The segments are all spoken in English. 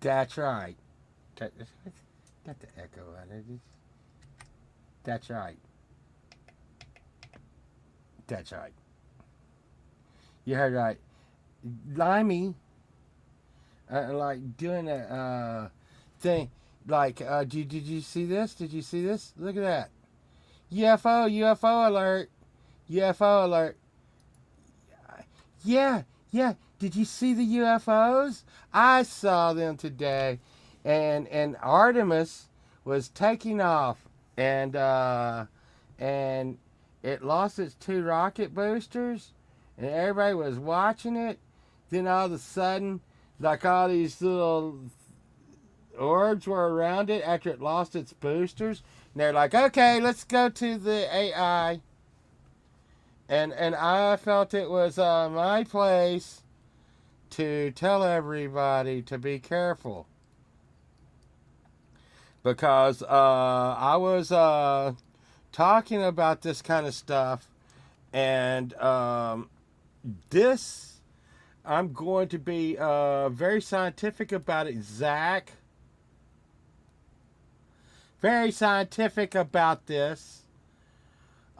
That's right. Got the echo on it. That's right. That's right. You heard right. Limey, like doing a thing. Like, did you see this? Did you see this? Look at that. UFO alert. UFO alert. Yeah, yeah. Did you see the UFOs? I saw them today, and Artemis was taking off, and it lost its two rocket boosters, and everybody was watching it. Then all of a sudden, like all these little orbs were around it after it lost its boosters, and they're like, "Okay, let's go to the AI." And I felt it was my place to tell everybody to be careful, because I was talking about this kind of stuff, and this I'm going to be very scientific about it, Zach. Very scientific about this.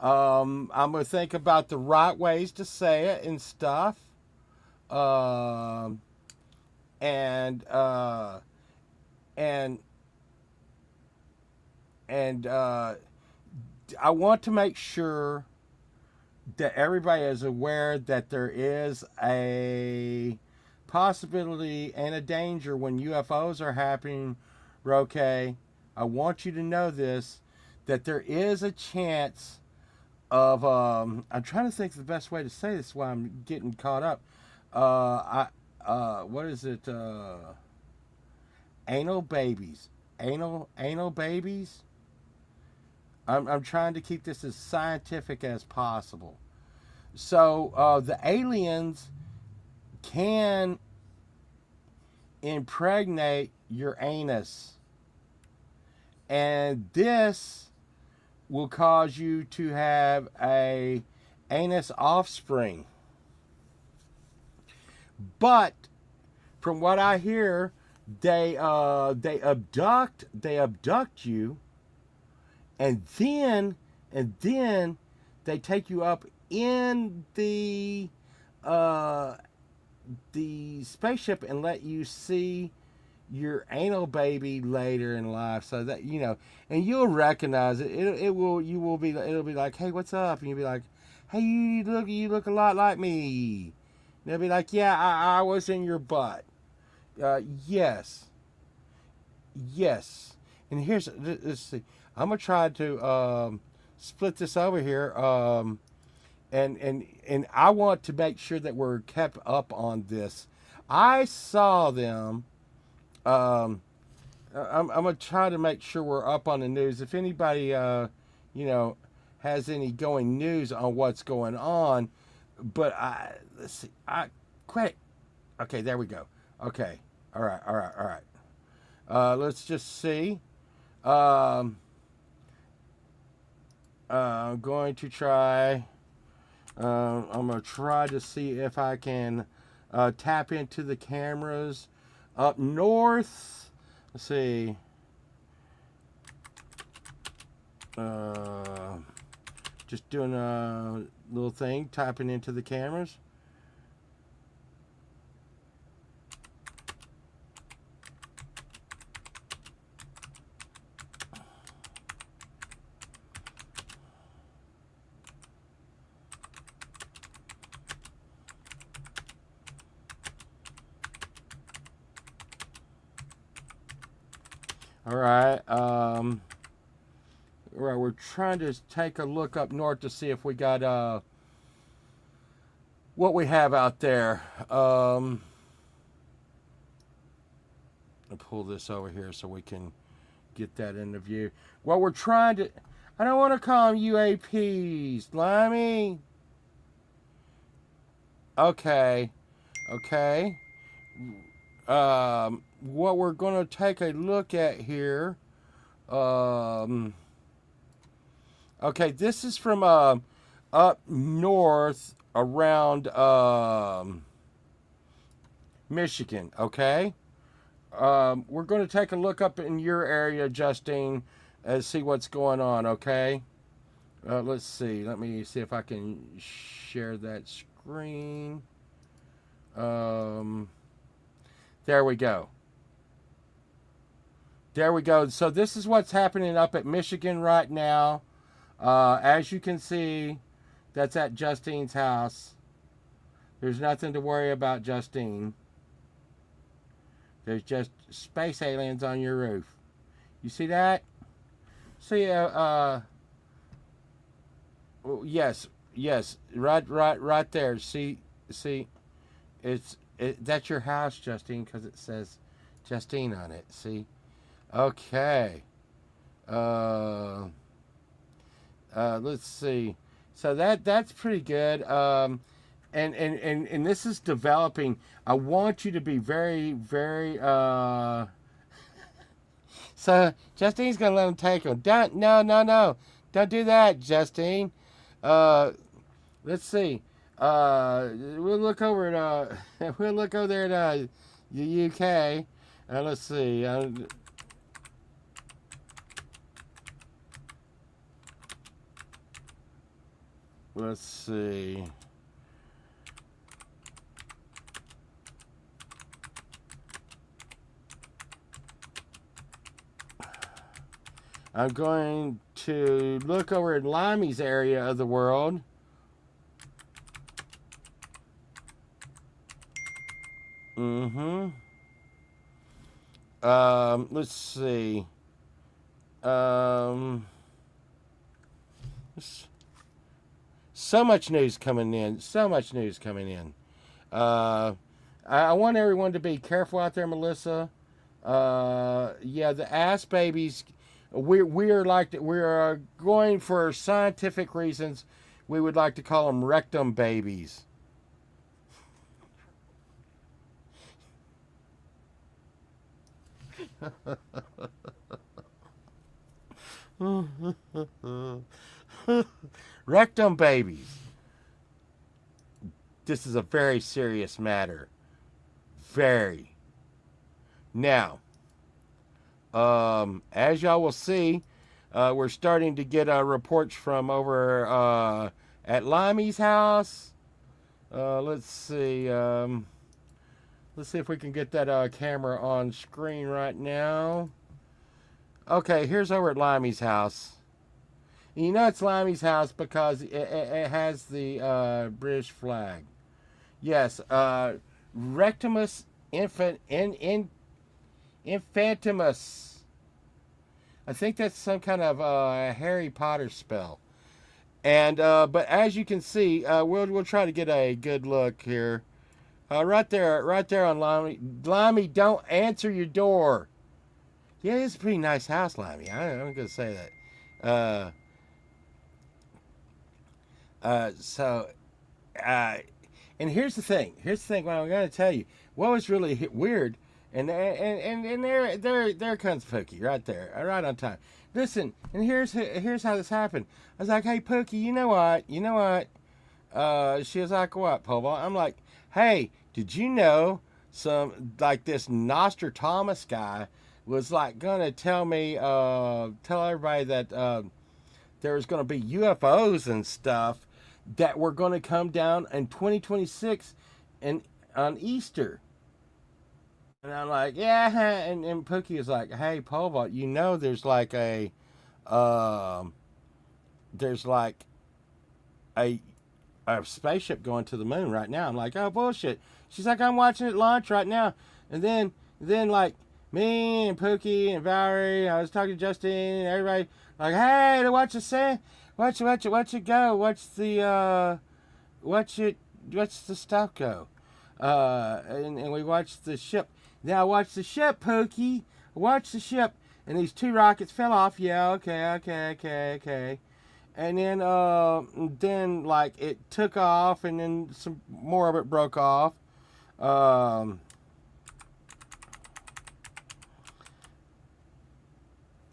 I'm gonna think about the right ways to say it and stuff. Um, and and and I want to make sure that everybody is aware that there is a possibility and a danger when UFOs are happening. Okay, I want you to know this, that there is a chance of I'm trying to think of the best way to say this while I'm getting caught up. What is it? Anal babies. Anal babies. I'm trying to keep this as scientific as possible. So the aliens can impregnate your anus, and this will cause you to have a anus offspring. But from what I hear, they abduct you, and then they take you up in the spaceship and let you see your anal baby later in life, so that and you'll recognize it. It'll be like, "Hey, what's up?" And you'll be like, "Hey, you look a lot like me." And they'll be like, "Yeah, I was in your butt." Yes. And let's see. I'm gonna try to split this over here, and I want to make sure that we're kept up on this. I saw them. I'm gonna try to make sure we're up on the news. If anybody, has any going news on what's going on, but let's see. Quit. Okay, there we go. Okay, all right. Let's just see. I'm going to try. I'm gonna try to see if I can tap into the cameras up north. Let's see. Just doing a little thing, tapping into the cameras. All right. Right, we're trying to take a look up north to see if we got what we have out there. I'll pull this over here so we can get that in the view. What we're trying to, I don't want to call them UAPs, Limey. Okay. What we're going to take a look at here. Okay, this is from up north around Michigan. Okay. we're going to take a look up in your area, Justine, and see what's going on. Okay. Let's see. Let me see if I can share that screen. There we go. There we go. So this is what's happening up at Michigan right now. As you can see, that's at Justine's house. There's nothing to worry about, Justine. There's just space aliens on your roof. You see that? See, yes, right there. See, that's your house, Justine, because it says Justine on it. See, okay. Let's see. So that's pretty good. And this is developing. I want you to be very, very. So Justine's gonna let him take him. No. Don't do that, Justine. Let's see. We'll look over at we'll look over there at the UK. Let's see. Let's see. I'm going to look over in Limey's area of the world. Let's see. So much news coming in. I want everyone to be careful out there, Melissa. Yeah, the ass babies. We're going for scientific reasons. We would like to call them rectum babies. Rectum babies. This is a very serious matter. Very. Now, as y'all will see, we're starting to get reports from over at Limey's house. Let's see. Let's see if we can get that camera on screen right now. Okay, here's over at Limey's house. You know it's Limey's house because it has the British flag. Yes, Rectimus Infantimus. I think that's some kind of Harry Potter spell. And but as you can see, we'll try to get a good look here. Right there on Limey. Limey, don't answer your door. Yeah, it's a pretty nice house, Limey. I'm gonna say that. And here's the thing. What I'm gonna tell you. What was really weird, and there comes Pookie right there, right on time. Listen, and here's how this happened. I was like, hey Pookie, you know what? She was like, what, Pobo? I'm like, hey, did you know this Nostradamus guy was like gonna tell everybody that there was gonna be UFOs and stuff that were gonna come down in 2026 and on Easter. And I'm like, yeah, and Pookie is like, hey Pobo, there's like a spaceship going to the moon right now. I'm like, oh bullshit. She's like, I'm watching it launch right now. And then like me and Pookie and Valerie, I was talking to Justin and everybody like, hey, to watch the stuff go. And we watched the ship. Now I watched the ship, Pookie. I watched the ship, and these two rockets fell off. Yeah, okay. And then like it took off, and then some more of it broke off.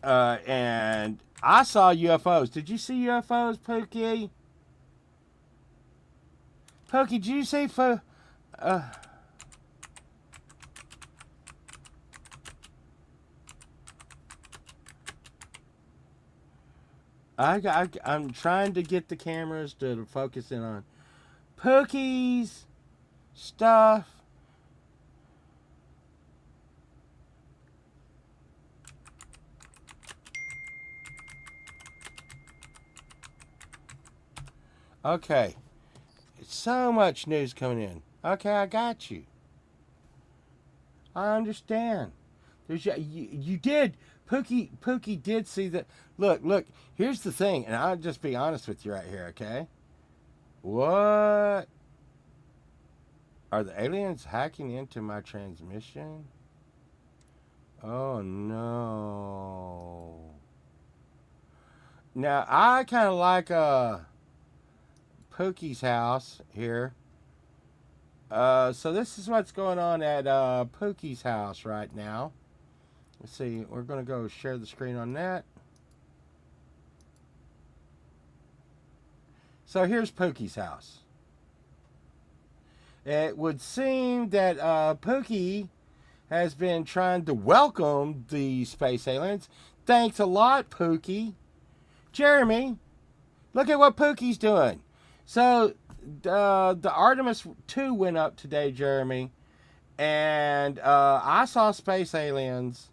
And I saw UFOs. Did you see UFOs, Pookie? Pookie, did you see I'm trying to get the cameras to focus in on Pookie's stuff. Okay. So much news coming in. Okay, I got you. I understand. You did. Pookie did see that. Look. Here's the thing, and I'll just be honest with you right here, okay? What? Are the aliens hacking into my transmission? Oh no. Now I kind of like Pookie's house here. So this is what's going on at Pookie's house right now. Let's see. We're going to go share the screen on that. So here's Pookie's house. It would seem that Pookie has been trying to welcome the space aliens. Thanks a lot, Pookie. Jeremy, look at what Pookie's doing. So the Artemis II went up today, Jeremy, and I saw space aliens,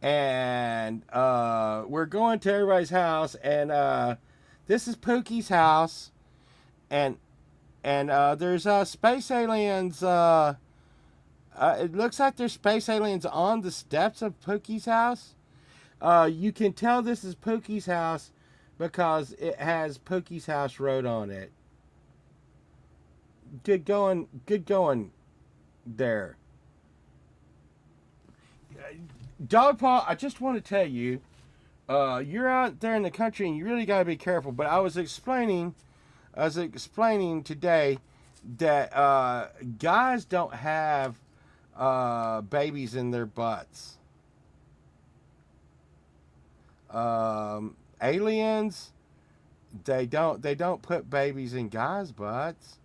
and we're going to everybody's house, and this is Pookie's house, and there's space aliens. It looks like there's space aliens on the steps of Pookie's house. You can tell this is Pookie's house because it has Pookie's house wrote on it. Good going there. Dogpaw, I just want to tell you, you're out there in the country and you really got to be careful. But I was explaining today that guys don't have babies in their butts. Aliens, they don't put babies in guys' butts.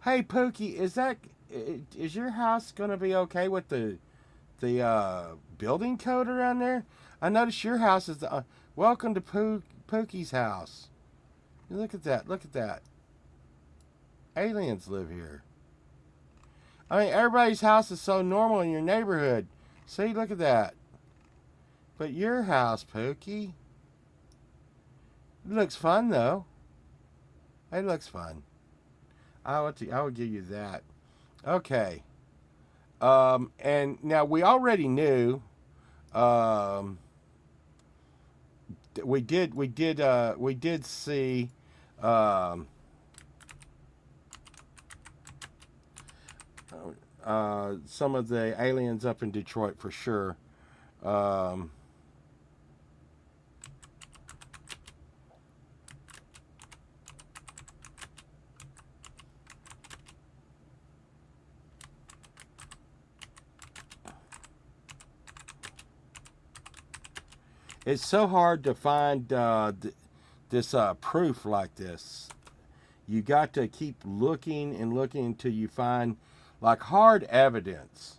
Hey Pookie, is your house gonna be okay with the building code around there? I noticed your house is welcome to Pookie's house. Look at that. Aliens live here. I mean, everybody's house is so normal in your neighborhood. See, look at that. But your house, Pookie, it looks fun though. It looks fun. I would give you that. Okay. And now we already knew. We did see. Some of the aliens up in Detroit for sure. It's so hard to find this proof like this. You got to keep looking and looking until you find like hard evidence.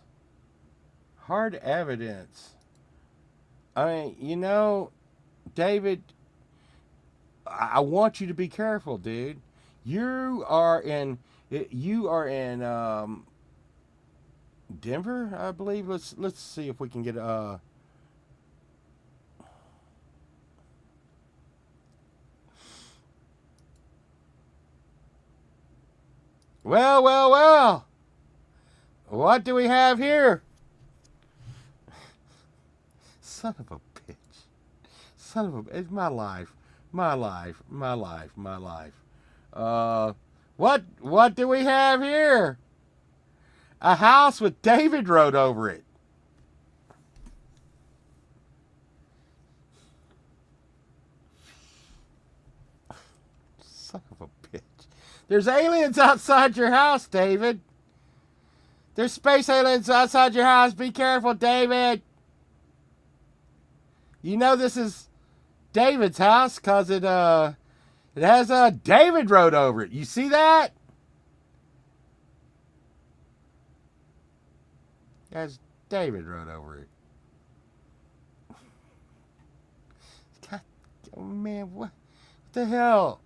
Hard evidence. I mean, David, I want you to be careful, dude. You are in Denver, I believe. Let's see if we can get Well. What do we have here? Son of a bitch. It's my life. What do we have here? A house with David wrote over it. Son of a bitch. There's aliens outside your house, David. There's space aliens outside your house. Be careful, David. You know this is David's house because it has a David wrote over it. You see that? It has David wrote over it. God, oh man, What the hell?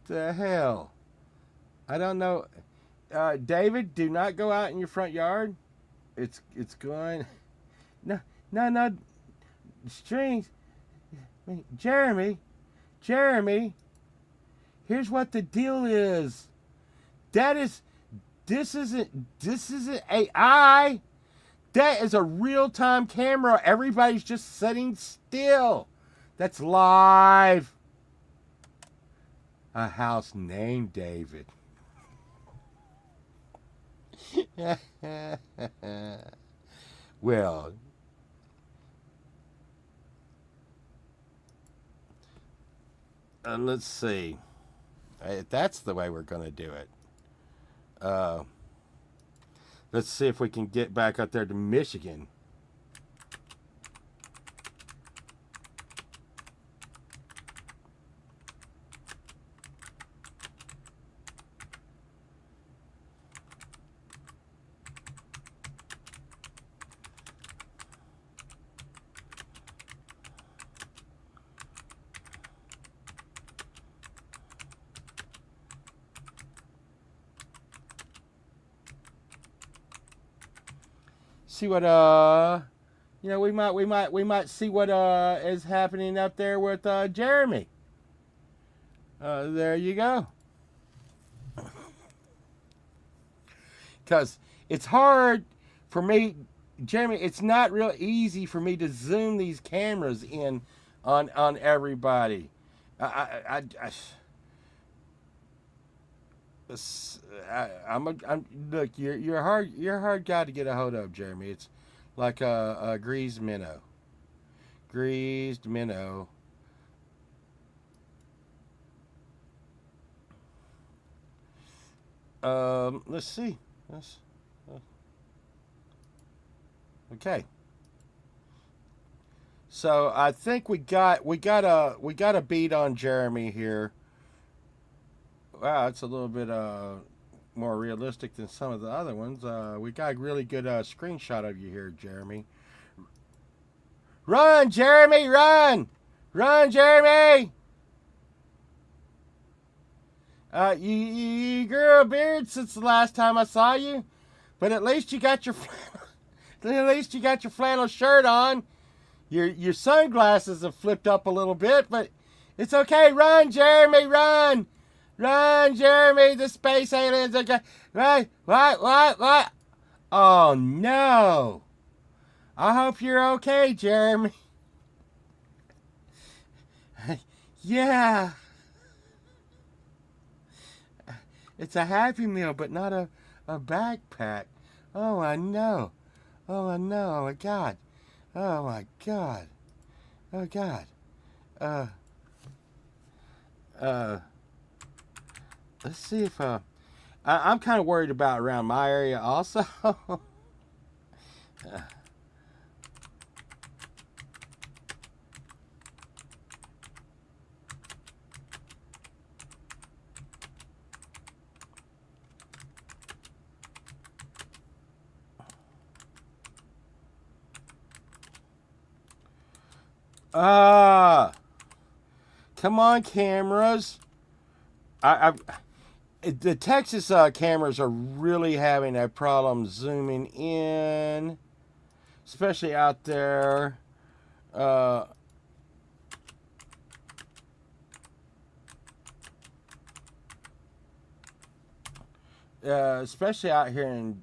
The hell? I don't know. David, do not go out in your front yard. It's going. No, no, no. Strings. Jeremy. Here's what the deal is. This isn't AI. That is a real-time camera. Everybody's just sitting still. That's live. A house named David. Well, let's see. That's the way we're going to do it. Let's see if we can get back up there to Michigan. See what we might see what is happening up there with Jeremy. There you go. Because it's hard for me, Jeremy. It's not real easy for me to zoom these cameras in on everybody. Look, you're a hard guy to get a hold of, Jeremy. It's like a greased minnow. Let's see. Okay. So I think we got a beat on Jeremy here. Wow, it's a little bit more realistic than some of the other ones. We got a really good screenshot of you here, Jeremy. Run, Jeremy, run! Run, Jeremy! You grew a beard since the last time I saw you, but at least you got your flannel shirt on. Your sunglasses have flipped up a little bit, but it's okay. Run, Jeremy, run! Run, Jeremy, the space aliens are going. Right? What? Oh, no. I hope you're okay, Jeremy. Yeah. It's a Happy Meal, but not a backpack. Oh, I know. Oh, my God. Oh, my God. Oh, God. Let's see if I'm kind of worried about around my area also. Come on, cameras. The Texas cameras are really having a problem zooming in, especially out there. Especially out here in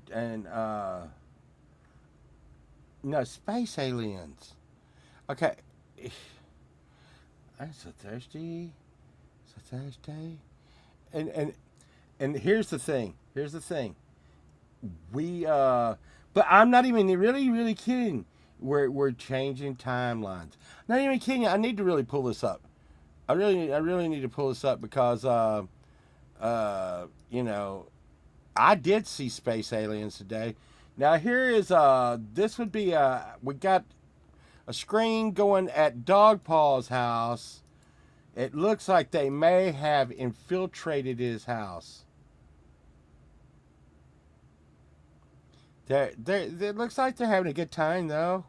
space aliens. Okay. I'm so thirsty. And here's the thing. But I'm not even really kidding. We're changing timelines. Not even kidding. I need to really pull this up. I really need to pull this up because I did see space aliens today. Now here is this would be we got a screen going at Dog Paw's house. It looks like they may have infiltrated his house. It looks like they're having a good time, though.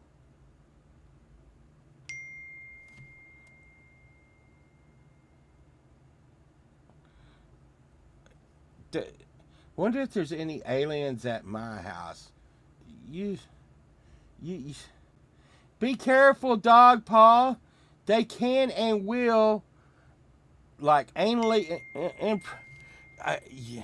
Wonder if there's any aliens at my house. You be careful, dog paw. They can and will, like, anally. Yeah.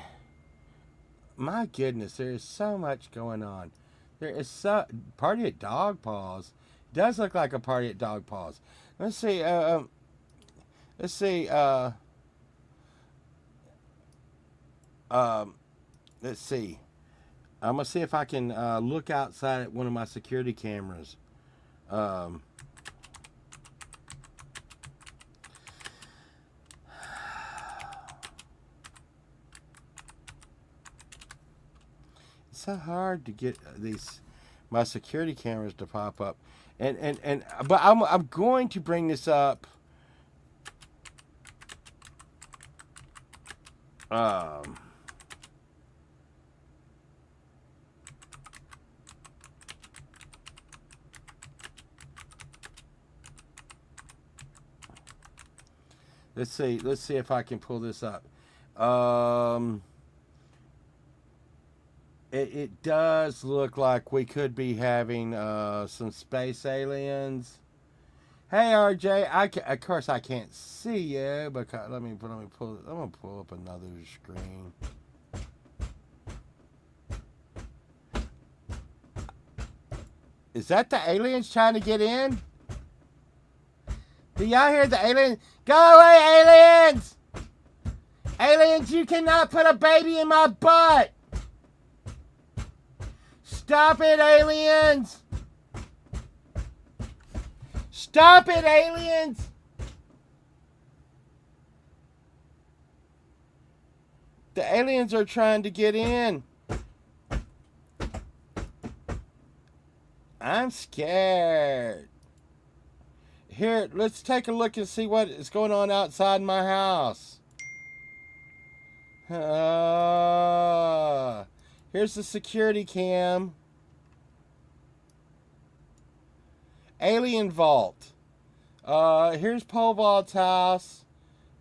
My goodness, there is so much going on. There is so party at dog paws. It does look like a party at dog paws. Let's see. Let's see. Let's see. I'm gonna see if I can look outside at one of my security cameras. It's so hard to get my security cameras to pop up, but I'm going to bring this up. Let's see if I can pull this up. It does look like we could be having some space aliens. Hey RJ, of course I can't see you, but let me pull. I'm gonna pull up another screen. Is that the aliens trying to get in? Do y'all hear the aliens? Go away, aliens! Aliens, you cannot put a baby in my butt! Stop it, aliens! Stop it, aliens! The aliens are trying to get in. I'm scared. Here, let's take a look and see what is going on outside my house. Here's the security cam. Alien vault. Here's Pole Vault's house.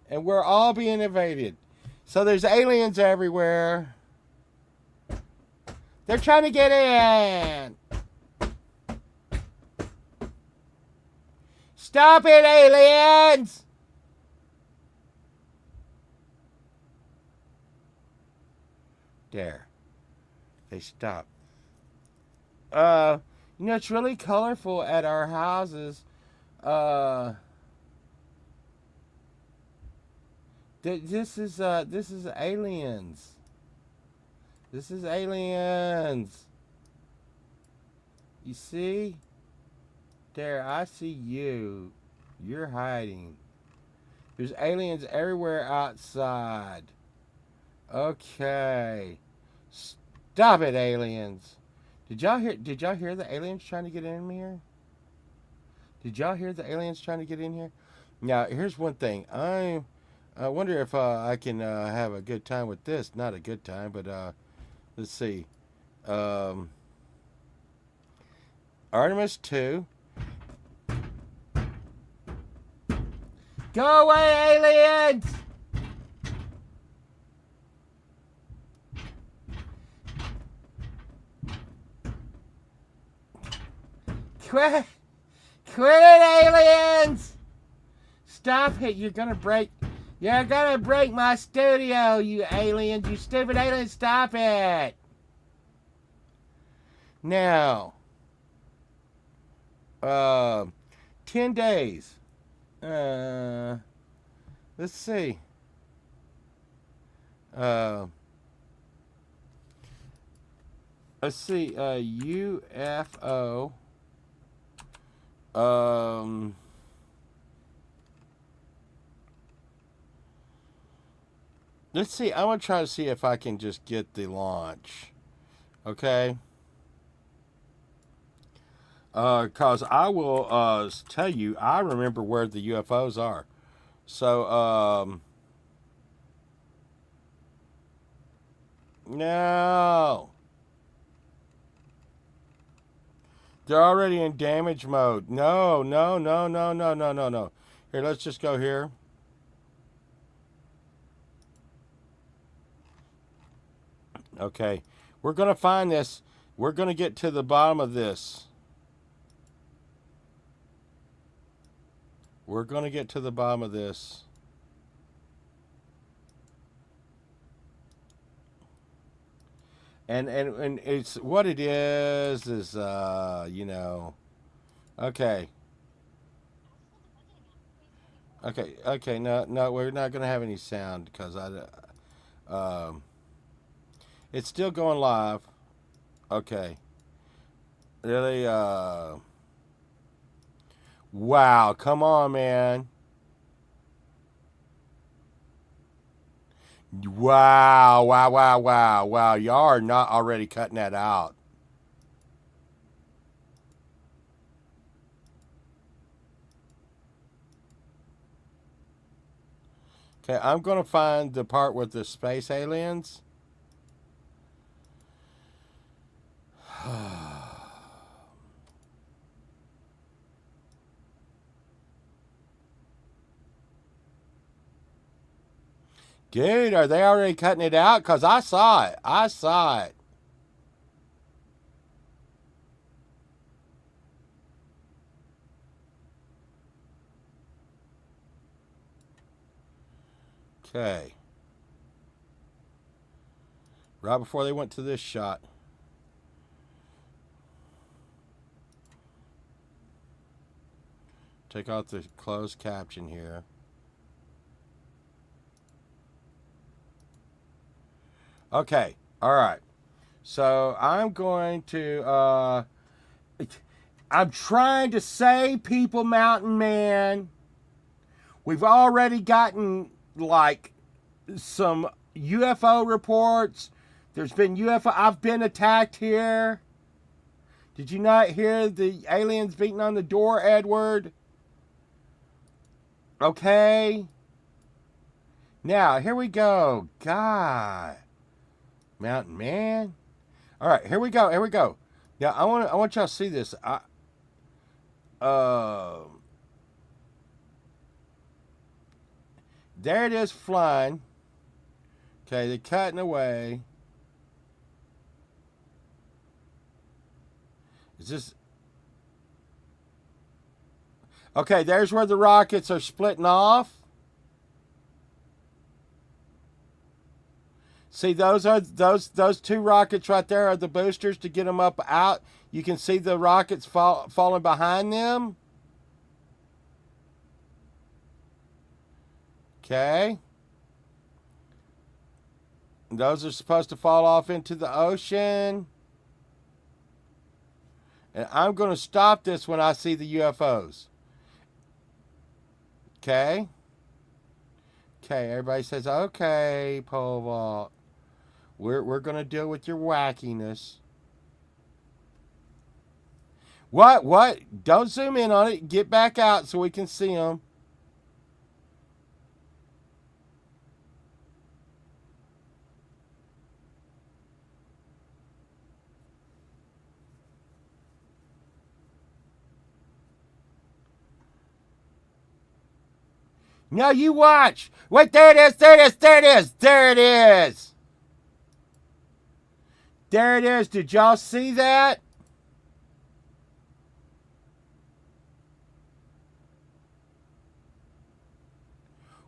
And we're all being invaded. So there's aliens everywhere. They're trying to get in. Stop it, aliens! There. They stopped. It's really colorful at our houses. This is aliens. This is aliens. You see? There, I see you. You're hiding. There's aliens everywhere outside. Okay. Stop it, aliens. Did y'all hear the aliens trying to get in here? Did y'all hear the aliens trying to get in here? Now, here's one thing. I wonder if I can have a good time with this. Not a good time, but let's see. Artemis II. Go away, aliens! Quit it, aliens! Stop it, you're gonna break my studio, you aliens, you stupid aliens, stop it! Now, 10 days. Let's see. Let's see. UFO. Let's see. I'm gonna try to see if I can just get the launch. Okay. Cause I will tell you, I remember where the UFOs are. So no. They're already in damage mode. No. Here, let's just go here. Okay. We're going to find this. We're going to get to the bottom of this. We're going to get to the bottom of this. And it's what it is you know. Okay. Okay, no, we're not going to have any sound because it's still going live. Okay. Really, wow, come on, man. Wow. Y'all are not already cutting that out. Okay, I'm going to find the part with the space aliens. Dude, are they already cutting it out? Because I saw it. I saw it. Okay. Right before they went to this shot. Take out the closed caption here. Okay. All right. So I'm going to I'm trying to say, people, Mountain Man, we've already gotten like some UFO reports. There's been UFO. I've been attacked here. Did you not hear the aliens beating on the door, Edward? Okay. Now, here we go. God. Mountain Man. All right, here we go. Here we go. Now, I want y'all to see this. There it is flying. Okay, they're cutting away. Is this... Okay, there's where the rockets are splitting off. See, those two rockets right there are the boosters to get them up out. You can see the rockets falling behind them. Okay. Those are supposed to fall off into the ocean. And I'm going to stop this when I see the UFOs. Okay. Okay, everybody says, okay, pole vault. We're going to deal with your wackiness. What? Don't zoom in on it. Get back out so we can see them. No, you watch. Wait, there it is. There it is. There it is. There it is. There it is. Did y'all see that?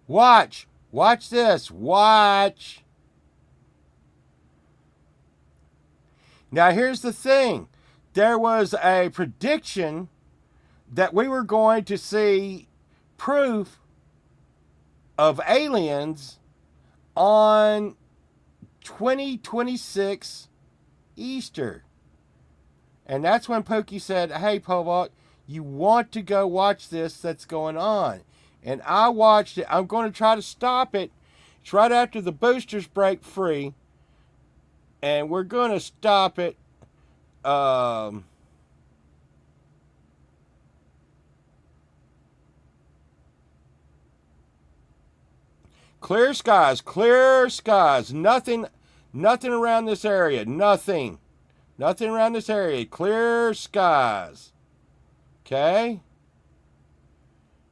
Watch. Watch this. Watch. Now, here's the thing. There was a prediction that we were going to see proof of aliens on 2026 Easter. And that's when Pookie said, hey, Povok, you want to go watch this that's going on. And I watched it. I'm going to try to stop it. It's right after the boosters break free. And we're going to stop it. Clear skies, clear skies. Nothing around this area. Nothing around this area. Clear skies. Okay?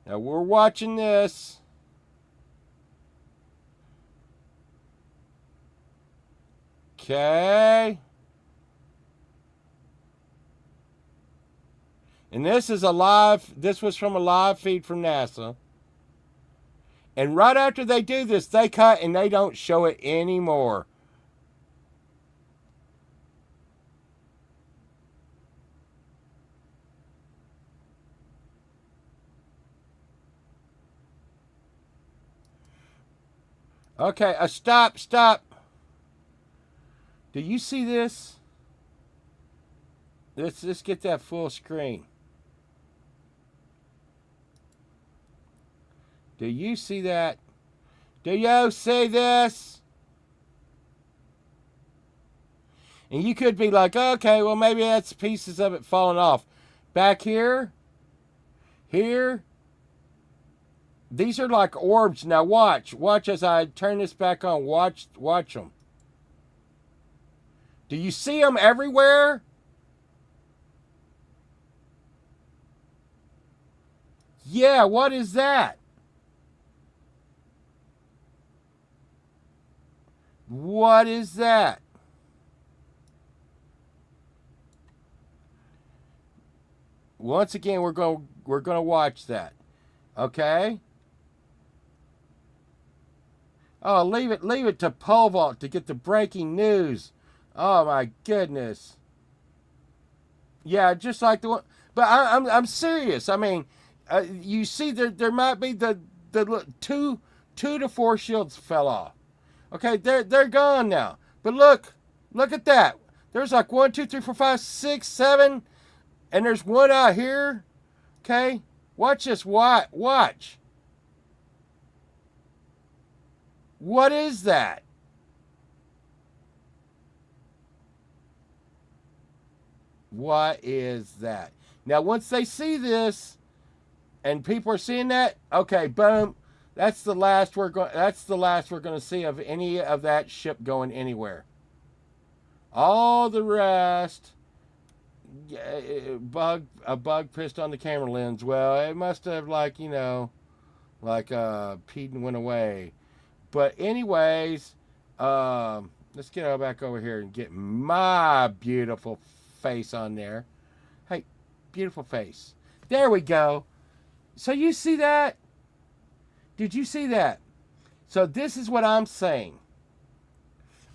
Now we're watching this. Okay. And this was from a live feed from NASA. And right after they do this, they cut and they don't show it anymore. Okay, stop. Do you see this? Let's get that full screen. Do you see that? Do you see this? And you could be like, okay, well, maybe that's pieces of it falling off. Back here, these are like orbs. Now watch as I turn this back on. Watch them. Do you see them everywhere? Yeah, what is that? What is that? Once again, we're going to watch that. Okay? Oh, leave it to Pole Vault to get the breaking news. Oh my goodness. Yeah, just like the one. But I'm serious. I mean, you see, there might be the two to four shields fell off. Okay, they're gone now. But look at that. There's like 1, 2, 3, 4, 5, 6, 7, and there's one out here. Okay, watch this. Watch. What is that? What is that? Now, once they see this, and people are seeing that, okay, boom. That's the last we're going to see of any of that ship going anywhere. All the rest, a bug pissed on the camera lens. Well, it must have peed and went away. But anyways, let's get back over here and get my beautiful face on there. Hey, beautiful face. There we go. So you see that? Did you see that? So this is what I'm saying.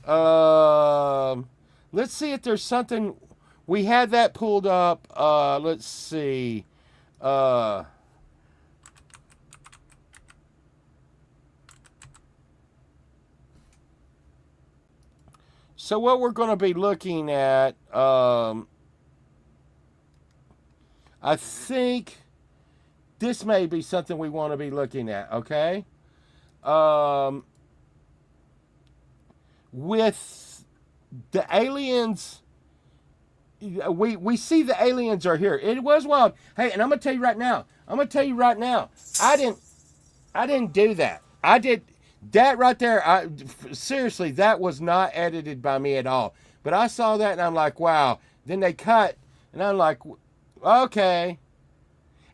Let's see if there's something. We had that pulled up. Let's see. So what we're going to be looking at, I think this may be something we want to be looking at, okay? With the aliens, we see the aliens are here. It was wild. Hey, and I'm going to tell you right now. I didn't do that. I did that right there. Seriously, that was not edited by me at all. But I saw that and I'm like, wow. Then they cut and I'm like, okay.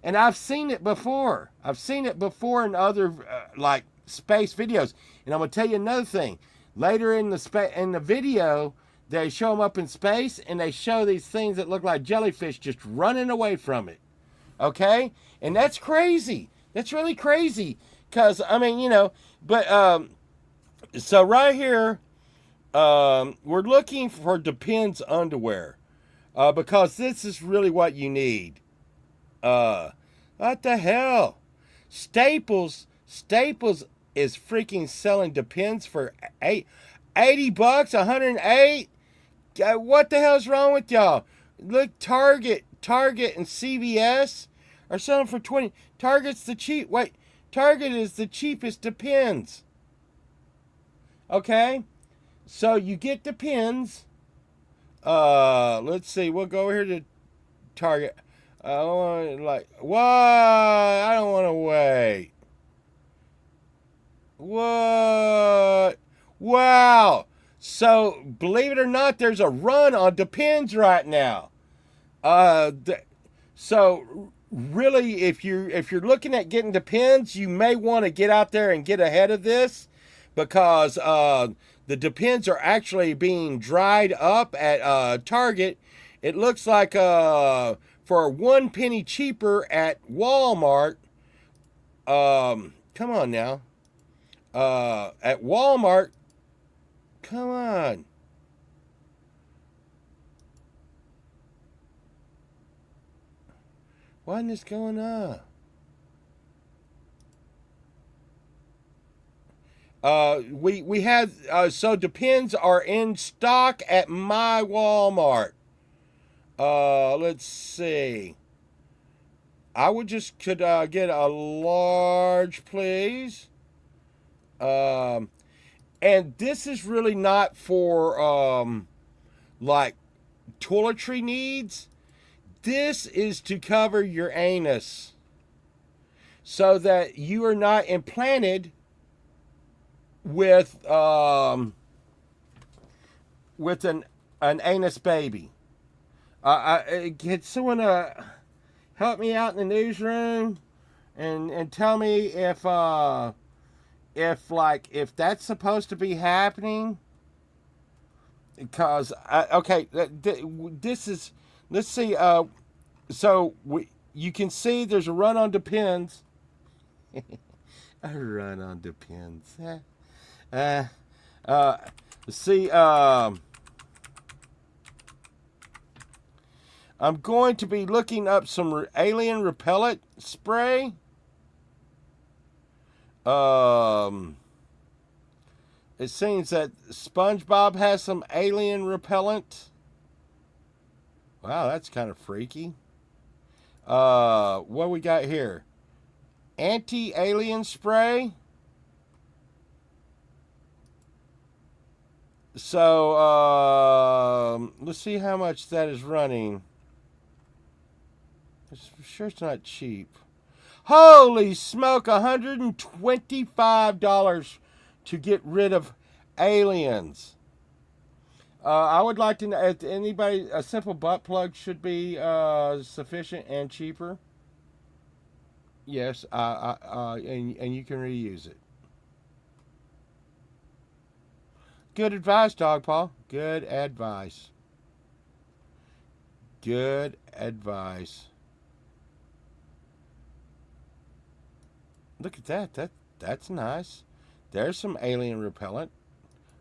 And I've seen it before. I've seen it before in other like space videos. And I'm gonna tell you another thing. Later in the video, they show them up in space, and they show these things that look like jellyfish just running away from it. Okay, and that's crazy. That's really crazy. Cause I mean, but so right here, we're looking for Depends underwear, because this is really what you need. What the hell? Staples is freaking selling Depends for $80, $108. What the hell's wrong with y'all? Look, Target and CVS are selling for $20. Target's the cheap. Wait, Target is the cheapest Depends. Okay, so you get Depends. Let's see. We'll go over here to Target. I don't want to wait. What? Wow. So, believe it or not, there's a run on Depends right now. So really, if you're looking at getting Depends, you may want to get out there and get ahead of this, because the Depends are actually being dried up at Target. It looks like for 1 penny cheaper at Walmart. Come on now. At Walmart. Come on. Why isn't this going up? We have so Depends are in stock at my Walmart. Let's see. I would just could get a large, please. And this is really not for like toiletry needs. This is to cover your anus so that you are not implanted with an anus baby. Can someone help me out in the newsroom and tell me if that's supposed to be happening? Because okay, this is, let's see. So you can see there's a run on Depends. A run on Depends. See, I'm going to be looking up some alien repellent spray. It seems that SpongeBob has some alien repellent. Wow, that's kind of freaky. What we got here? Anti-alien spray. So, let's see how much that is running. I'm sure it's not cheap. Holy smoke, $125 to get rid of aliens. I would like to know if anybody, a simple butt plug should be sufficient and cheaper. Yes, and you can reuse it. Good advice, Dog Paw. Good advice. Good advice. Look at that. That's nice. There's some alien repellent.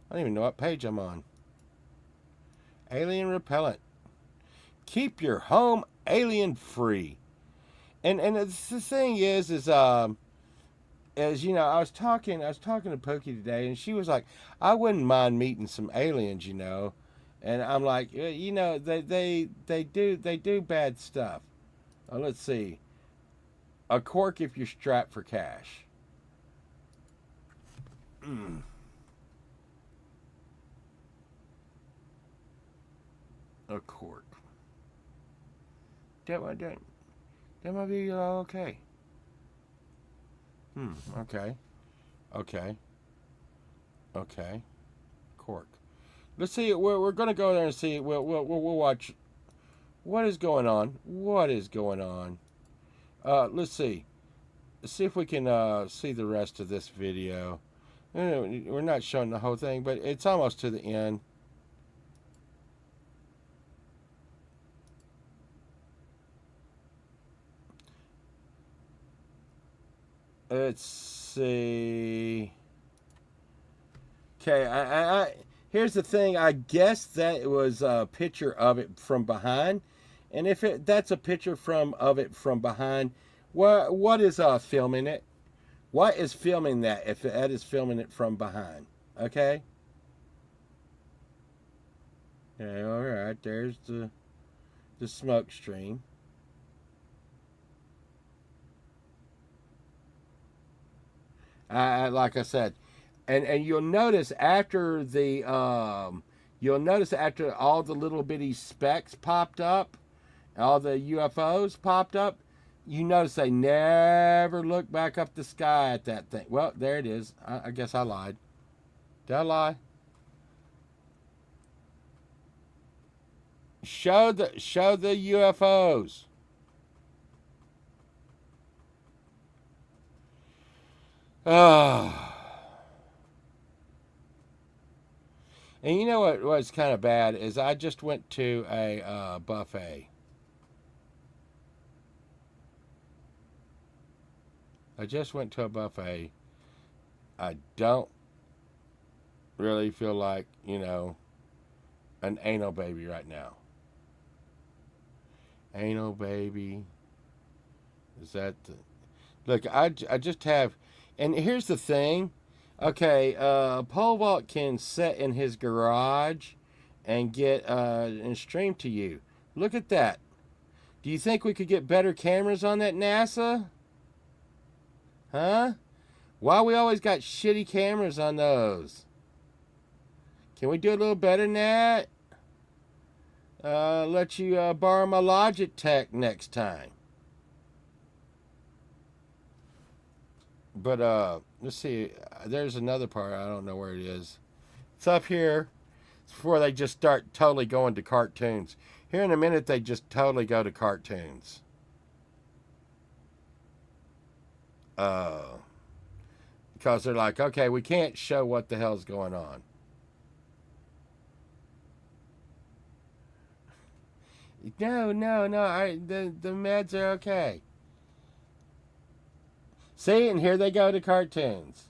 I don't even know what page I'm on. Alien repellent. Keep your home alien free. And the thing is as you know, I was talking to Pokey today, and she was like, I wouldn't mind meeting some aliens, you know. And I'm like, you know, they do bad stuff. Let's see. A cork if you're strapped for cash. A cork. That might be okay. Okay. Cork. Let's see. We're gonna go there and see. We'll watch. What is going on? Let's see. Let's see if we can see the rest of this video. We're not showing the whole thing, but it's almost to the end. Let's see. Okay, I here's the thing. I guess that was a picture of it from behind, and if that's a picture of it from behind, what is filming it? What is filming that? If that is filming it from behind, okay. Okay, all right. There's the smoke stream. Like I said, and you'll notice after all the little bitty specks popped up, all the UFOs popped up, you notice they never look back up the sky at that thing. Well, there it is. I guess I lied. Did I lie? Show the UFOs. And you know what was kind of bad is I just went to a buffet. I just went to a buffet. I don't really feel like, an anal baby right now. Anal baby. Is that the... Look, I just have... And here's the thing. Okay, Pole Vault can sit in his garage and get and stream to you. Look at that. Do you think we could get better cameras on that, NASA? Huh? Why we always got shitty cameras on those? Can we do a little better than that? Let you borrow my Logitech next time. But let's see. There's another part. I don't know where it is. It's up here. It's before they just start totally going to cartoons. Here in a minute, they just totally go to cartoons. Because they're like, okay, we can't show what the hell's going on. No. The meds are okay. See, and here they go to cartoons.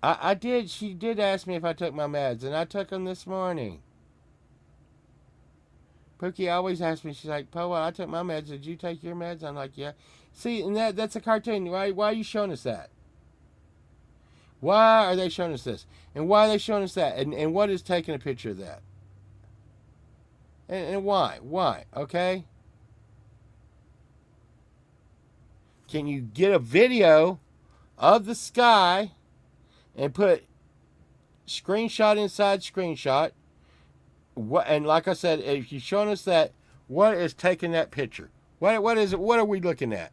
I did. She did ask me if I took my meds, and I took them this morning. Pookie always asks me. She's like, "Po, I took my meds. Did you take your meds?" I'm like, "Yeah." See, and that's a cartoon. Why are you showing us that? Why are they showing us this? And why are they showing us that? And what is taking a picture of that? And why? Why? Okay? Can you get a video of the sky and put screenshot inside screenshot? And like I said, if you're showing us that, what is taking that picture? What is it? What are we looking at?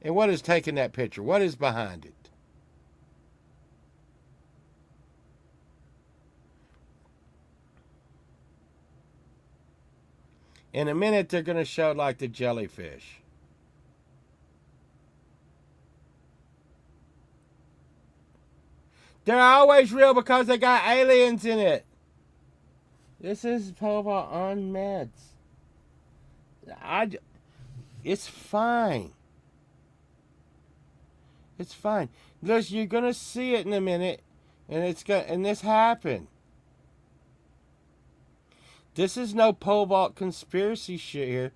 And what is taking that picture? What is behind it? In a minute, they're going to show like the jellyfish. They're always real because they got aliens in it. This is Pova on meds. It's fine. It's fine. Listen, you're gonna see it in a minute, and this happened. This is no pole vault conspiracy shit here.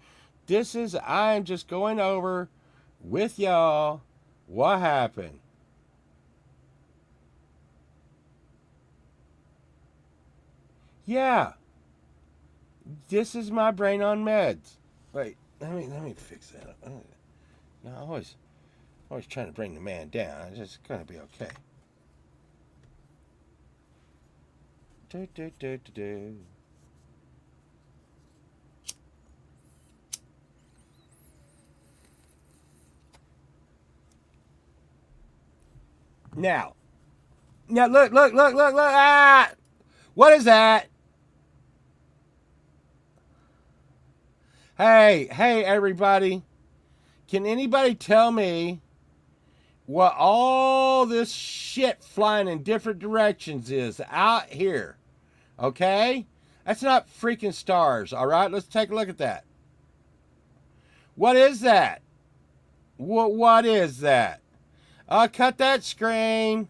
I am just going over with y'all what happened. Yeah. This is my brain on meds. Wait, let me fix that. No, always trying to bring the man down. It's just gonna be okay. Do. Now, look. Ah! What is that? Hey, everybody. Can anybody tell me what all this shit flying in different directions is out here? Okay? That's not freaking stars, all right? Let's take a look at that. What is that? What is that? Cut that screen.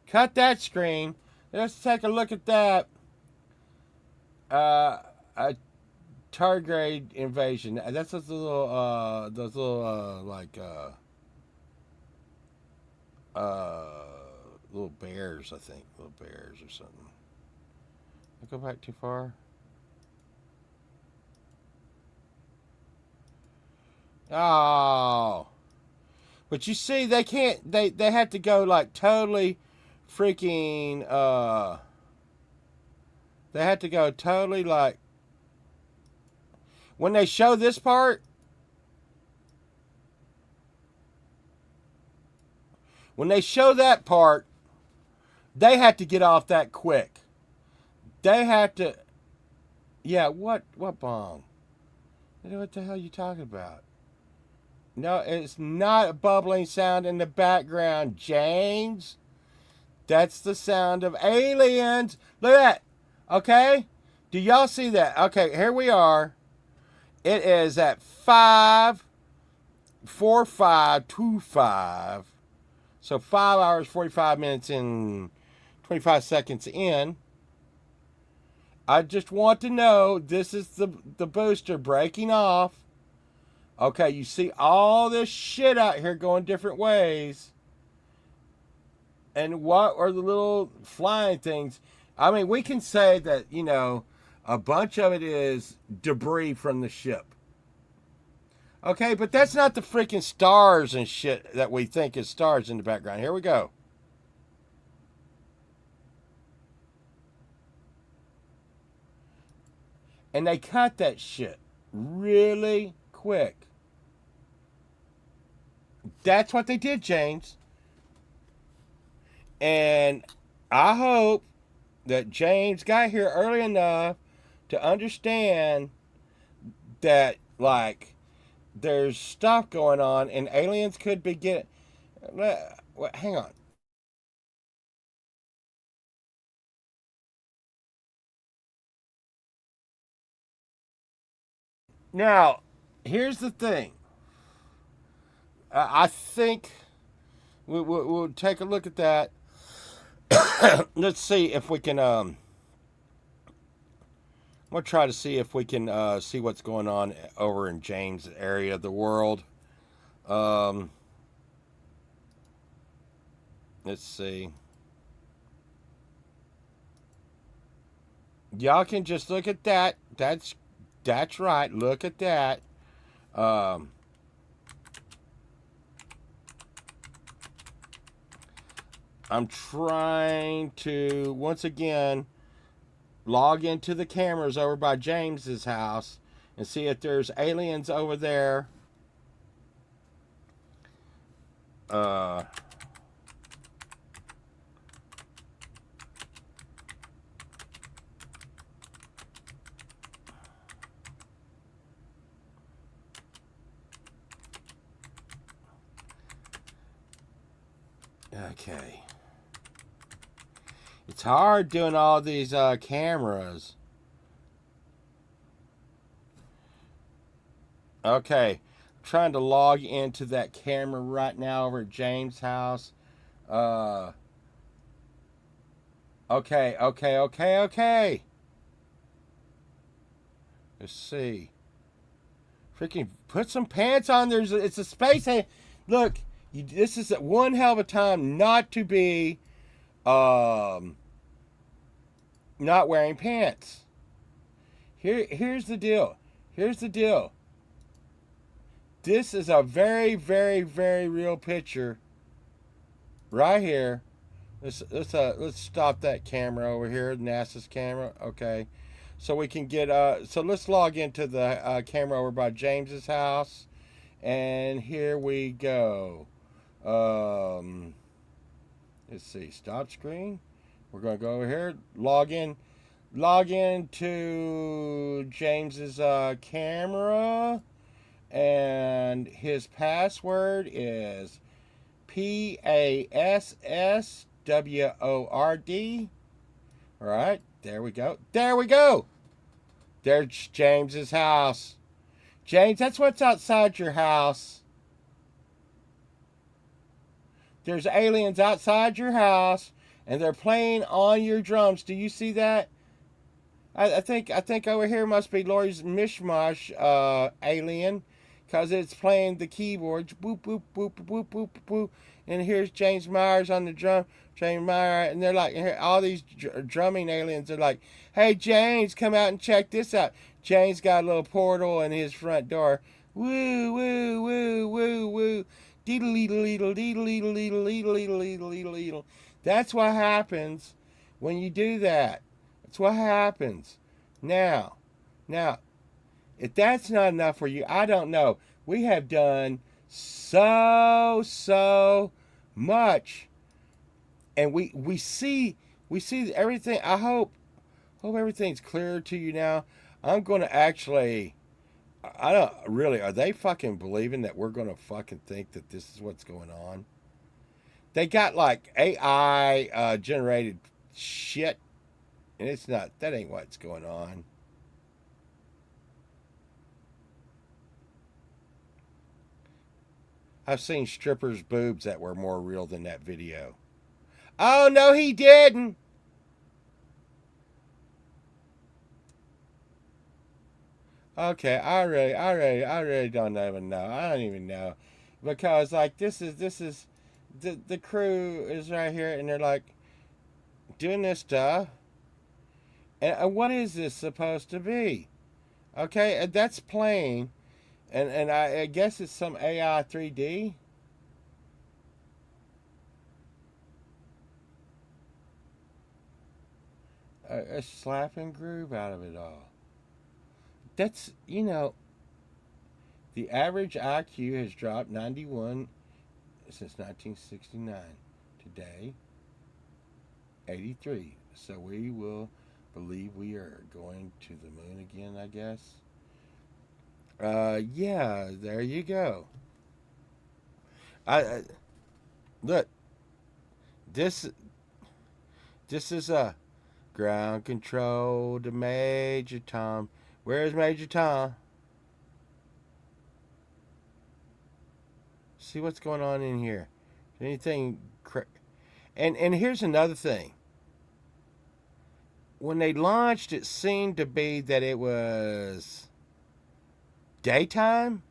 Cut that screen. Let's take a look at that. A tardigrade invasion. That's those little little bears, I think. Little bears or something. I go back too far. Oh. But you see, they can't, they have to go like totally freaking, they have to go totally like, when they show this part, when they show that part, they have to get off that quick. They have to, yeah, what bomb? What the hell are you talking about? No, it's not a bubbling sound in the background, James. That's the sound of aliens. Look at that. Okay? Do y'all see that? Okay, here we are. It is at 5:45:25. So 5 hours, 45 minutes, and 25 seconds in. I just want to know, this is the booster breaking off. Okay, you see all this shit out here going different ways. And what are the little flying things? I mean, we can say that, a bunch of it is debris from the ship. Okay, but that's not the freaking stars and shit that we think is stars in the background. Here we go. And they cut that shit really quick. That's what they did, James. And I hope that James got here early enough to understand that, like, there's stuff going on and aliens could be getting... Hang on. Now, here's the thing. I think we'll take a look at that. Let's see if we can. I'm gonna try to see if we can see what's going on over in James' area of the world. Let's see. Y'all can just look at that. That's right. Look at that. I'm trying to, once again, log into the cameras over by James's house and see if there's aliens over there. Okay. It's hard doing all these cameras. Okay. I'm trying to log into that camera right now over at James' house. Okay. Let's see. Freaking put some pants on. It's a space. Look, this is one hell of a time not to be not wearing pants. Here's the deal. This is a very, very, very real picture right here. Let's stop that camera over here, NASA's camera. Okay. So we can get so let's log into the camera over by James's house. And here we go. Let's see, stop screen. We're going to go over here, log in to James's camera, and his password is PASSWORD. All right, there we go. There's James's house. James, that's what's outside your house. There's aliens outside your house, and they're playing on your drums. Do you see that? I think over here must be Lori's mishmash alien, because it's playing the keyboards. Boop boop boop boop boop boop. And here's James Myers on the drum. James Myers, and they're like, all these drumming aliens are like, "Hey James, come out and check this out." James got a little portal in his front door. Woo woo woo woo woo. Deedle. That's what happens when you do that. That's what happens. Now, if that's not enough for you, I don't know. We have done so much, and we see everything. I hope everything's clear to you now. I'm going to actually. I don't really. Are they fucking believing that we're going to fucking think that this is what's going on? They got like AI generated shit, and it's not. That ain't what's going on. I've seen strippers' boobs that were more real than that video. Oh no, he didn't. Okay, I really don't even know. I don't even know, because like this is the crew is right here, and they're like doing this stuff. And what is this supposed to be? Okay, that's plain, and I guess it's some AI 3D. A slap and groove out of it all. That's, the average IQ has dropped 91 since 1969. Today, 83. So we will believe we are going to the moon again, I guess. Yeah, there you go. I look. This this is a ground control to Major Tom. Where's Major Tom? See what's going on in here. Anything? And here's another thing. When they launched, it seemed to be that it was daytime.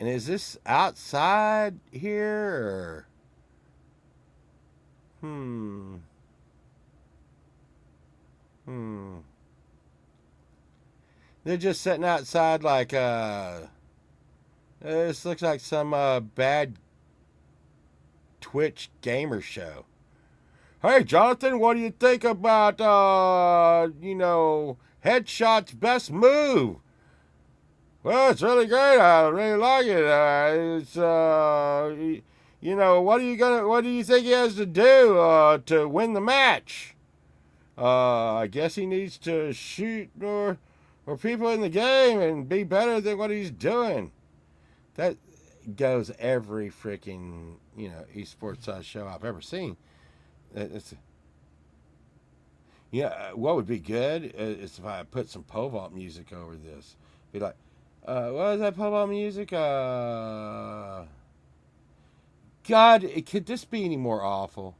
And is this outside here, or hmm hmm? They're just sitting outside like this looks like some bad Twitch gamer show. Hey Jonathan, what do you think about Headshot's best move? Well, it's really great. I really like it. What do you think he has to do to win the match? I guess he needs to shoot more people in the game and be better than what he's doing. That goes every freaking esports show I've ever seen. It's what would be good is if I put some pole vault music over this. Be like, what is that pole vault music? God, could this be any more awful?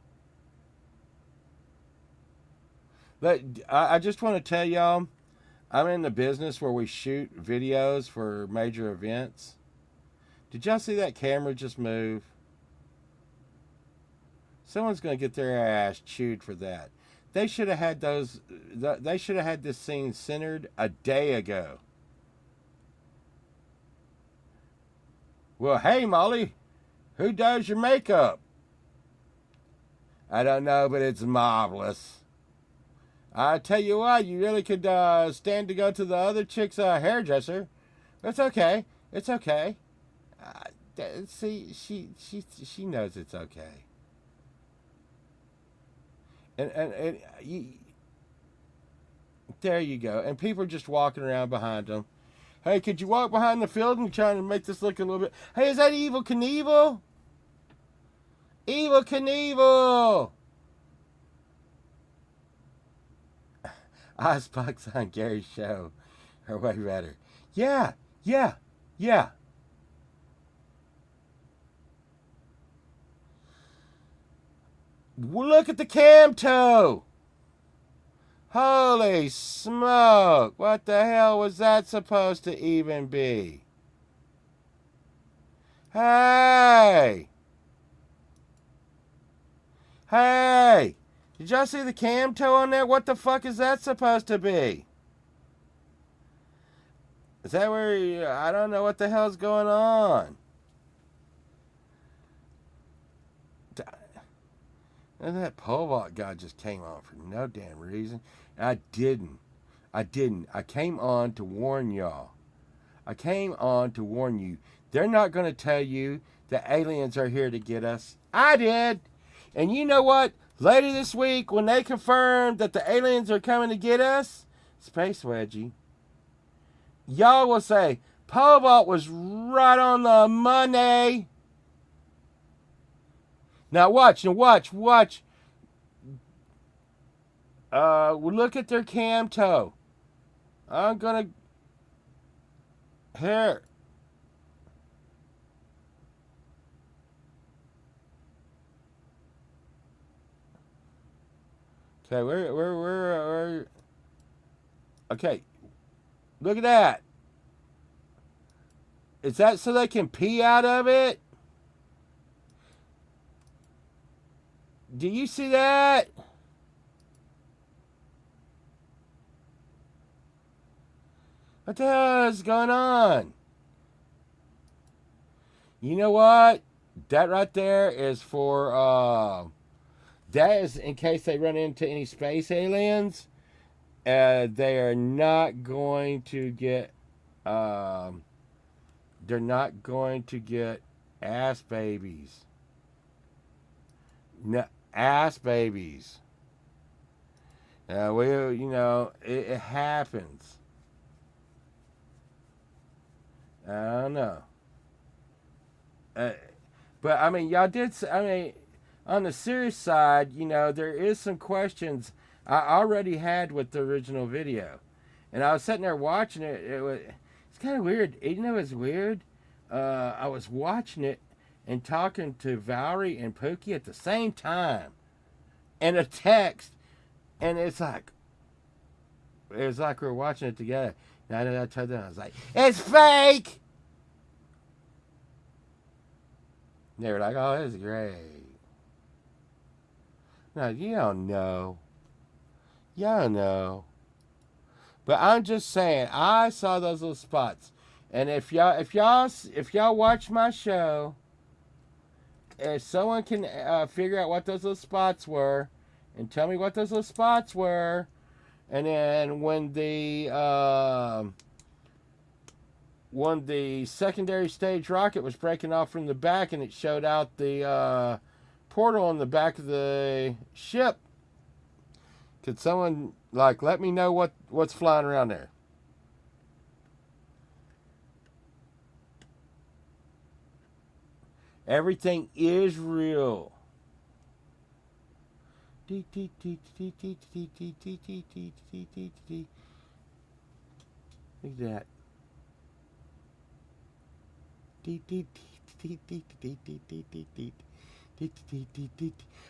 But I just want to tell y'all, I'm in the business where we shoot videos for major events. Did y'all see that camera just move? Someone's going to get their ass chewed for that. They should have had those. They should have had this scene centered a day ago. Well, hey Molly, who does your makeup? I don't know, but it's marvelous. I tell you what, you really could stand to go to the other chick's hairdresser. It's okay. It's okay. See, she knows it's okay. And there you go. And people are just walking around behind them. Hey, could you walk behind the field and try to make this look a little bit? Hey, is that Evil Knievel? Evil Knievel! Icebox on Gary's show are way better. Yeah. Look at the cam toe. Holy smoke. What the hell was that supposed to even be? Hey. Did y'all see the cam toe on there? What the fuck is that supposed to be? Is that where I don't know what the hell's going on. And that pole vault guy just came on for no damn reason. And I didn't. I came on to warn y'all. I came on to warn you. They're not going to tell you that aliens are here to get us. I did. And you know what? Later this week, when they confirm that the aliens are coming to get us, Space Wedgie, y'all will say, pole vault was right on the money. Now watch. We'll look at their cam toe. I'm gonna here. Okay, where? Okay, look at that. Is that so they can pee out of it? Do you see that? What the hell is going on? You know what? That right there is for that is in case they run into any space aliens. They are not going to get they're not going to get ass babies. No, ass babies. It happens. I don't know. But I mean, y'all did. I mean, on the serious side, there is some questions I already had with the original video, and I was sitting there watching it. It's kind of weird. It's weird. I was watching it and talking to Valerie and Pookie at the same time, and a text, and it's like we were watching it together. And I told them, I was like, "It's fake." They were like, "Oh, it's great." No, you don't know. Y'all know. But I'm just saying, I saw those little spots. And if y'all watch my show, if someone can figure out what those little spots were and tell me what those little spots were, and then when the secondary stage rocket was breaking off from the back and it showed out the portal on the back of the ship, could someone let me know what's flying around there? Everything is real. Look at that.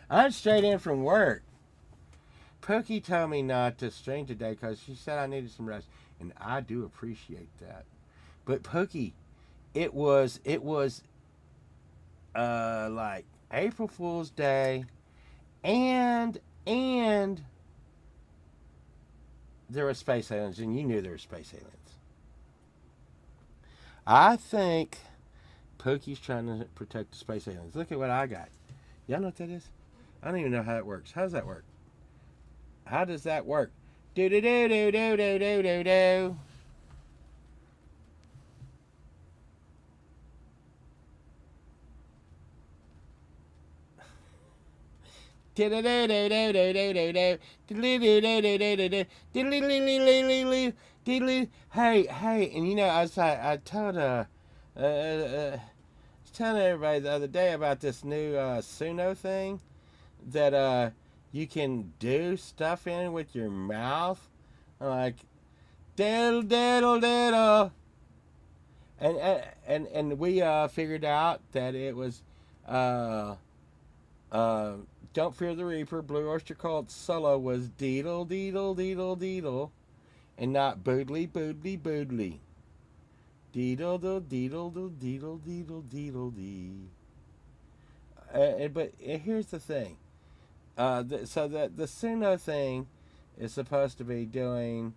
I'm straight in from work. Pookie told me not to stream today because she said I needed some rest, and I do appreciate that. But Pookie, it was like April Fool's Day, and there were space aliens, and you knew there were space aliens. I think Pookie's trying to protect the space aliens. Look at what I got. Y'all know what that is? I don't even know how it works. How does that work? How does that work? Do do do do do do do do do. Hey, and I told telling everybody the other day about this new Suno thing that you can do stuff in with your mouth, like diddle diddle diddle, and we figured out that it was Don't Fear the Reaper, Blue Oyster Cult solo was deedle deedle deedle deedle, and not boodly boodly boodly. Deedle deedle deedle deedle deedle dee. But here's the thing. So the Suno thing is supposed to be doing,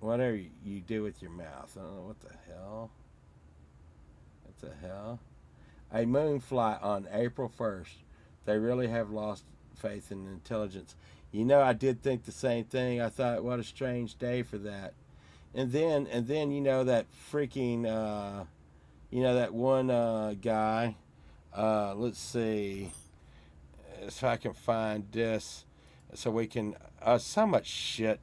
whatever you do with your mouth. I don't know what the hell. What the hell? A moonflight on April 1st. They really have lost faith in intelligence. I did think the same thing. I thought, what a strange day for that. And then that freaking, that one guy. Let's see if I can find this so we can. So much shit.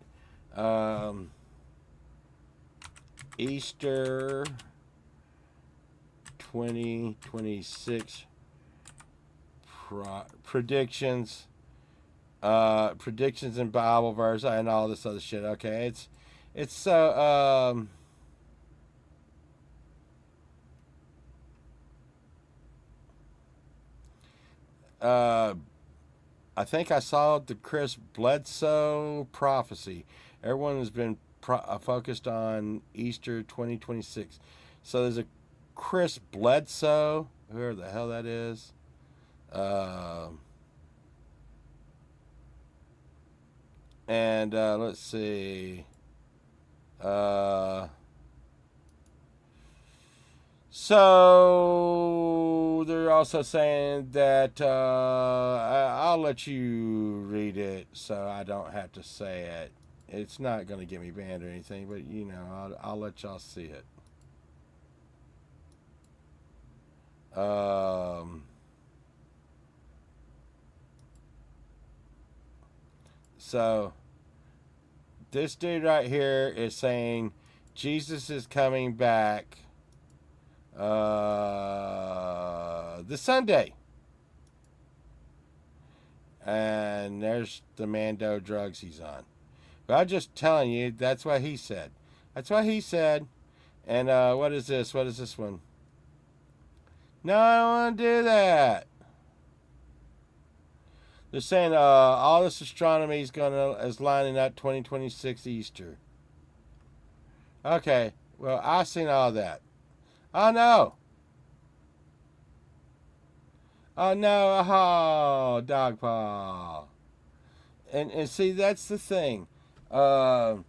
Easter 2026 predictions. Predictions in Bible verse and all this other shit. Okay, it's so I think I saw the Chris Bledsoe prophecy. Everyone has been focused on Easter 2026. So there's a Chris Bledsoe, whoever the hell that is. And let's see. So they're also saying that I'll let you read it so I don't have to say it. It's not going to get me banned or anything, but you know, I'll let y'all see it. So this dude right here is saying Jesus is coming back this Sunday. And there's the Mando drugs he's on. But I'm just telling you, that's what he said. That's what he said. And what is this? What is this one? No, I don't want to do that. They're saying all this astronomy is lining up 2026 Easter. Okay, well, I've seen all that. Oh, no. Oh, no. Oh, dog paw. And see, that's the thing. They're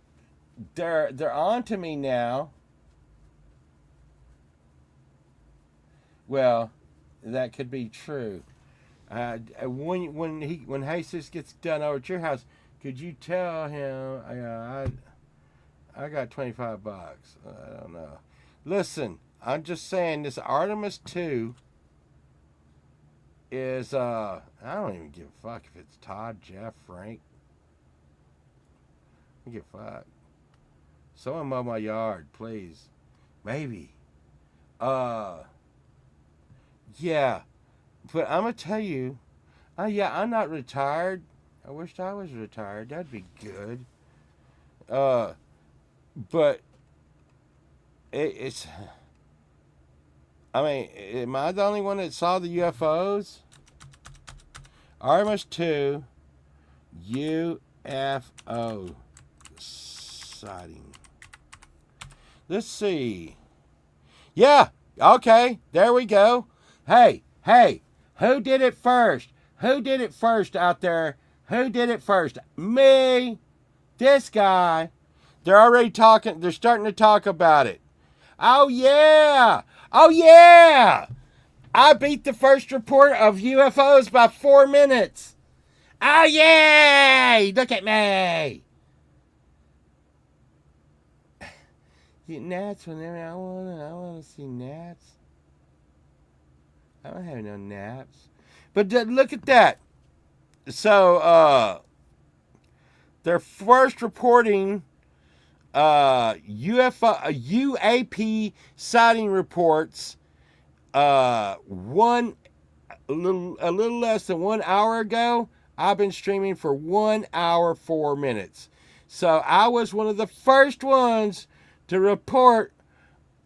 on to me now. Well, that could be true. When Jesus gets done over at your house, could you tell him I got $25? I don't know. Listen, I'm just saying this Artemis II is I don't even give a fuck if it's Todd, Jeff, Frank. I don't give a fuck. Someone mow my yard, please. Maybe. Yeah. But I'm gonna tell you, yeah, I'm not retired. I wished I was retired. That'd be good. But it's. I mean, am I the only one that saw the UFOs? Artemis II UFO sighting. Let's see. Yeah. Okay. There we go. Hey. Who did it first? Who did it first out there? Who did it first? Me. This guy. They're already talking. They're starting to talk about it. Oh, yeah. Oh, yeah. I beat the first report of UFOs by 4 minutes. Oh, yay. Look at me. Gnats, whenever I want to see gnats. I don't have no naps. But look at that. So, they're first reporting UAP sighting reports a little less than 1 hour ago. I've been streaming for 1 hour 4 minutes. So I was one of the first ones to report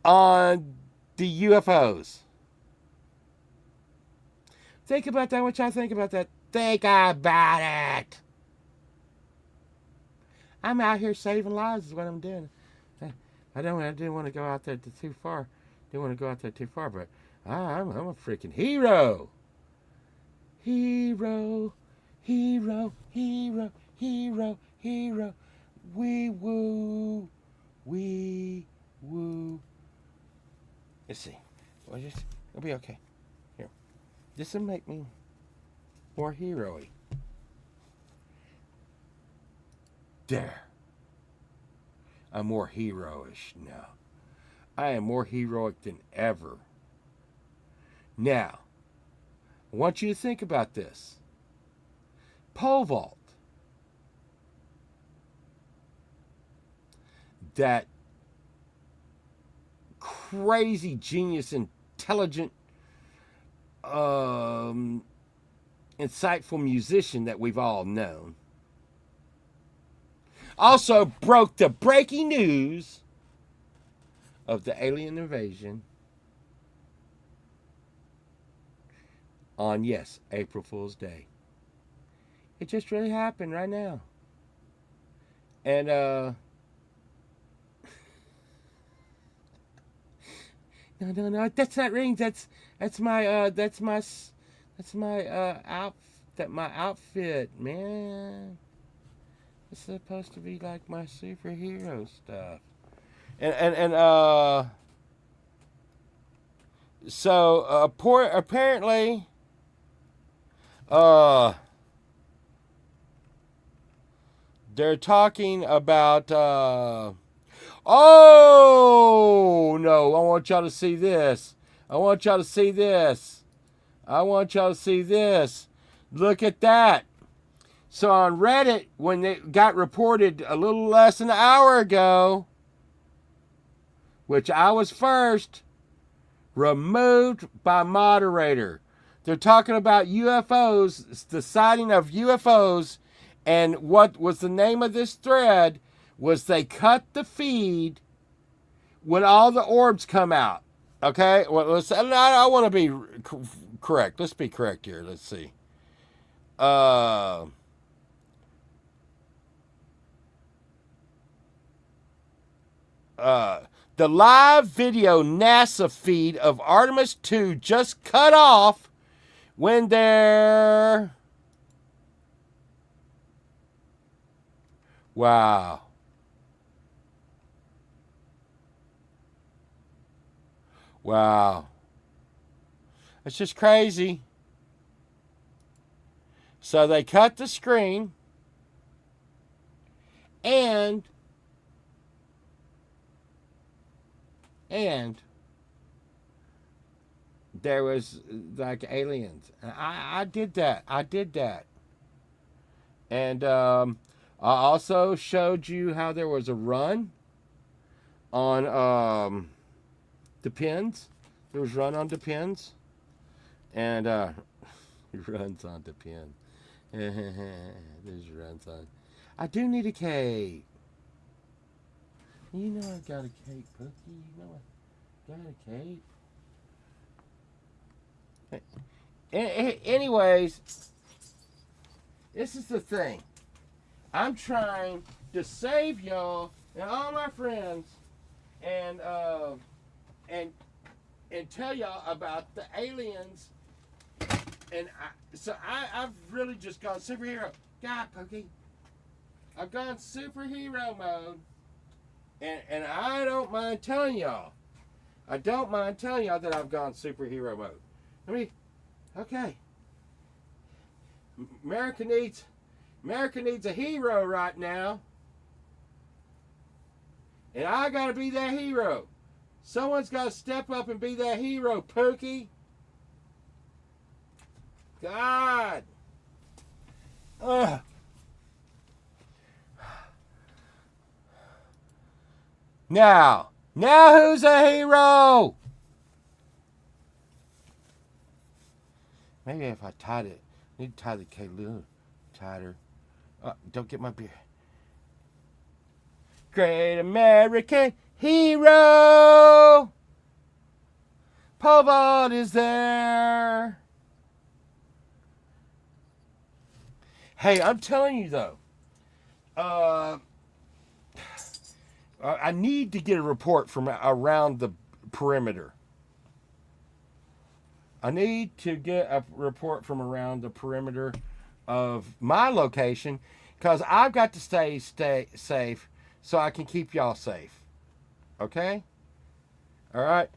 on the UFOs. Think about that. What y'all think about that? Think about it. I'm out here saving lives is what I'm doing. I didn't want to go out there too far. Didn't want to go out there too far, but I'm a freaking hero. Hero. We woo. Let's see. It'll be okay. Here. This will make me more hero-y. There. I'm more heroish now. I am more heroic than ever. Now, I want you to think about this. Pole vault. That crazy genius intelligent, insightful musician that we've all known, also broke the breaking news of the alien invasion on, yes, April Fool's Day. It just really happened right now. And no, that's not rings. That's my outfit, man. It's supposed to be like my superhero stuff. So apparently they're talking about oh no, I want y'all to see this. Look at that. So on Reddit, when it got reported a little less than an hour ago, which I was first, removed by moderator. They're talking about UFOs, the sighting of UFOs, and what was the name of this thread was they cut the feed when all the orbs come out. Okay? Well, I want to be correct. Let's be correct here. Let's see. The live video NASA feed of Artemis II just cut off when they're... Wow. It's just crazy. So they cut the screen and there was like aliens. I did that. And I also showed you how there was a run on Depends. There was run on Depends. And runs on Depends. There's runs on. I do need a cape. You know I got a cape, Pookie. You know I got a cape. Anyways, this is the thing. I'm trying to save y'all and all my friends and tell y'all about the aliens. And I've really just gone superhero. God, Pookie. I've gone superhero mode. And I don't mind telling y'all. that I've gone superhero mode. Okay. America needs a hero right now. And I gotta be that hero. Someone's gotta step up and be that hero, Pookie. God. Ugh. Now who's a hero? Maybe if I tied it, I need to tie the K a little tighter. Don't get my beer. Great American hero. Pole vault is there. Hey, I'm telling you though. I need to get a report from around the perimeter. I need to get a report from around the perimeter of my location because I've got to stay safe so I can keep y'all safe. Okay? All right?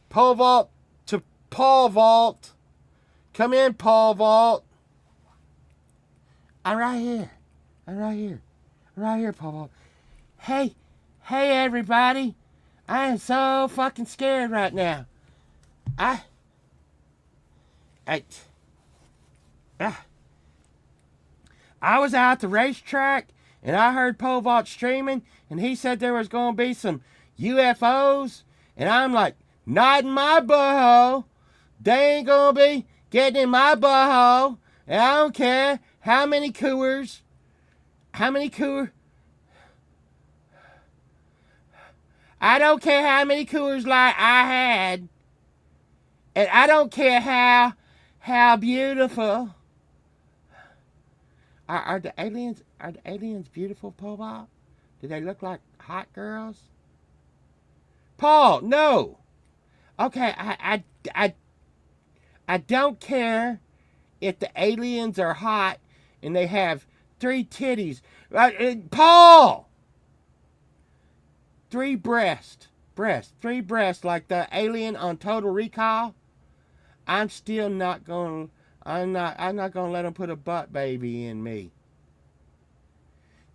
Pole vault to Paul vault. Come in, Paul vault. I'm right here, Paul vault. Hey, everybody. I am so fucking scared right now. I was out at the racetrack And I heard Pole Vault streaming, and he said there was going to be some UFOs. And I'm like, not in my butthole. They ain't going to be getting in my butthole. And I don't care how many Coors. I don't care how many Coors Light I had. And I don't care how beautiful. Are the aliens beautiful, Paul? Do they look like hot girls? Paul, no. Okay, I don't care if the aliens are hot and they have 3 titties. Paul! 3 breasts like the alien on Total Recall. I'm still not going. I'm not gonna let them put a butt baby in me.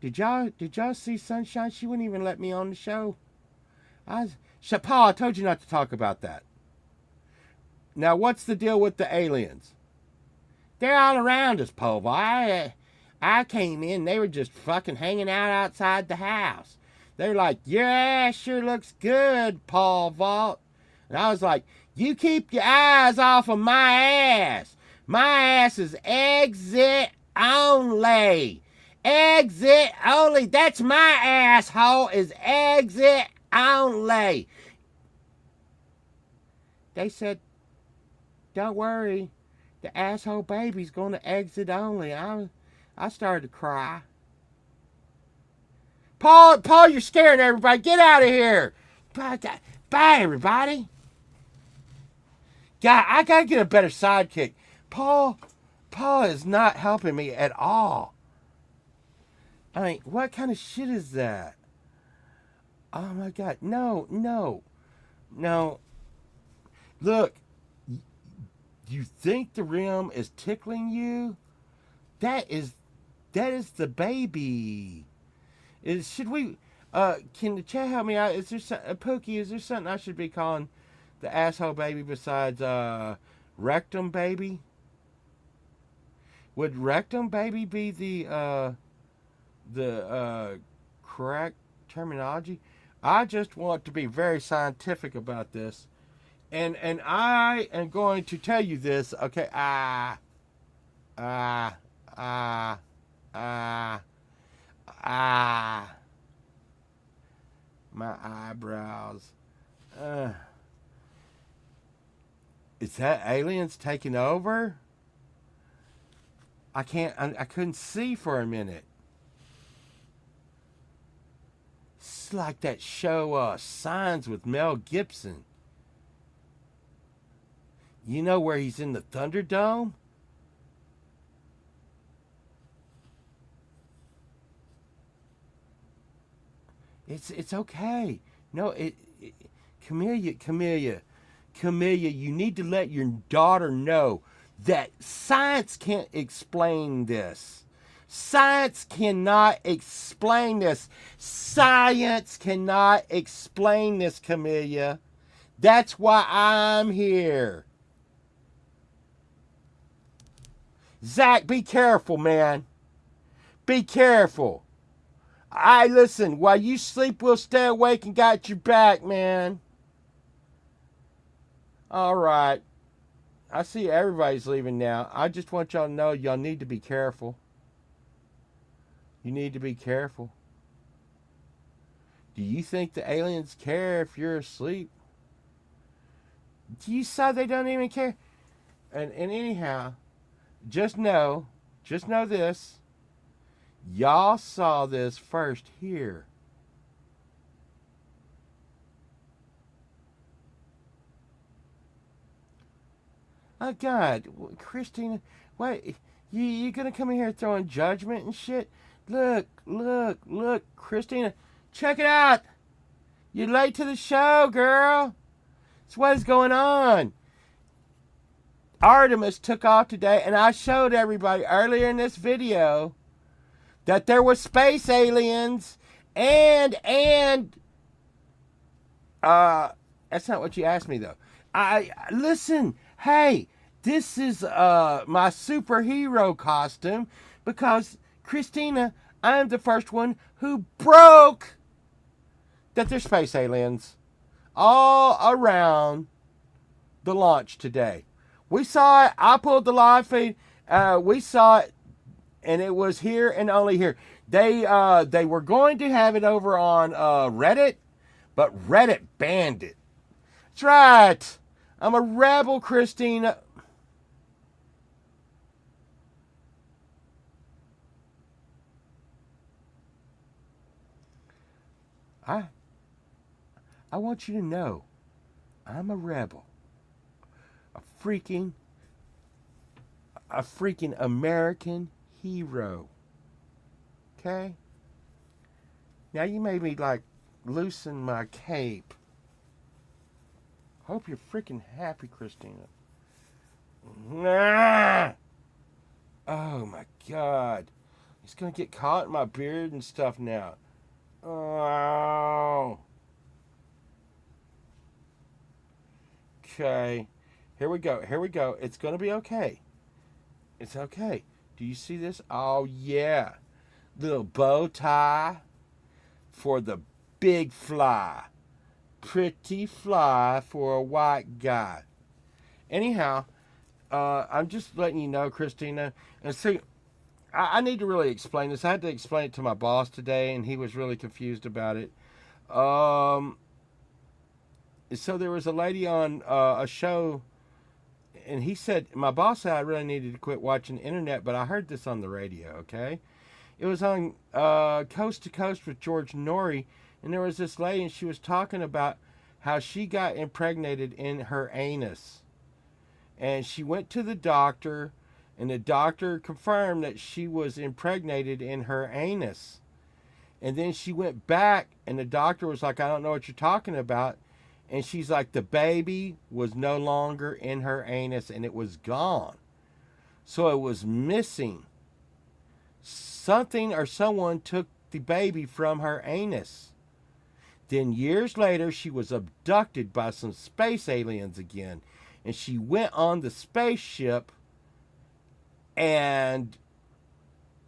Did y'all see Sunshine? She wouldn't even let me on the show. Paul, I told you not to talk about that. Now, what's the deal with the aliens? They're all around us, Paul. I came in, they were just fucking hanging out outside the house. They're like, your ass sure looks good, Paul Vault. And I was like, you keep your eyes off of my ass. My ass is exit only. Exit only. That's my asshole, is exit only. They said, don't worry, the asshole baby's going to exit only. I started to cry. Paul, you're scaring everybody. Get out of here. Bye, everybody. God, I got to get a better sidekick. Paul is not helping me at all. I mean, what kind of shit is that? Oh, my God. No. Look, you think the rim is tickling you? That is the baby. Should we, can the chat help me out? Is there Pookie, is there something I should be calling the asshole baby besides rectum baby? Would rectum baby be the correct terminology? I just want to be very scientific about this. And I am going to tell you this, okay? My eyebrows. Is that aliens taking over? I couldn't see for a minute. It's like that show, Signs with Mel Gibson. You know where he's in the Thunderdome? It's okay. No, Camellia, you need to let your daughter know that science can't explain this. Science cannot explain this. Science cannot explain this, Camellia. That's why I'm here. Zach, be careful, man. Be careful. Listen, while you sleep, we'll stay awake and got your back, man. All right. I see everybody's leaving now. I just want y'all to know y'all need to be careful. You need to be careful. Do you think the aliens care if you're asleep? Do you say they don't even care? And anyhow, just know this. Y'all saw this first here. Oh, God. Christina, wait. You gonna come in here throwing judgment and shit? Look, Christina. Check it out. You're late to the show, girl. That's what is going on. Artemis took off today, and I showed everybody earlier in this video that there were space aliens and that's not what you asked me though. Listen, hey, this is my superhero costume because Christina, I am the first one who broke that there's space aliens all around the launch today. We saw it. I pulled the live feed. We saw it, and it was here and only here. They were going to have it over on Reddit, but Reddit banned it. That's right. I'm a rebel, Christina. I want you to know I'm a rebel. A freaking American hero. Okay? Now you made me like loosen my cape. Hope you're freaking happy, Christina. Nah! Oh my God. It's gonna get caught in my beard and stuff now. Oh. Okay. Here we go. Here we go. It's gonna be okay. It's okay. Do you see this? Oh yeah. Little bow tie for the big fly. Pretty fly for a white guy. Anyhow, I'm just letting you know, Christina. And see, I need to really explain this. I had to explain it to my boss today, and he was really confused about it. So there was a lady on a show, and he said, my boss said I really needed to quit watching the internet, but I heard this on the radio, okay? It was on Coast to Coast with George Norrie, and there was this lady, and she was talking about how she got impregnated in her anus. And she went to the doctor, and the doctor confirmed that she was impregnated in her anus. And then she went back, and the doctor was like, I don't know what you're talking about. And she's like, the baby was no longer in her anus, and it was gone. So it was missing. Something or someone took the baby from her anus. Then years later, she was abducted by some space aliens again. And she went on the spaceship, and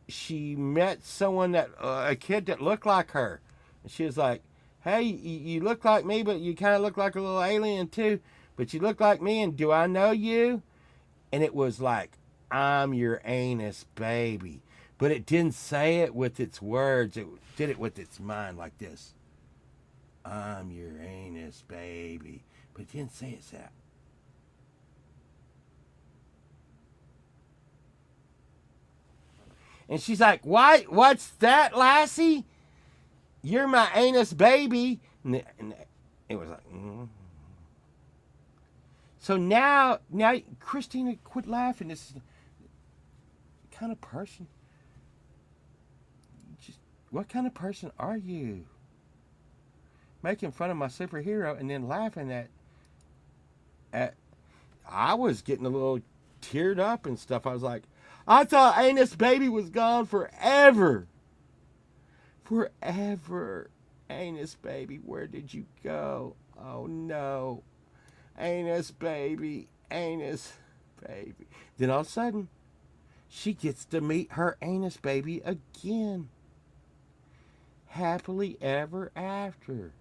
she met someone a kid that looked like her. And she was like, hey, you look like me, but you kind of look like a little alien too. But you look like me, and do I know you? And it was like, I'm your anus baby. But it didn't say it with its words. It did it with its mind like this. I'm your anus baby. But it didn't say it's that. And she's like, what? What's that, lassie? You're my anus baby. And it was like, So now, Christina, quit laughing. This is the kind of person. What kind of person are you? Making fun of my superhero and then laughing at. I was getting a little teared up and stuff. I was like, I thought anus baby was gone forever. Forever. Anus baby, where did you go? Oh no. Anus baby. Anus baby. Then all of a sudden, she gets to meet her anus baby again. Happily ever after.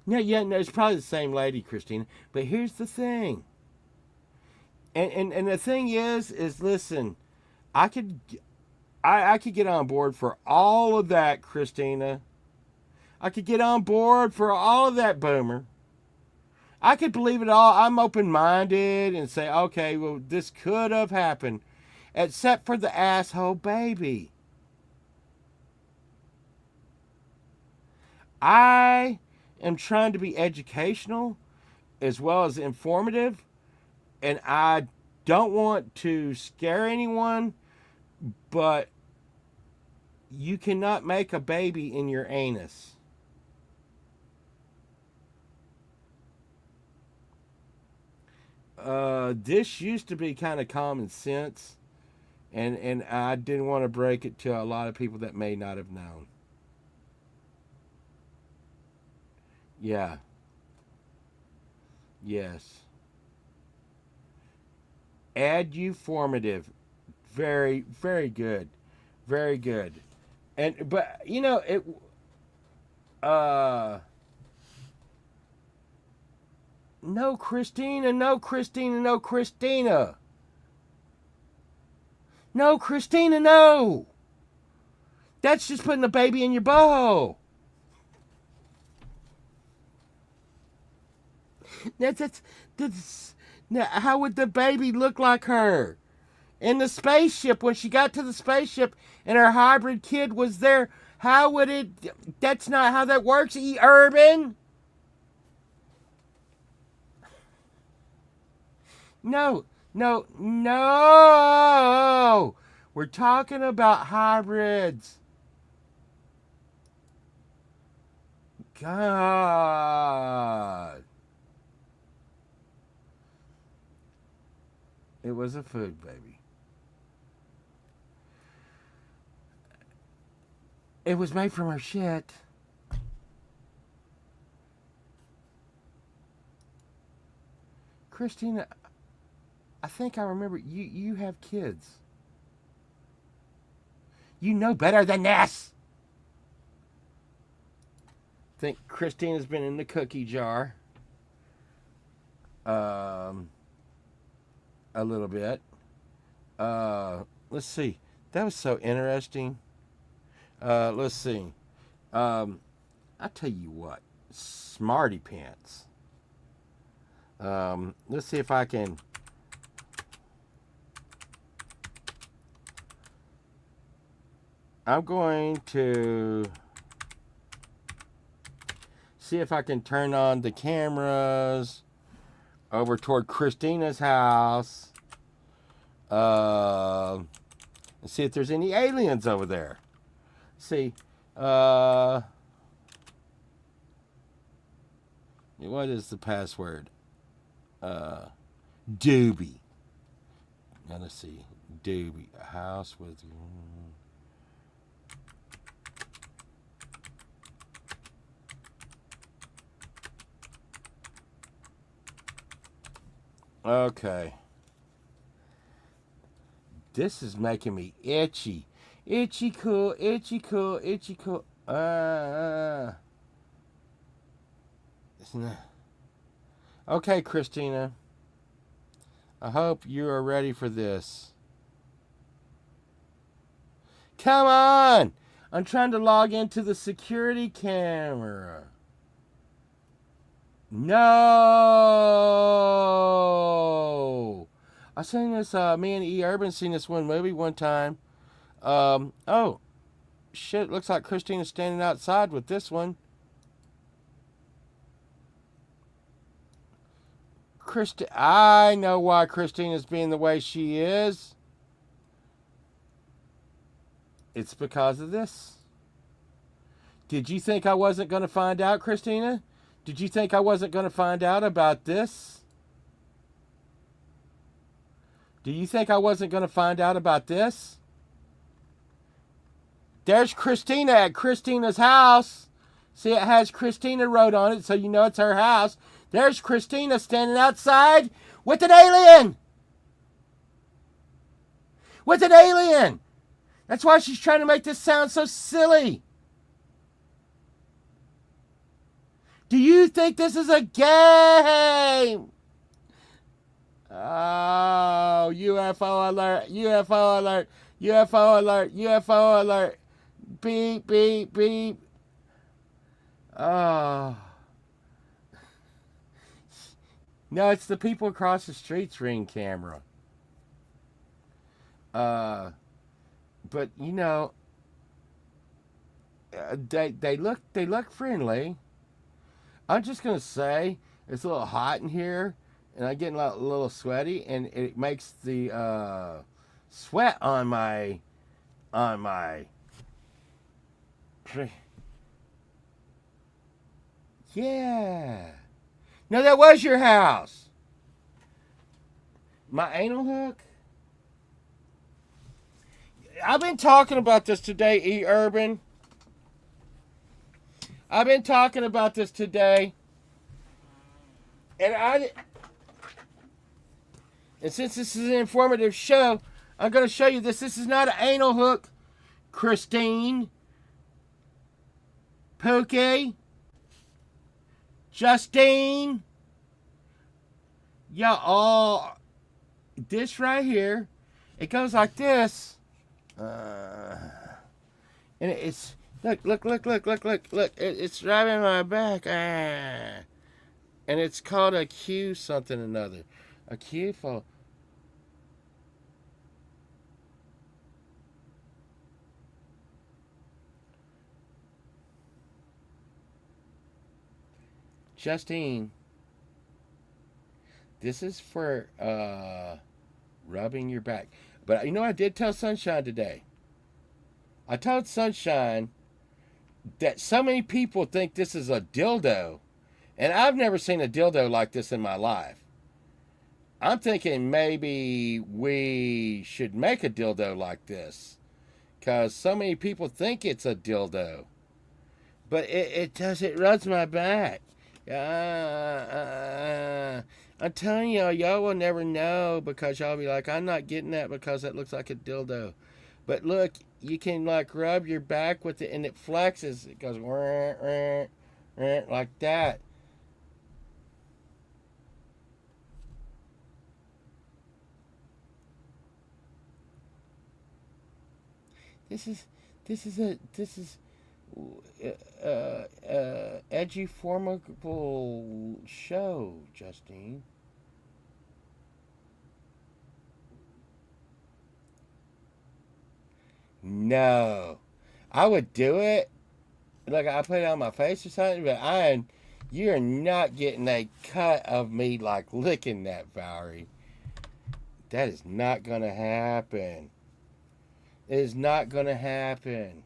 No, it's probably the same lady, Christina. But here's the thing. And the thing is listen, I could get on board for all of that, Christina. I could get on board for all of that, Boomer. I could believe it all. I'm open-minded and say, okay, well, this could have happened. Except for the asshole baby. I am trying to be educational as well as informative. And I don't want to scare anyone, but you cannot make a baby in your anus. This used to be kind of common sense, and I didn't want to break it to a lot of people that may not have known. Yeah. Yes. Eduformative. Very, very good. Very good. But you know, no Christina, no Christina, no Christina. No Christina, no. That's just putting the baby in your bowl. That's now, how would the baby look like her? In the spaceship, when she got to the spaceship and her hybrid kid was there, how would it... That's not how that works, Urban. No, no, no. We're talking about hybrids. God. It was a food baby. It was made from her shit. Christina, I think I remember you have kids. You know better than this. I think Christina's been in the cookie jar. A little bit. Let's see. That was so interesting. Let's see. I tell you what. Smarty pants. Let's see if I can... I'm going to see if I can turn on the cameras over toward Christina's house. And see if there's any aliens over there. See. What is the password? Doobie. Now let's see. Doobie. A house with... Okay. This is making me itchy. Itchy cool, itchy cool, itchy cool. It's not... Okay, Christina. I hope you are ready for this. Come on! I'm trying to log into the security camera. No! I seen this, me and E. Urban seen this one movie one time. Oh, shit, looks like Christina's standing outside with this one. I know why Christina's being the way she is. It's because of this. Did you think I wasn't going to find out, Christina? Did you think I wasn't going to find out about this? Do you think I wasn't going to find out about this? There's Christina at Christina's house. See, it has Christina wrote on it, so you know it's her house. There's Christina standing outside with an alien. With an alien. That's why she's trying to make this sound so silly. Do you think this is a game? Oh, UFO alert, UFO alert, UFO alert, UFO alert. Beep, beep, beep. Oh. No, it's the people across the street's Ring camera. But you know, they look friendly. I'm just gonna say it's a little hot in here, and I'm getting a little sweaty, and it makes the sweat on my yeah. No, that was your house. My anal hook. I've been talking about this today, E. Urban. I've been talking about this today. And And since this is an informative show, I'm going to show you this. This is not an anal hook, Christine, Pookie, Justine. Y'all all, this right here, it goes like this. And it's, look. It's right in my back. And it's called a Q something or another. A Q for... Justine, this is for rubbing your back. But you know, I did tell Sunshine today. I told Sunshine that so many people think this is a dildo. And I've never seen a dildo like this in my life. I'm thinking maybe we should make a dildo like this. Because so many people think it's a dildo. But it does, it rubs my back. I'm telling y'all will never know because y'all be like, I'm not getting that because that looks like a dildo. But look, you can like rub your back with it and it flexes. It goes like that. This is edgy, formidable show, Justine. No, I would do it. Like I put it on my face or something, but you're not getting a cut of me like licking that, Valerie. That is not gonna happen. It is not gonna happen.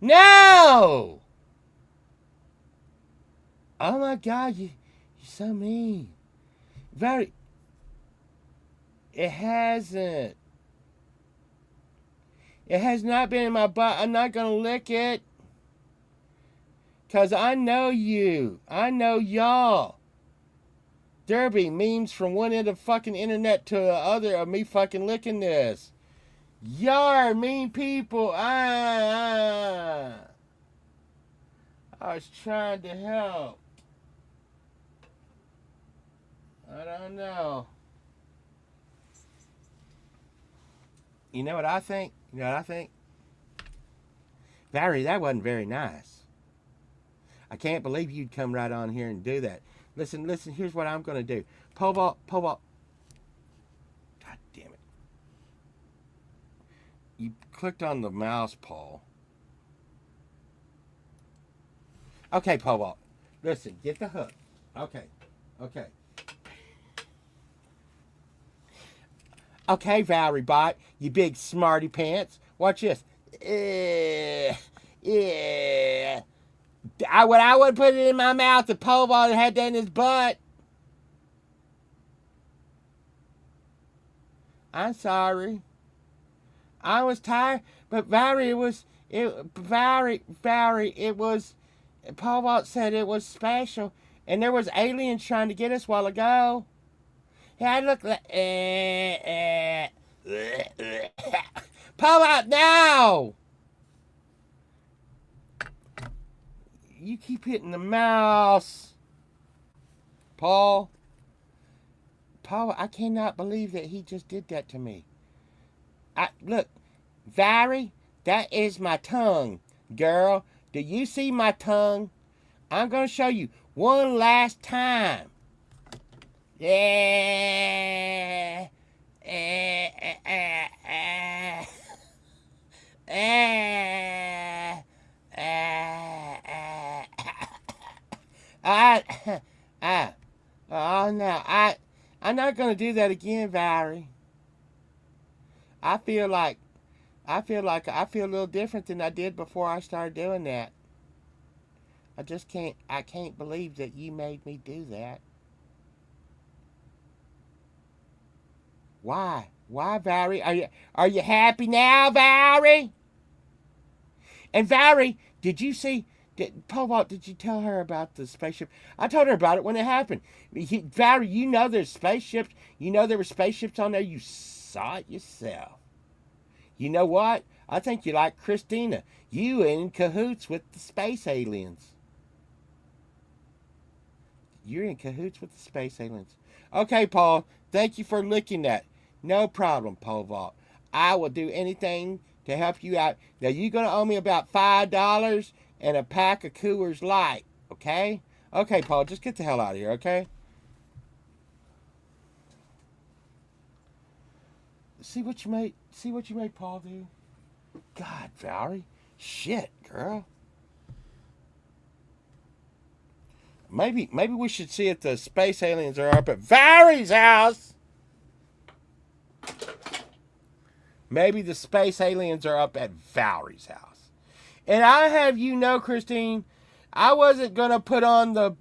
No! Oh my God, you're so mean. Very. It hasn't. It has not been in my butt. I'm not gonna lick it. Cause I know you. I know y'all. There be memes from one end of fucking internet to the other of me fucking licking this. Y'all are mean people. I was trying to help. I don't know. You know what I think? Valerie, that wasn't very nice. I can't believe you'd come right on here and do that. Listen, here's what I'm going to do. Pole vault. God damn it. You clicked on the mouse, Paul. Okay, pole vault. Listen, get the hook. Okay. Okay, Valerie Bot, you big smarty pants. Watch this. I would put it in my mouth. The pole vault had that in his butt. I'm sorry. I was tired, but Valerie, Valerie, it was. Pole vault said it was special, and there was aliens trying to get us a while ago. Yeah, I look like. Pole vault now. You keep hitting the mouse. Paul, I cannot believe that he just did that to me. Look, Valerie, that is my tongue, girl. Do you see my tongue? I'm going to show you one last time. Yeah. Oh no, I'm not gonna do that again, Valerie. I feel a little different than I did before I started doing that. I can't believe that you made me do that. Why? Why, Valerie? Are you happy now, Valerie? And Valerie, did you see Pole Vault, did you tell her about the spaceship? I told her about it when it happened. Valerie, you know there's spaceships. You know there were spaceships on there. You saw it yourself. You know what? I think you like Christina. You in cahoots with the space aliens. You're in cahoots with the space aliens. Okay, Paul. Thank you for looking that. No problem, Pole Vault. I will do anything to help you out. Now, you're going to owe me about $5 and a pack of Coors Light, okay? Okay, Paul, just get the hell out of here, okay? See what you made Paul do? God, Valerie. Shit, girl. Maybe we should see if the space aliens are up at Valerie's house. Maybe the space aliens are up at Valerie's house. And I have you know, Christine, I wasn't going to put on the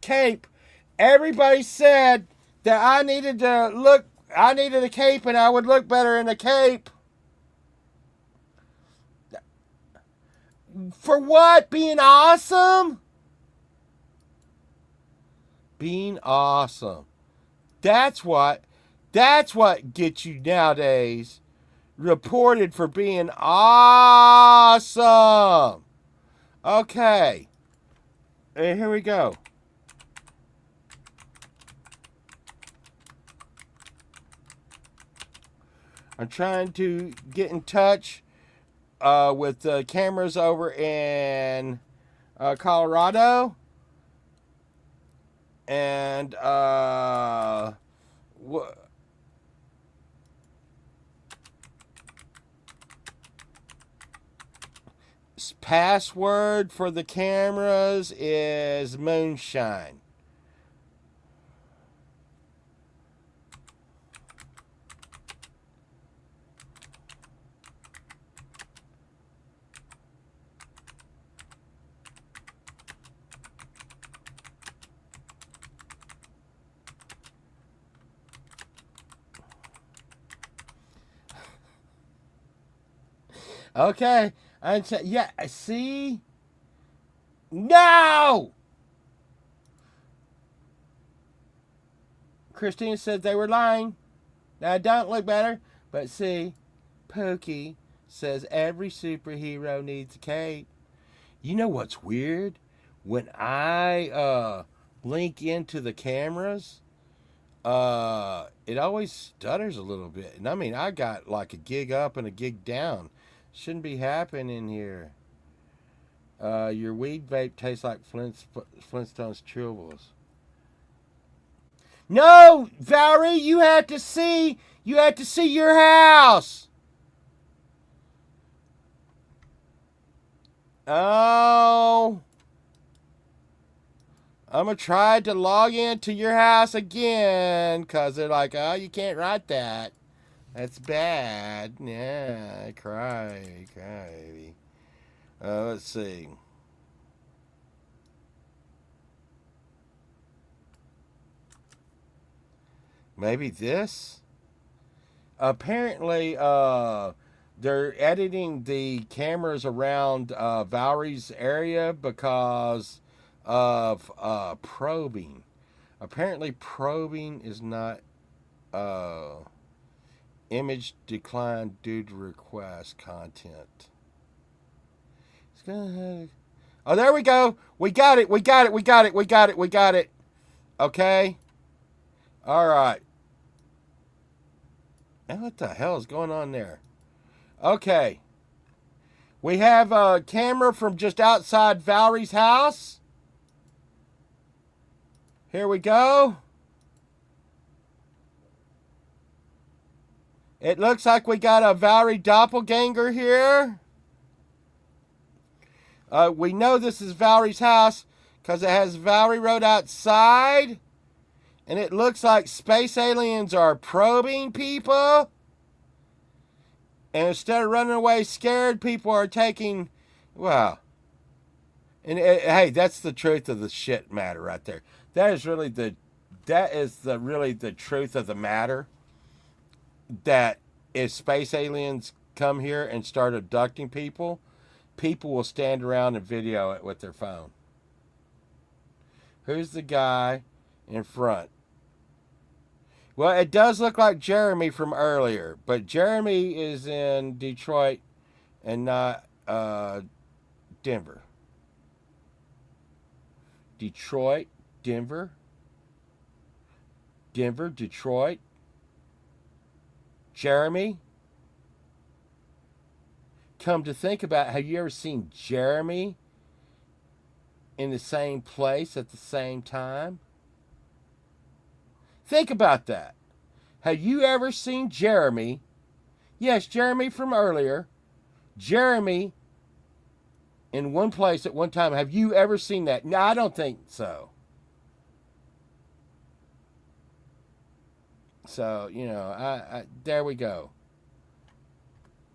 cape. Everybody said that I needed a cape and I would look better in a cape. For what? Being awesome? Being awesome. That's what gets you nowadays reported for being awesome. Okay. And here we go. I'm trying to get in touch with the cameras over in Colorado. And password for the cameras is moonshine. Okay. Yeah, see? No! Christina said they were lying. Now, it don't look better, but see, Pokey says every superhero needs a cape. You know what's weird? When I link into the cameras, it always stutters a little bit. And I mean, I got like a gig up and a gig down. Shouldn't be happening here. Your weed vape tastes like Flintstones chewables. No, Valerie, you had to see your house. Oh, I'm gonna try to log into your house again, cause they're like, oh, you can't write that. That's bad. Yeah, cry, baby. Let's see. Maybe this? Apparently, they're editing the cameras around Valerie's area because of probing. Apparently, probing is not image decline due to request content. It's gonna. Oh, there we go. We got it. Okay. All right. And what the hell is going on there? Okay. We have a camera from just outside Valerie's house. Here we go. It looks like we got a Valerie doppelganger here. We know this is Valerie's house because it has Valerie Road outside. And it looks like space aliens are probing people. And instead of running away scared, people are taking, wow. And hey, that's the truth of the shit matter right there. That is really the truth of the matter. That if space aliens come here and start abducting people, people will stand around and video it with their phone. Who's the guy in front? Well, it does look like Jeremy from earlier, but Jeremy is in Detroit and not Denver. Detroit, Denver, Detroit. Jeremy. Come to think about it, have you ever seen Jeremy in the same place at the same time? Think about that. Have you ever seen Jeremy? Yes, Jeremy from earlier. Jeremy in one place at one time. Have you ever seen that? No, I don't think so. So, I there we go.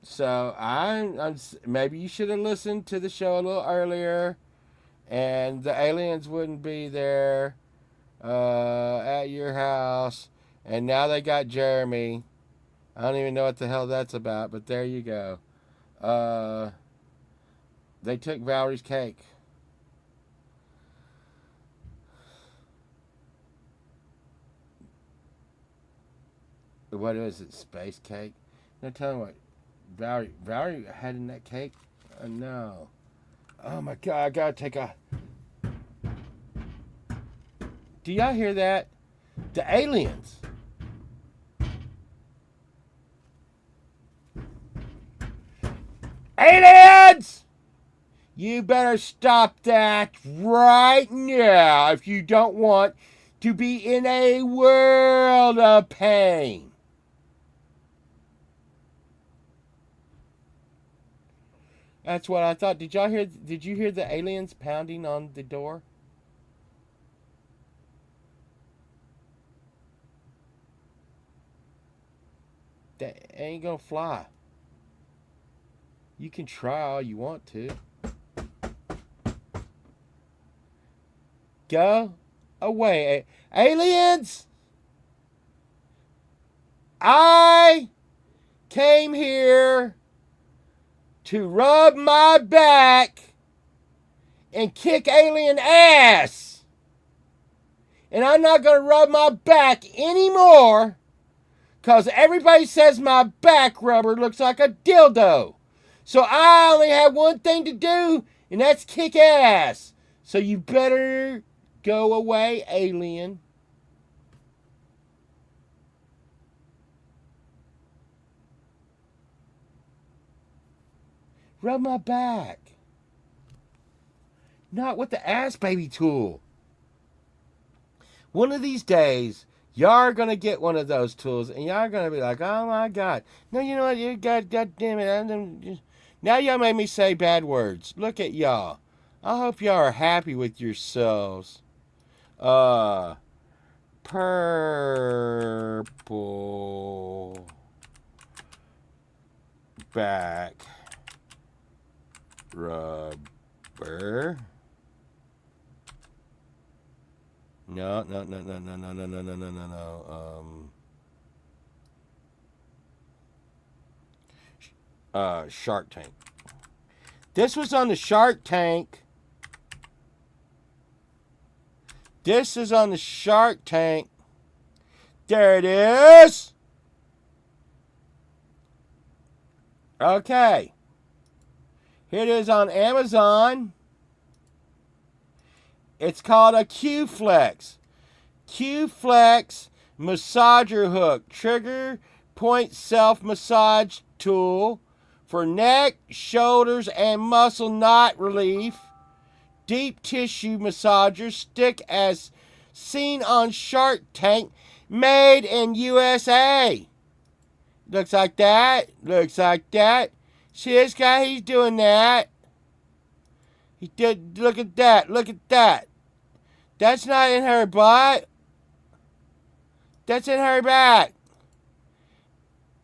So I'm maybe you should have listened to the show a little earlier, and the aliens wouldn't be there at your house. And now they got Jeremy. I don't even know what the hell that's about, but there you go. They took Valerie's cake. What is it? Space cake? No, tell me what Valerie had in that cake. No. Oh my God! I gotta take a. Do y'all hear that? The aliens. Aliens! You better stop that right now if you don't want to be in a world of pain. That's what I thought. Did you hear the aliens pounding on the door? That ain't gonna fly. You can try all you want to. Go away. Aliens! I came here to rub my back and kick alien ass. And I'm not going to rub my back anymore because everybody says my back rubber looks like a dildo. So I only have one thing to do, and that's kick ass. So you better go away, alien. Rub my back. Not with the ass baby tool. One of these days, y'all are going to get one of those tools, and y'all are going to be like, oh my God. No, you know what? You God damn it. Now y'all made me say bad words. Look at y'all. I hope y'all are happy with yourselves. Purple back rubber. No. Shark Tank. This was on the Shark Tank. This is on the Shark Tank. There it is. Okay. Here it is on Amazon. It's called a Q-Flex. Q-Flex massager hook. Trigger point self-massage tool for neck, shoulders, and muscle knot relief. Deep tissue massager. Stick as seen on Shark Tank. Made in USA. Looks like that. Looks like that. See this guy? He's doing that. He did. Look at that. Look at that. That's not in her butt. That's in her back.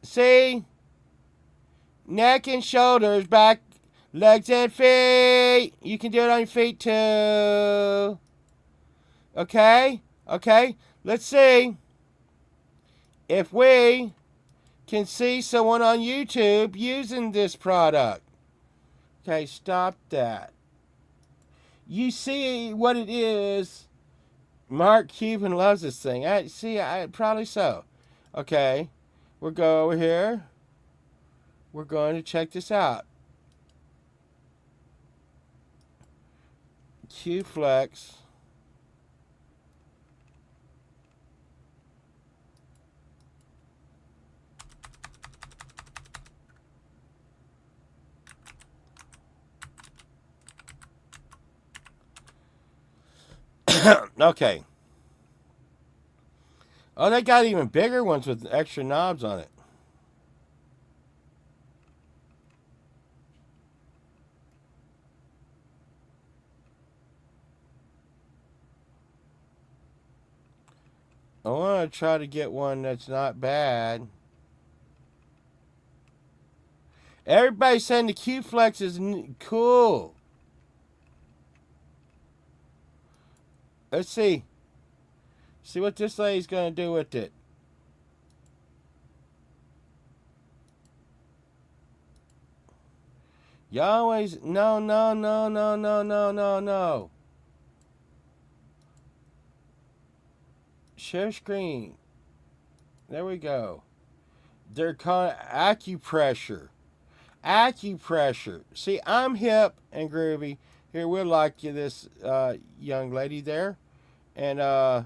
See? Neck and shoulders, back, legs and feet. You can do it on your feet too. Okay? Okay? Let's see if we can see someone on YouTube using this product. Okay, stop that. You see what it is? Mark Cuban loves this thing. Probably so. Okay, we'll go over here. We're going to check this out. Q-Flex. Okay. Oh, they got even bigger ones with extra knobs on it. I want to try to get one that's not bad. Everybody's saying the Q-Flex is cool. Let's see. See what this lady's going to do with it. You always... No. Share screen. There we go. They're calling acupressure. Acupressure. See, I'm hip and groovy. Here, we'll like you this young lady there. And,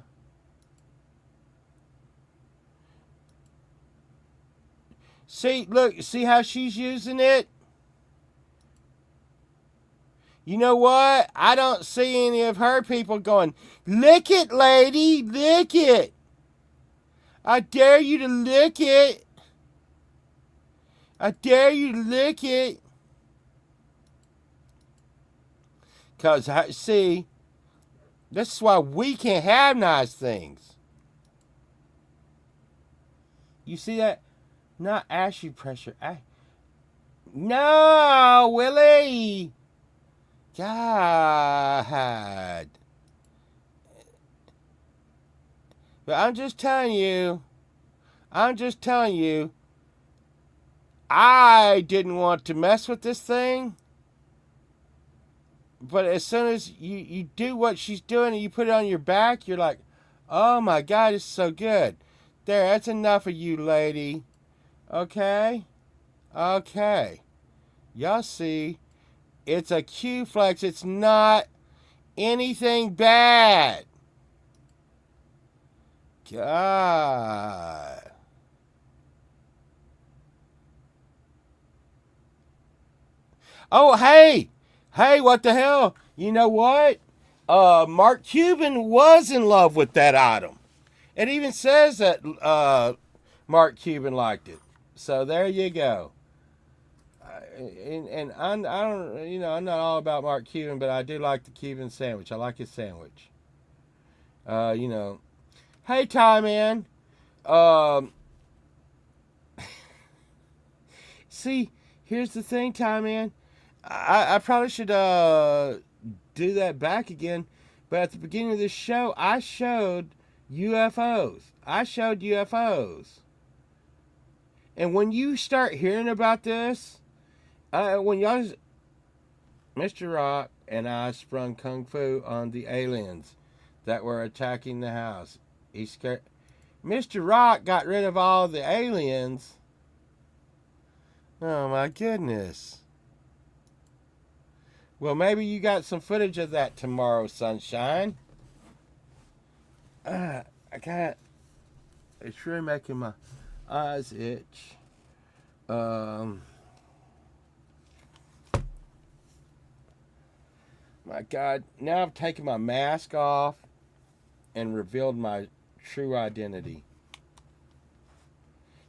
see, look, see how she's using it? You know what? I don't see any of her people going, lick it, lady, lick it. I dare you to lick it. I dare you to lick it. Because, see, this is why we can't have nice things. You see that? Not acupressure. No, Willie. God. But I'm just telling you, I didn't want to mess with this thing. But as soon as you do what she's doing and you put it on your back, you're like, oh my God, it's so good. There, that's enough of you, lady. Okay? Okay. Y'all see, it's a Q-Flex. It's not anything bad. God. Oh, hey. Hey, what the hell? You know what? Mark Cuban was in love with that item. It even says that Mark Cuban liked it. So there you go. And I don't, you know, I'm not all about Mark Cuban, but I do like the Cuban sandwich. I like his sandwich. You know. Hey, Ty, man. See, here's the thing, Ty, man. I probably should do that back again. But at the beginning of this show, I showed UFOs. And when you start hearing about this, when y'all, Mr. Rock and I sprung kung fu on the aliens that were attacking the house. He scared. Mr. Rock got rid of all the aliens. Oh my goodness. Well, maybe you got some footage of that tomorrow, sunshine. I can't. It's really making my eyes itch. My God. Now I've taken my mask off and revealed my true identity.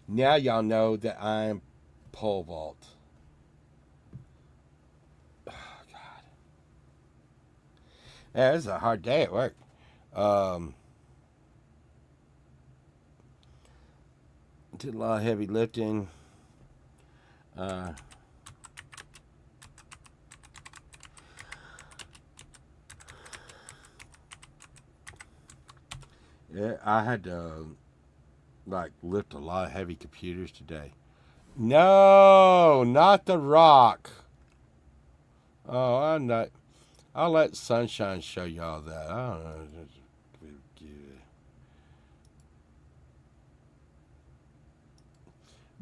Now y'all know that I'm pole vault. Yeah, this is a hard day at work. Did a lot of heavy lifting. Yeah, I had to lift a lot of heavy computers today. No, not the Rock. Oh, I'm not. I'll let Sunshine show y'all that. I don't know.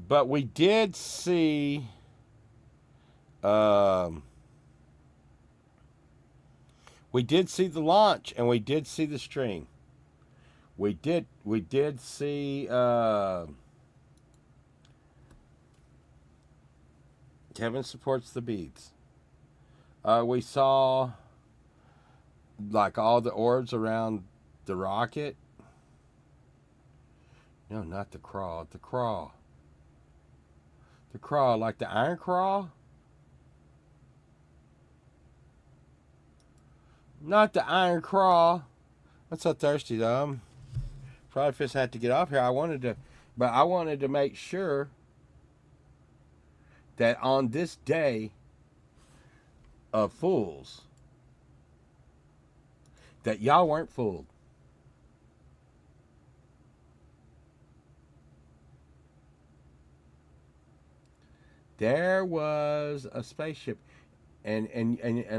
But we did see. Um, we did see the launch, and we did see the stream. We did see. Kevin supports the beads. We saw like all the orbs around the rocket. No, not the crawl. The crawl. The crawl, like the iron crawl. Not the iron crawl. I'm so thirsty though. Probably just had to get off here. I wanted to make sure that on this day of fools, that y'all weren't fooled. There was a spaceship, and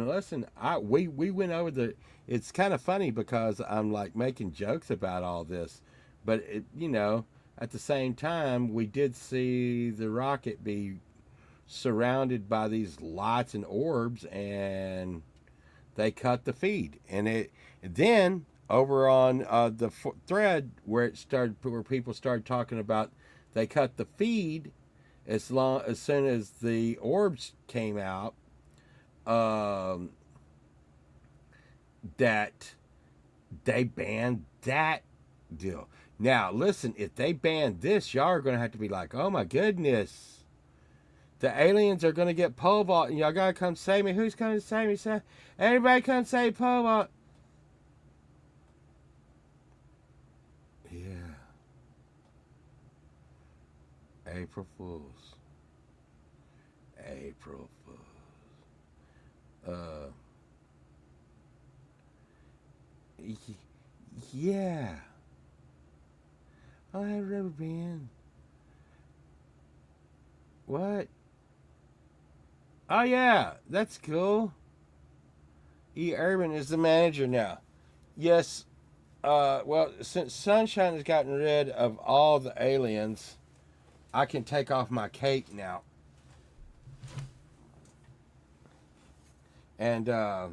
listen, we went over the. It's kind of funny because I'm like making jokes about all this, but at the same time we did see the rocket be surrounded by these lights and orbs, and they cut the feed, and then over on the thread where people started talking about they cut the feed as soon as the orbs came out, that they banned that deal. Now listen, if they ban this, y'all are going to have to be like, oh my goodness, the aliens are going to get pole vault, and y'all got to come save me. Who's coming to save me? Everybody come save pole vault. Yeah. April Fools. April Fools. Yeah. Oh, I've never been. What? Oh yeah, that's cool. E. Urban is the manager now. Yes. Well, since Sunshine has gotten rid of all the aliens, I can take off my cape now. And but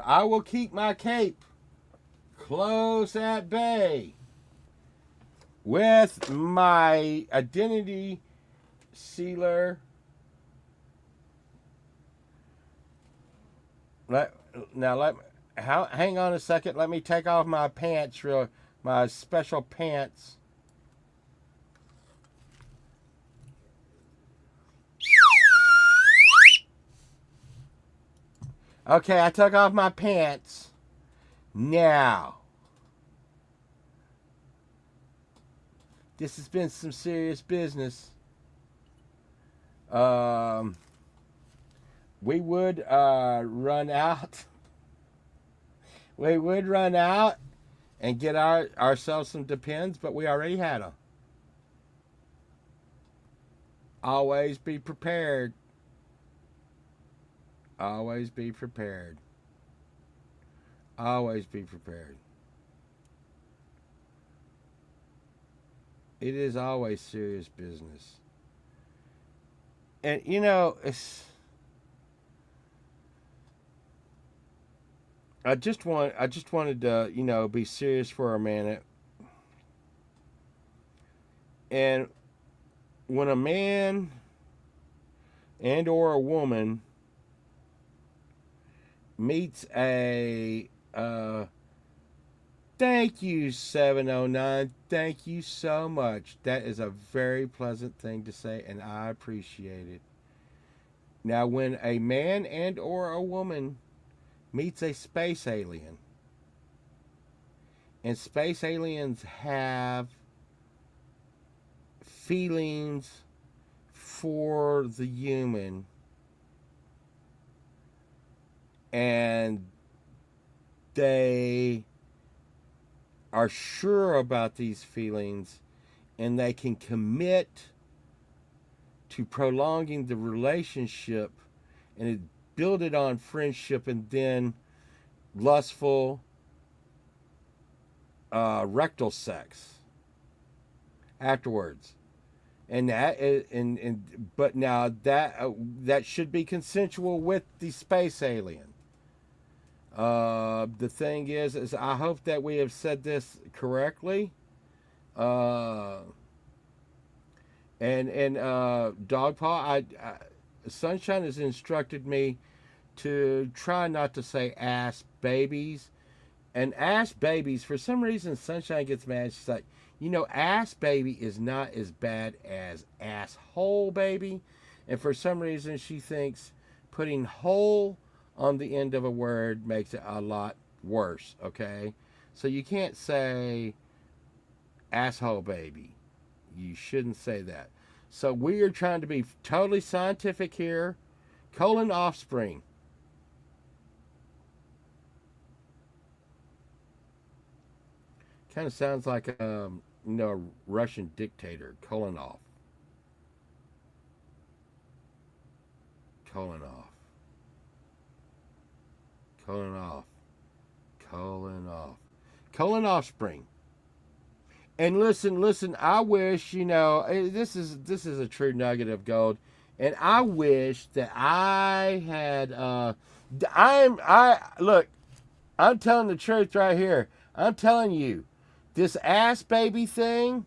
I will keep my cape close at bay with my identity sealer. Hang on a second. Let me take off my pants, my special pants. Okay, I took off my pants. Now, this has been some serious business. We would run out. We would run out and get ourselves some Depends, but we already had them. Always be prepared. Always be prepared. Always be prepared. It is always serious business. And I just wanted to, be serious for a minute. And when a man and or a woman meets a thank you 709, thank you so much. That is a very pleasant thing to say, and I appreciate it. Now, when a man and or a woman meets a space alien, and space aliens have feelings for the human, and they are sure about these feelings, and they can commit to prolonging the relationship, and it build it on friendship and then lustful rectal sex afterwards. And but now that should be consensual with the space alien. The thing is I hope that we have said this correctly. And Dog Paw, Sunshine has instructed me to try not to say ass babies. And ass babies, for some reason, Sunshine gets mad. She's like, ass baby is not as bad as asshole baby. And for some reason, she thinks putting hole on the end of a word makes it a lot worse, okay? So you can't say asshole baby. You shouldn't say that. So we are trying to be totally scientific here. Colon offspring. Kind of sounds like a Russian dictator. Kolonov. Kolonov. Kolonov. Kolonov. Colon offspring. And listen, I wish, this is a true nugget of gold. And I wish that I had look, I'm telling the truth right here. I'm telling you, this ass baby thing,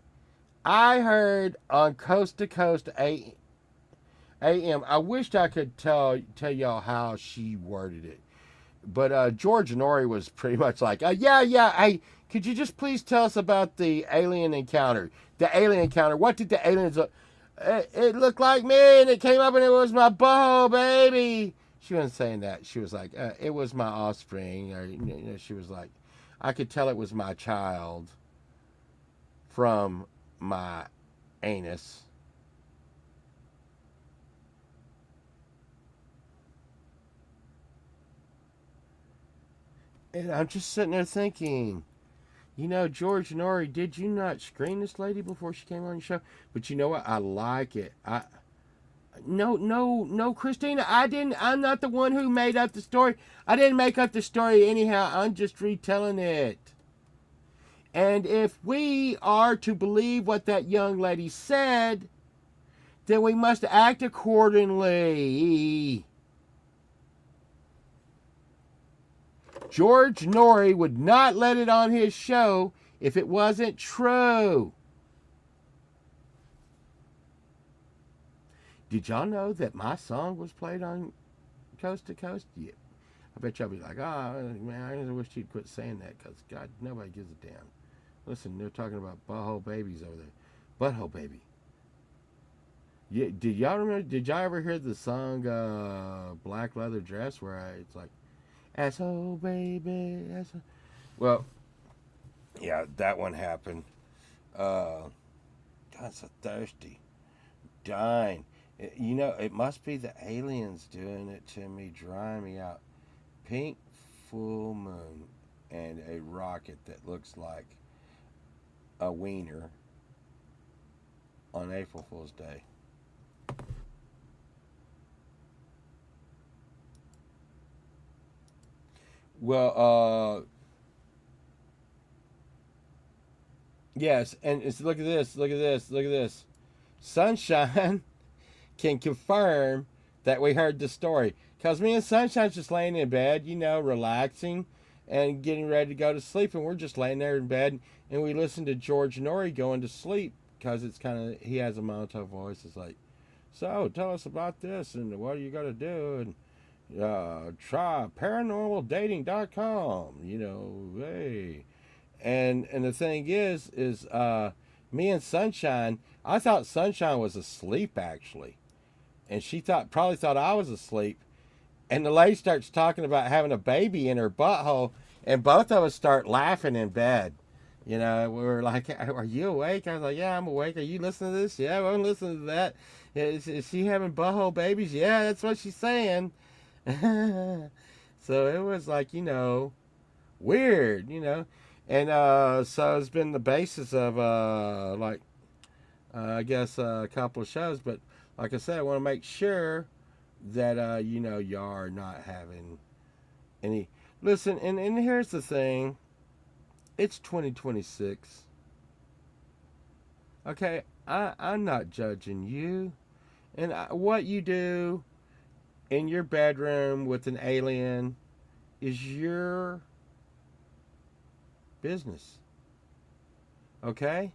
I heard on Coast to Coast AM. I wished I could tell y'all how she worded it. But George Norrie was pretty much like, yeah, hey, could you just please tell us about the alien encounter? The alien encounter. What did the aliens look? It looked like me, and it came up, and it was my boho, baby. She wasn't saying that. She was like, it was my offspring. Or, she was like, I could tell it was my child from my anus. And I'm just sitting there thinking, George Norrie, did you not screen this lady before she came on your show? But you know what? I like it. No, Christina, I didn't. I'm not the one who made up the story. I didn't make up the story anyhow. I'm just retelling it. And if we are to believe what that young lady said, then we must act accordingly. George Norrie would not let it on his show if it wasn't true. Did y'all know that my song was played on Coast to Coast? Yeah. I bet y'all be like, man, I just wish you'd quit saying that because, God, nobody gives a damn. Listen, they're talking about butthole babies over there. Butthole baby. Yeah, did y'all remember? Did y'all ever hear the song Black Leather Dress where it's like, asshole baby, asshole. Well, yeah, that one happened. God, so thirsty. Dying. It must be the aliens doing it to me, drying me out. Pink full moon and a rocket that looks like a wiener on April Fool's Day. Well, yes, and look at this. Sunshine can confirm that we heard the story. Because me and Sunshine's just laying in bed, relaxing and getting ready to go to sleep. And we're just laying there in bed and we listen to George Norrie going to sleep because it's he has a monotone voice. It's like, so tell us about this and what are you going to do? And try paranormaldating.com, hey. And the thing is me and Sunshine, I thought Sunshine was asleep actually. And she probably thought I was asleep. And the lady starts talking about having a baby in her butthole, and both of us start laughing in bed. We were like, are you awake? I was like, yeah, I'm awake. Are you listening to this? Yeah, I'm listening to that. Is she having butthole babies? Yeah, that's what she's saying. So it was like, weird, And so it's been the basis of, I guess, a couple of shows. But like I said, I want to make sure that you know, y'all are not having any. Listen, and here's the thing. It's 2026. Okay, I'm not judging you, and what you do in your bedroom with an alien is your business. Okay?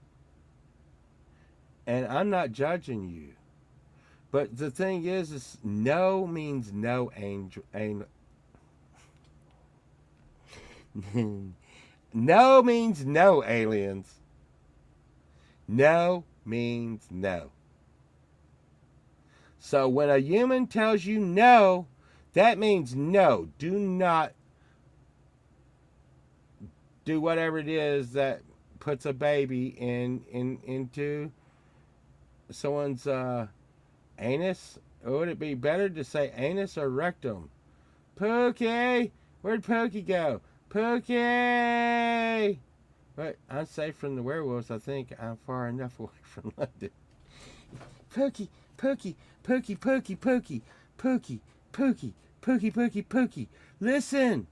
And I'm not judging you. But the thing is no means no, angel. No means no, aliens. No means no. So when a human tells you no, that means no. Do not do whatever it is that puts a baby into someone's anus. Or would it be better to say anus or rectum? Pookie! Where'd Pookie go? Pookie! But I'm safe from the werewolves. I think I'm far enough away from London. Pookie, Pookie, Pookie, Pookie, Pookie, Pookie, Pookie, Pookie, Pookie, Pookie. Listen!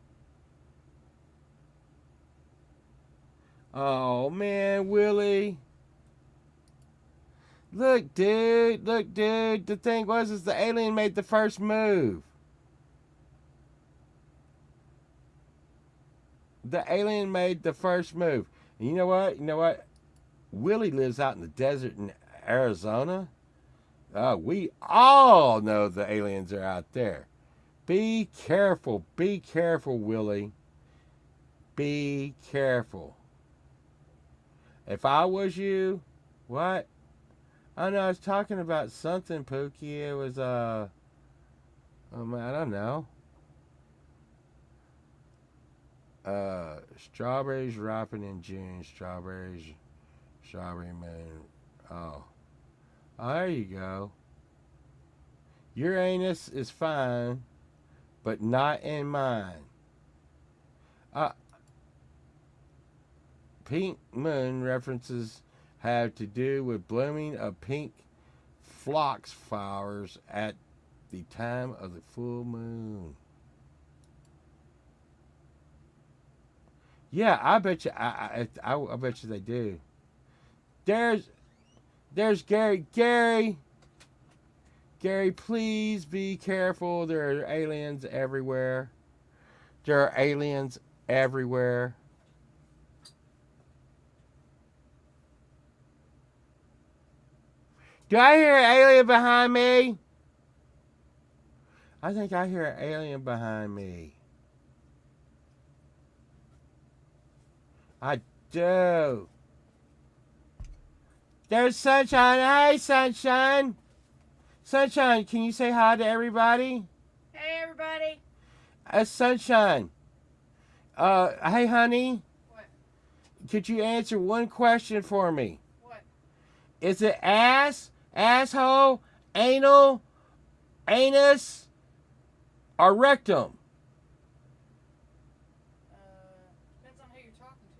Oh, man, Willie. Look, dude. Look, dude. The thing is the alien made the first move. The alien made the first move. And you know what? You know what? Willie lives out in the desert in Arizona. We all know the aliens are out there. Be careful. Be careful, Willie. Be careful. If I was you, what? I know I was talking about something, Pookie. It was, I don't know. Strawberries ripen in June. Strawberry moon. Oh, there you go. Uranus is fine, but not in mine. Pink moon references have to do with blooming of pink phlox flowers at the time of the full moon. Yeah, I bet you. I bet you they do. There's Gary. Gary, please be careful. There are aliens everywhere. There are aliens everywhere. Do I hear an alien behind me? I think I hear an alien behind me. I do. There's Sunshine. Hey, Sunshine. Sunshine, can you say hi to everybody? Hey, everybody. Sunshine. Hey, honey. What? Could you answer one question for me? What? Is it ass, asshole, anal, anus, or rectum? Depends on who you're talking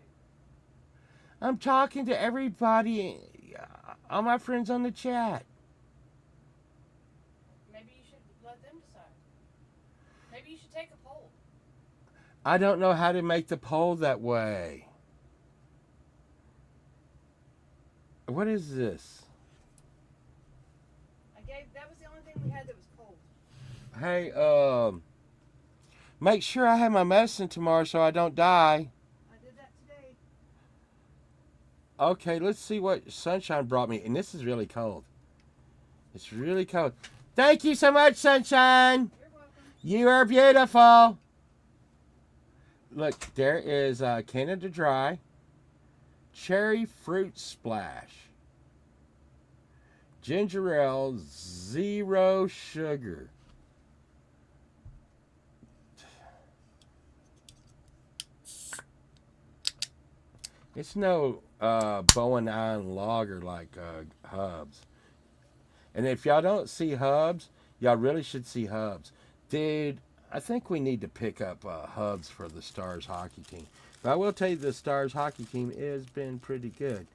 to. I'm talking to everybody, all my friends on the chat. Maybe you should let them decide. Maybe you should take a poll. I don't know how to make the poll that way. What is this? That was the only thing we had that was cold. Hey, make sure I have my medicine tomorrow so I don't die. I did that today. Okay, let's see what Sunshine brought me. And this is really cold. It's really cold. Thank you so much, Sunshine. You're welcome. You are beautiful. Look, there is Canada Dry, Cherry Fruit Splash, Ginger Ale, 0 sugar. It's no Bowen Island lager like Hubs. And if y'all don't see Hubs, y'all really should see Hubs. Dude, I think we need to pick up Hubs for the Stars hockey team. But I will tell you the Stars hockey team has been pretty good.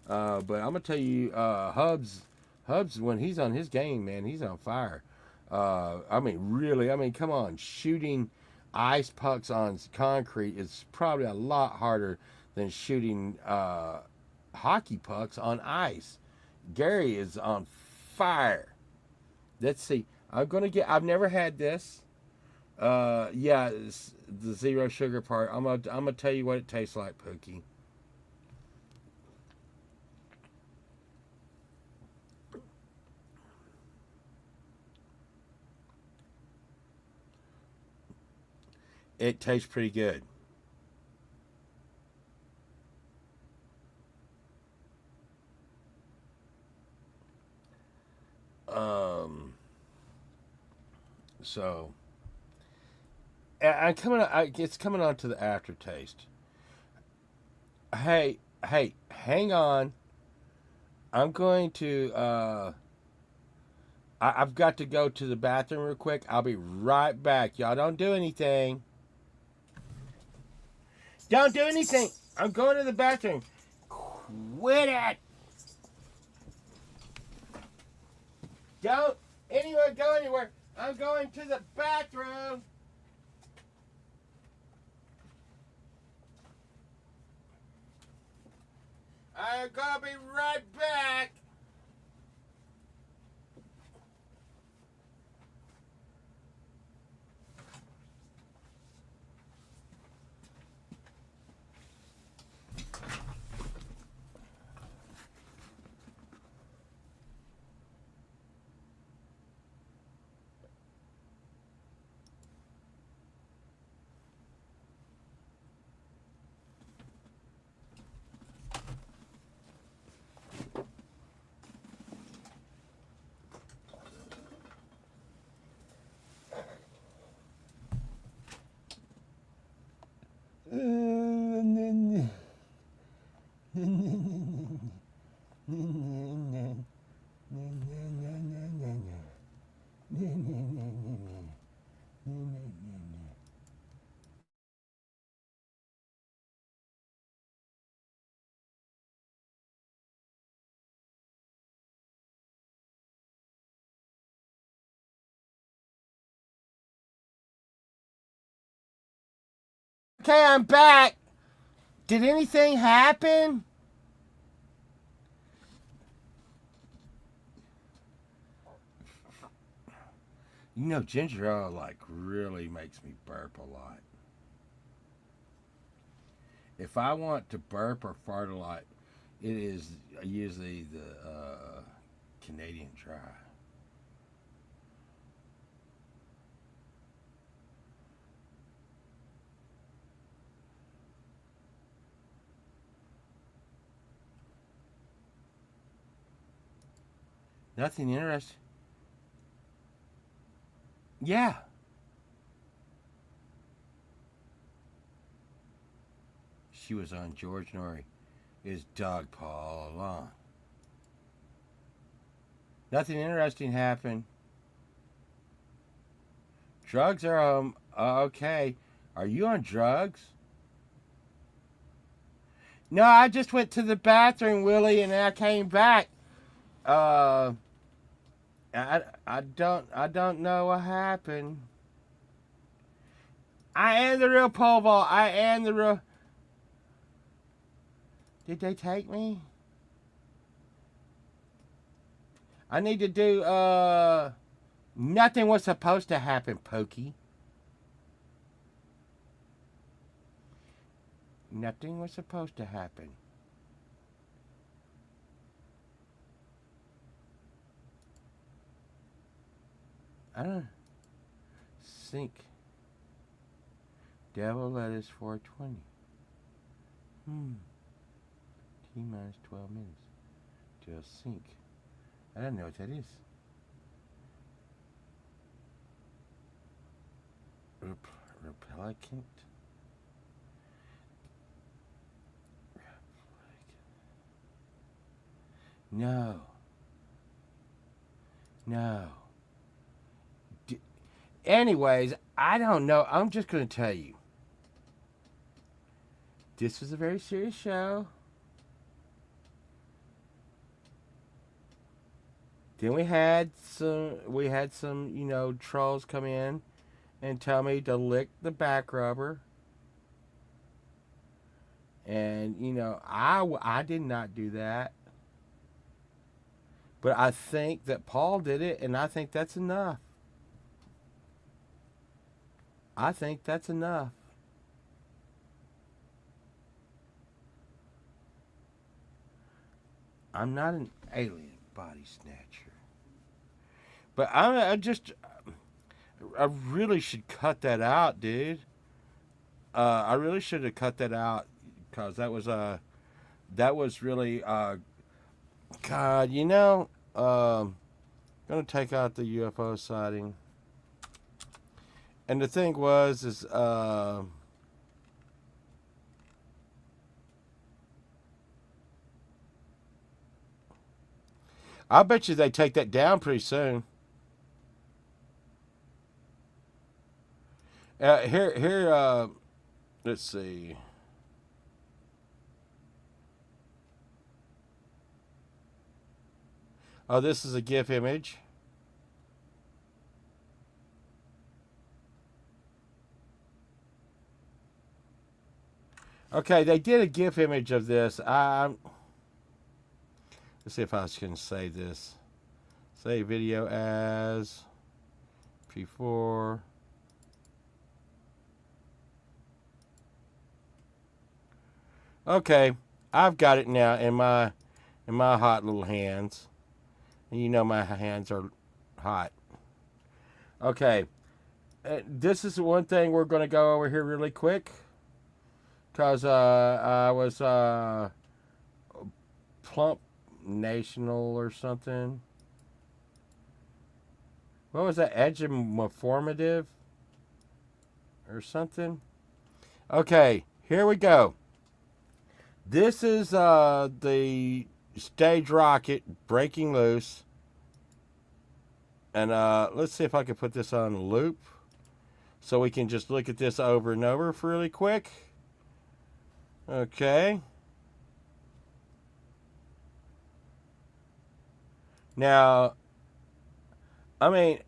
But I'm going to tell you, Hubs Hubs, when he's on his game, man, he's on fire. Really, come on. Shooting ice pucks on concrete is probably a lot harder than shooting hockey pucks on ice. Gary is on fire. Let's see. I've never had this. Yeah, it's the zero sugar part. I'm gonna tell you what it tastes like, Pookie. It tastes pretty good. So it's coming on to the aftertaste. Hey, hang on. I'm going to. I've got to go to the bathroom real quick. I'll be right back. Y'all don't do anything. Don't do anything. I'm going to the bathroom. Quit it. Don't anyone go anywhere. I'm going to the bathroom. I'm gonna be right back. Okay, I'm back. Did anything happen? You know, ginger ale like really makes me burp a lot. If I want to burp or fart a lot, it is usually the Canadian Dry. Nothing interesting. Yeah. She was on George Norrie. Is dog paw all along. Nothing interesting happened. Drugs are okay. Are you on drugs? No, I just went to the bathroom, Willie, and I came back. I don't know what happened. I am the real pole vault. I am the real. Did they take me? I need to do nothing was supposed to happen, Pokey. Nothing was supposed to happen. I don't sync. Devil lettuce 420. T minus 12 minutes. To sync. I don't know what that is. Replicant. No. Anyways, I don't know. I'm just going to tell you. This was a very serious show. Then we had some, trolls come in and tell me to lick the back rubber. And, I did not do that. But I think that Paul did it, and I think that's enough. I think that's enough. I'm not an alien body snatcher. But I really should cut that out, dude. I really should have cut that out, because that was really God, gonna take out the UFO sighting. And the thing is I bet you they take that down pretty soon. Here, let's see. Oh, this is a GIF image. Okay, they did a GIF image of this. Let's see if I can save this. Save video as P4. Okay, I've got it now in my hot little hands. And my hands are hot. Okay, this is one thing we're going to go over here really quick, because I was Plump National or something. What was that? Edgemoformative or something? Okay, here we go. This is the stage rocket breaking loose. And let's see if I can put this on loop, so we can just look at this over and over for really quick. Okay. Now, I mean,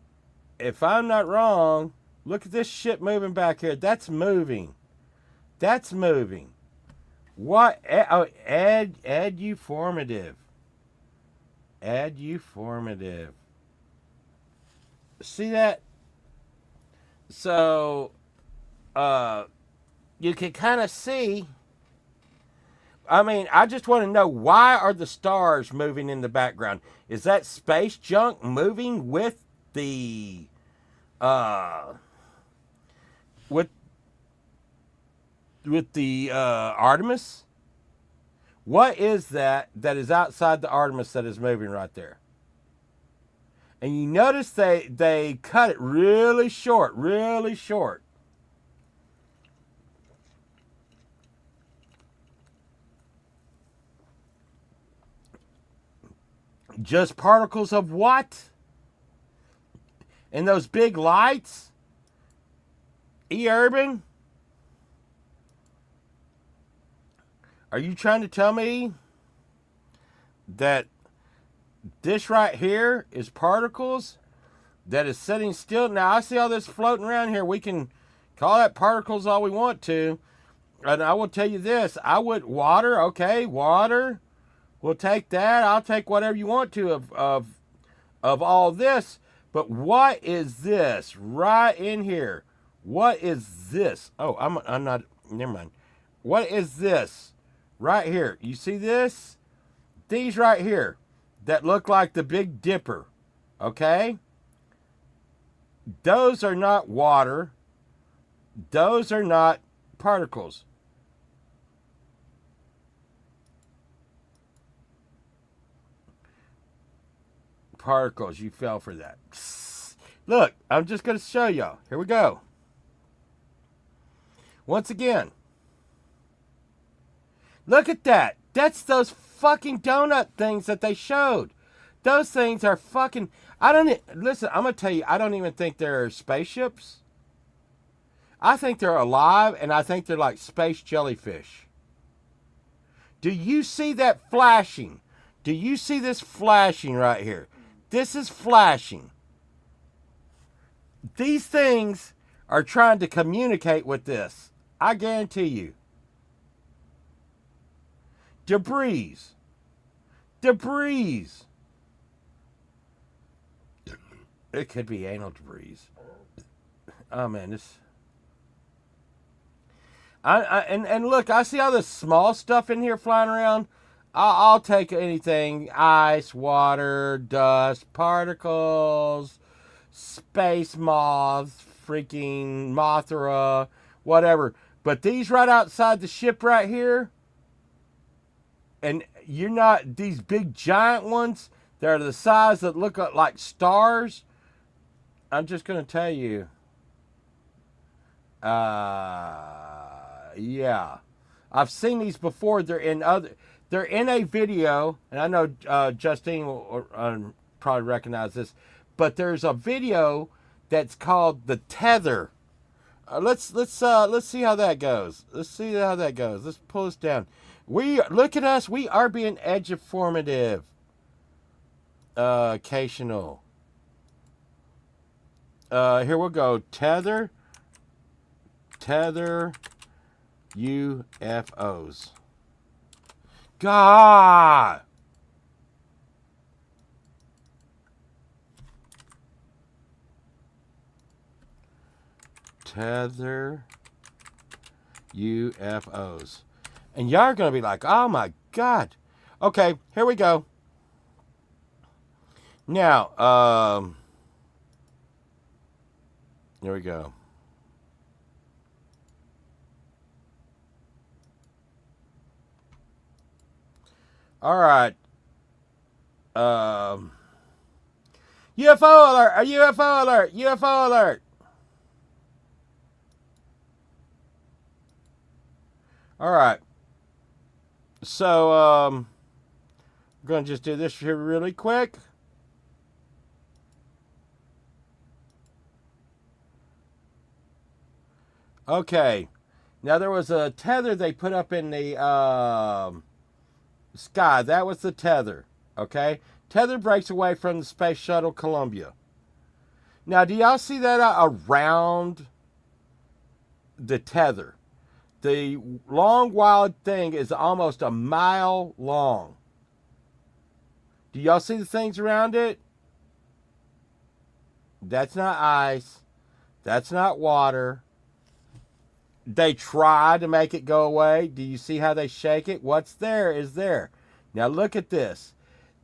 if I'm not wrong, look at this shit moving back here. That's moving. That's moving. What? Oh, adjuformative. Adjuformative. See that? So, you can kind of see. I mean, I just want to know, why are the stars moving in the background? Is that space junk moving with the with the Artemis? What is that is outside the Artemis that is moving right there? And you notice they cut it really short, really short. Just particles of what? And those big lights? Urban? Are you trying to tell me that this right here is particles that is sitting still? Now, I see all this floating around here. We can call that particles all we want to. And I will tell you this. I would water, okay, water. We'll take that. I'll take whatever you want to of all this. But what is this right in here? What is this? Oh, I'm not, never mind. What is this right here? You see this? These right here that look like the Big Dipper, okay? Those are not water. Those are not particles. Particles, you fell for that. Look, I'm just going to show y'all. Here we go. Once again. Look at that. That's those fucking donut things that they showed. Those things are fucking... Listen, I'm going to tell you, I don't even think they're spaceships. I think they're alive, and I think they're like space jellyfish. Do you see that flashing? Do you see this flashing right here? This is flashing. These things are trying to communicate with this. I guarantee you. Debris. Debris. It could be anal debris. Oh man, this. And look, I see all this small stuff in here flying around. I'll take anything: ice, water, dust, particles, space moths, freaking Mothra, whatever. But these right outside the ship right here, and you're not these big giant ones that are the size that look like stars. I'm just gonna tell you. Yeah, I've seen these before. They're in a video, and I know Justine will probably recognize this, but there's a video that's called The Tether. Let's see how that goes. Let's pull this down. Look at us. We are being eduformative. Occasional. Here we'll go. Tether UFOs. God. Tether UFOs. And y'all are going to be like, oh my God. Okay, here we go. Now, here we go. All right. UFO alert! A UFO alert! UFO alert! All right. So, I'm going to just do this here really quick. Okay. Now, there was a tether they put up in the sky. That was the tether. Okay? Tether breaks away from the Space Shuttle Columbia. Now, do y'all see that around the tether? The long, wild thing is almost a mile long. Do y'all see the things around it? That's not ice. That's not water. They try to make it go away. Do you see how they shake it? What's there is there. Now look at this.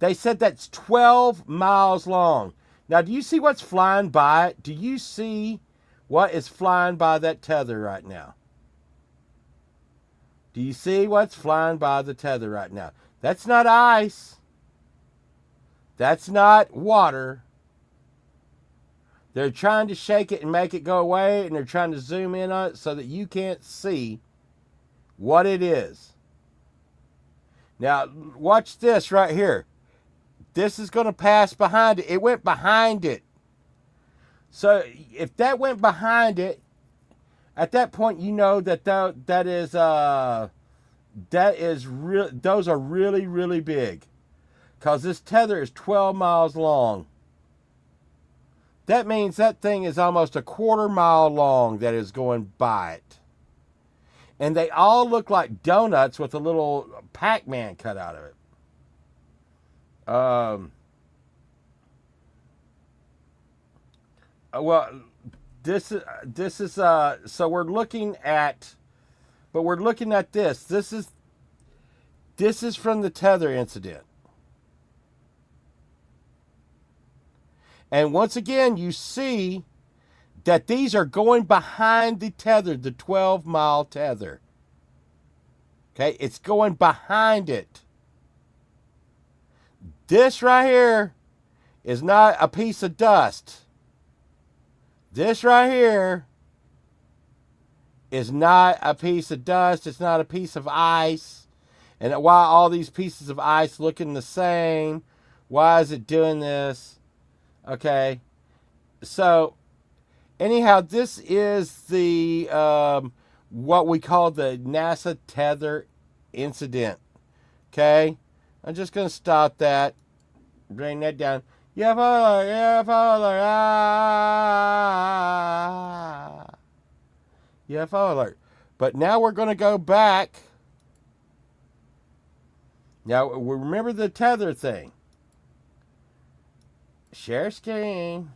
They said that's 12 miles long. Now do you see what's flying by it? Do you see what is flying by that tether right now? Do you see what's flying by the tether right now? That's not ice. That's not water. They're trying to shake it and make it go away, and they're trying to zoom in on it so that you can't see what it is. Now, watch this right here. This is going to pass behind it. It went behind it. So, if that went behind it, at that point, you know that those are really, really big. Because this tether is 12 miles long. That means that thing is almost a quarter-mile long that is going by it. And they all look like donuts with a little Pac-Man cut out of it. Well, this is so we're looking at this. This is from the tether incident. And once again, you see that these are going behind the tether, the 12-mile tether. Okay, it's going behind it. This right here is not a piece of dust. This right here is not a piece of dust. It's not a piece of ice. And why all these pieces of ice looking the same? Why is it doing this? Okay, so anyhow, this is the what we call the NASA tether incident. Okay, I'm just going to stop that, bring that down. UFO alert, UFO alert, ah. UFO alert. But now we're going to go back. Now, remember the tether thing. Share screen.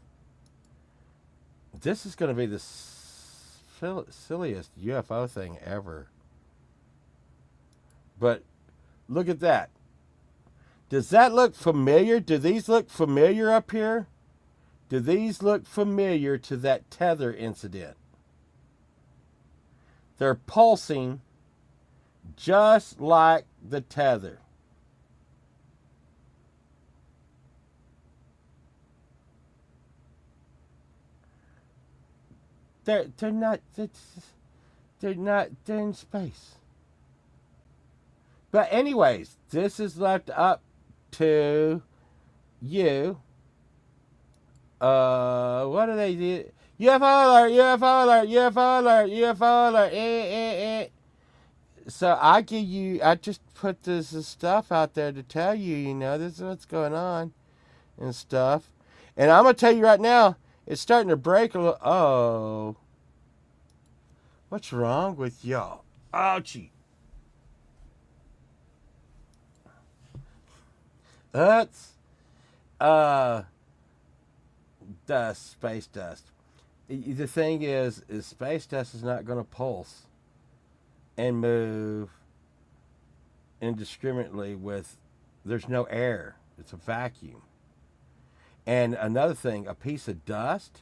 This is going to be the silliest UFO thing ever. But look at that. Does that look familiar? Do these look familiar up here? Do these look familiar to that tether incident? They're pulsing just like the tether. They're not they're in space. But anyways, this is left up to you. What do they do? UFO alert, UFO alert, UFO alert, UFO alert. So I just put this stuff out there to tell you, this is what's going on and stuff. And I'm going to tell you right now, it's starting to break a little. Oh. What's wrong with y'all? Ouchie. That's dust, space dust. The thing is space dust is not going to pulse and move indiscriminately there's no air. It's a vacuum. And another thing, a piece of dust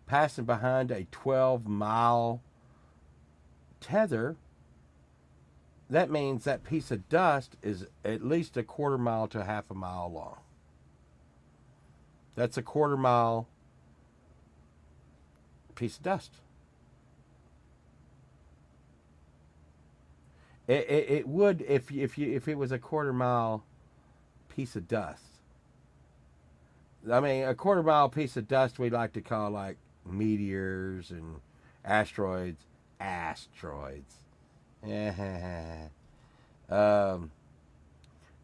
passing behind a 12-mile tether, that means that piece of dust is at least a quarter mile to half a mile long. That's a quarter mile piece of dust. It would if it was a quarter mile piece of dust. I mean, a quarter mile piece of dust we like to call like meteors and asteroids.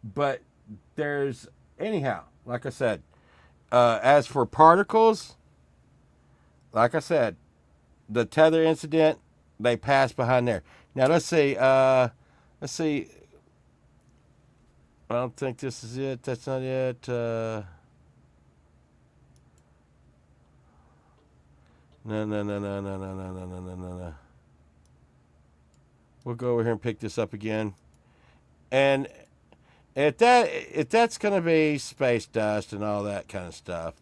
But there's, anyhow, like I said, as for particles, like I said, the tether incident, they passed behind there. Now let's see. I don't think this is it. That's not it. No. We'll go over here and pick this up again. And if that's going to be space dust and all that kind of stuff,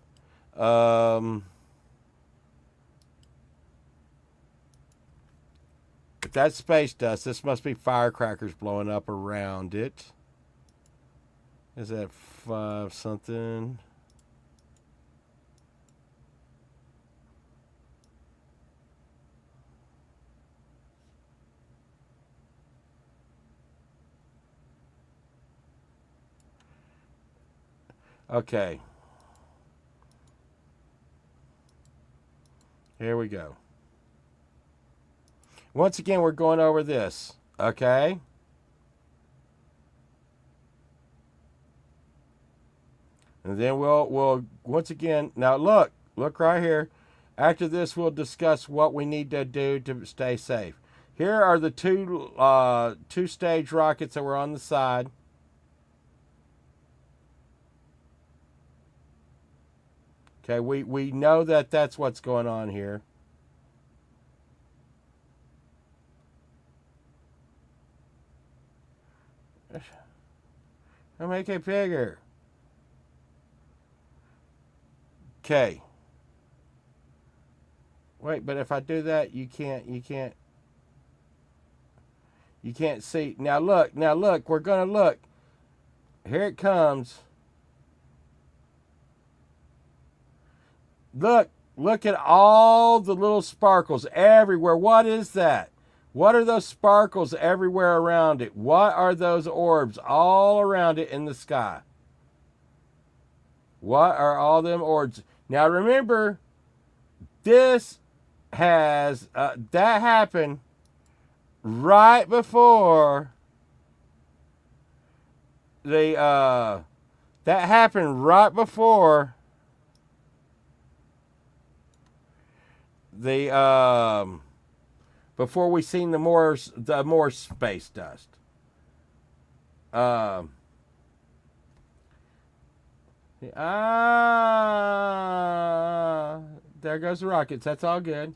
if that's space dust, this must be firecrackers blowing up around it. Is that 5 something? Okay. Here we go. Once again, we're going over this, okay? And then we'll once again, now look right here. After this, we'll discuss what we need to do to stay safe. Here are the two-stage rockets that were on the side. Okay, we know that that's what's going on here. I'll make it bigger. Okay. Wait, but if I do that, you can't see. Now look, we're going to look. Here it comes. Look at all the little sparkles everywhere. What is that? What are those sparkles everywhere around it? What are those orbs all around it in the sky? What are all them orbs? Now remember, this has, that happened right before that happened right before the before we seen the more space dust. There goes the rockets. That's all good.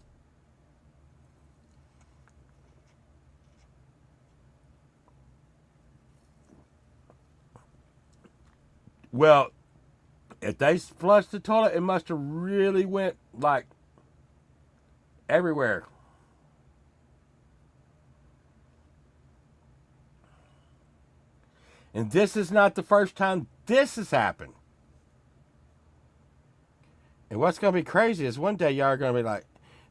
Well, if they flushed the toilet, it must have really went like everywhere. And this is not the first time this has happened. And what's going to be crazy is one day y'all are going to be like,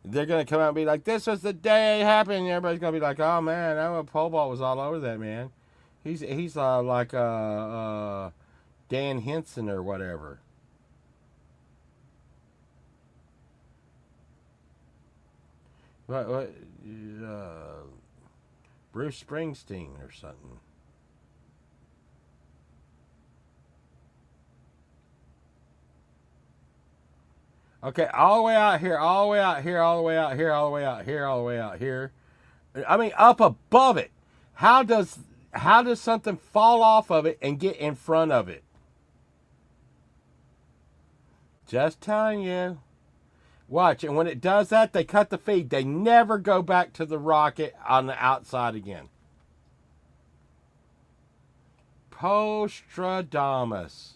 they're going to come out and be like, this was the day it happened. And everybody's going to be like, oh man, that pole vault was all over that, man. He's like Dan Henson or whatever. What Bruce Springsteen or something. Okay, all the way out here, all the way out here, all the way out here, all the way out here, all the way out here. I mean, up above it. How does something fall off of it and get in front of it? Just telling you. Watch, and when it does that, they cut the feed. They never go back to the rocket on the outside again. Postradamus.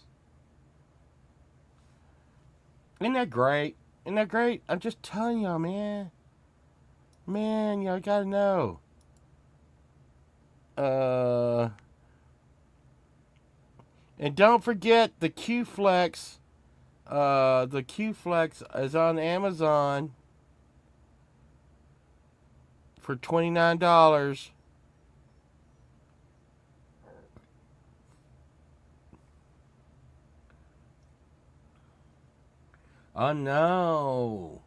Isn't that great? Isn't that great? I'm just telling y'all, man. Man, y'all gotta know. And don't forget the Q-Flex. The Q-Flex is on Amazon for $29. Oh no.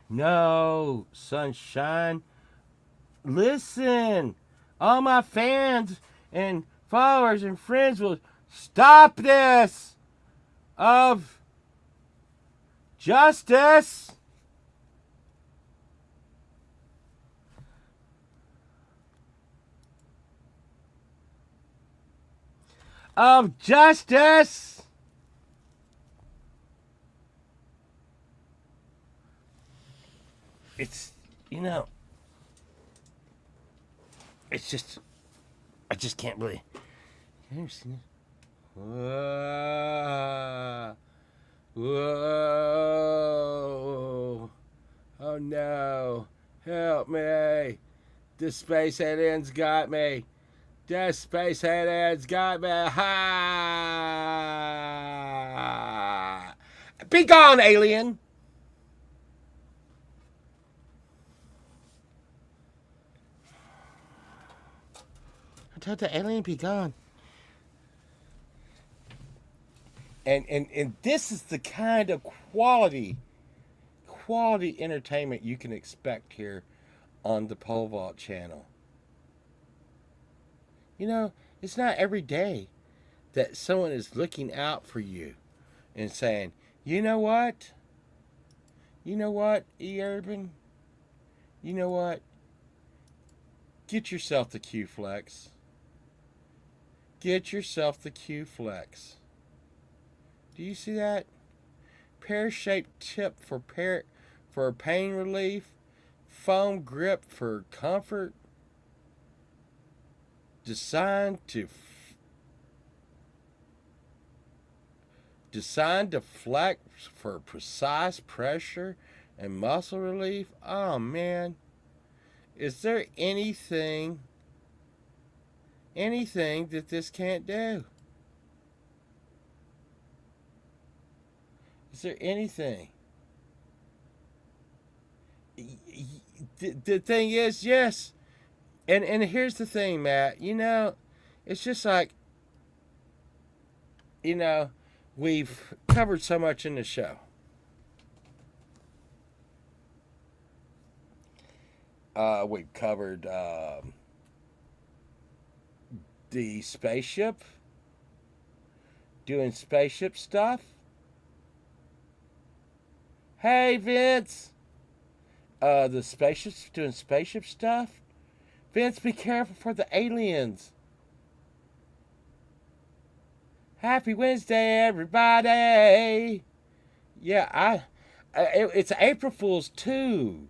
No, sunshine. Listen, all my fans and followers and friends will stop this of justice. Of justice. It's, it's just, I just can't believe. You ever seen it? Whoa. Whoa. Oh no. Help me. The space aliens got me. The space aliens got me. Ha! Be gone, alien. I told the alien be gone. And this is the kind of quality entertainment you can expect here on the Pole Vault channel. It's not every day that someone is looking out for you and saying, you know what? You know what, E. Urban? You know what? Get yourself the Q-Flex. Get yourself the Q-Flex. Do you see that? Pear-shaped tip for pain relief. Foam grip for comfort. Designed to flex for precise pressure and muscle relief. Oh man. Is there anything that this can't do? Is there anything? The thing is, yes. And here's the thing, Matt. It's just like, we've covered so much in the show. We've covered the spaceship, doing spaceship stuff. Hey, Vince. The spaceships doing spaceship stuff. Vince, be careful for the aliens. Happy Wednesday, everybody. Yeah, it's April Fool's too.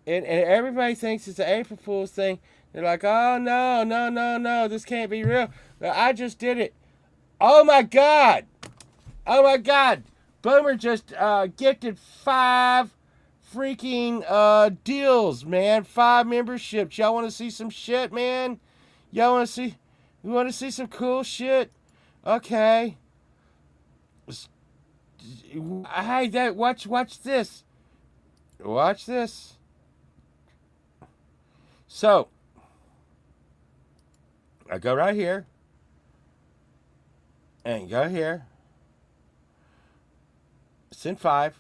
And everybody thinks it's an April Fool's thing. They're like, oh, no, no, no, no, this can't be real. But I just did it. Oh, my God. Oh, my God. Boomer just gifted 5 freaking deals, man. 5 memberships. Y'all want to see some shit, man? Y'all want to see... You want to see some cool shit? Okay. Hey, watch this. Watch this. So, I go right here. And go here. Send 5.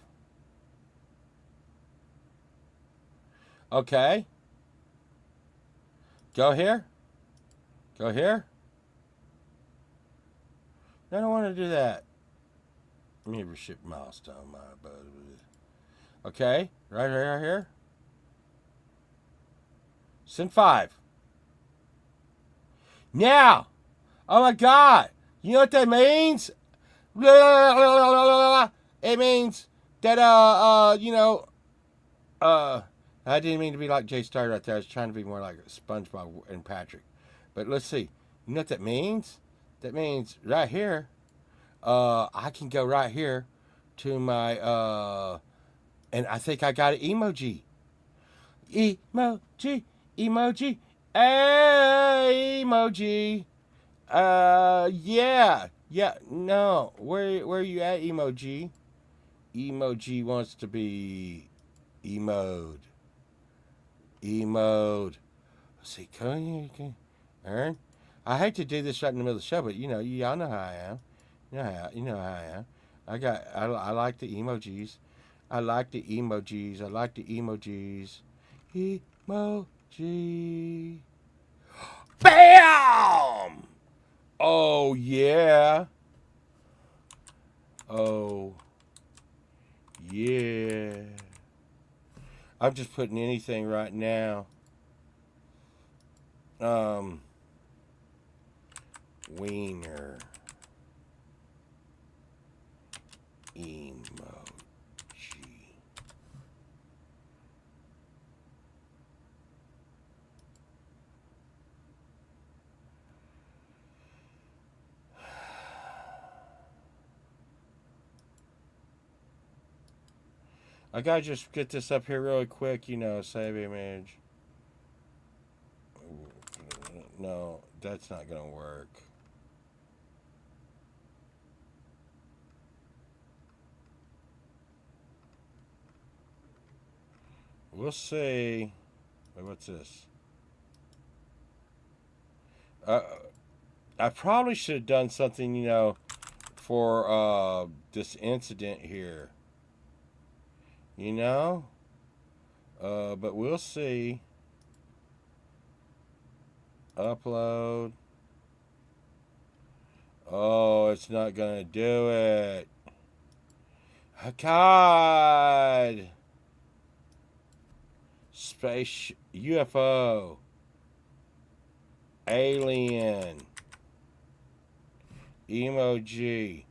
Okay. Go here. Go here. I don't want to do that. Membership milestone, my bud. Okay, right here. Send 5. Now, oh my God, you know what that means? It means that I didn't mean to be like Jay Star right there. I was trying to be more like SpongeBob and Patrick. But let's see. You know what that means? That means right here, I can go right here to my, and I think I got an emoji. Emoji. Emoji. Yeah. No. Where you at, emoji? Emoji wants to be emoed. Let's see, can earn? I hate to do this right in the middle of the show, but y'all know how I am. You know how I am. I like the emojis. I like the emojis. Emoji. Bam! Oh yeah. Oh yeah. I'm just putting anything right now. Wiener emoji. I gotta just get this up here really quick, save image. No, that's not gonna work. We'll see. Wait, what's this? I probably should have done something, for this incident here. But we'll see. Upload. Oh, it's not gonna do it. God. Space UFO. Alien. Emoji.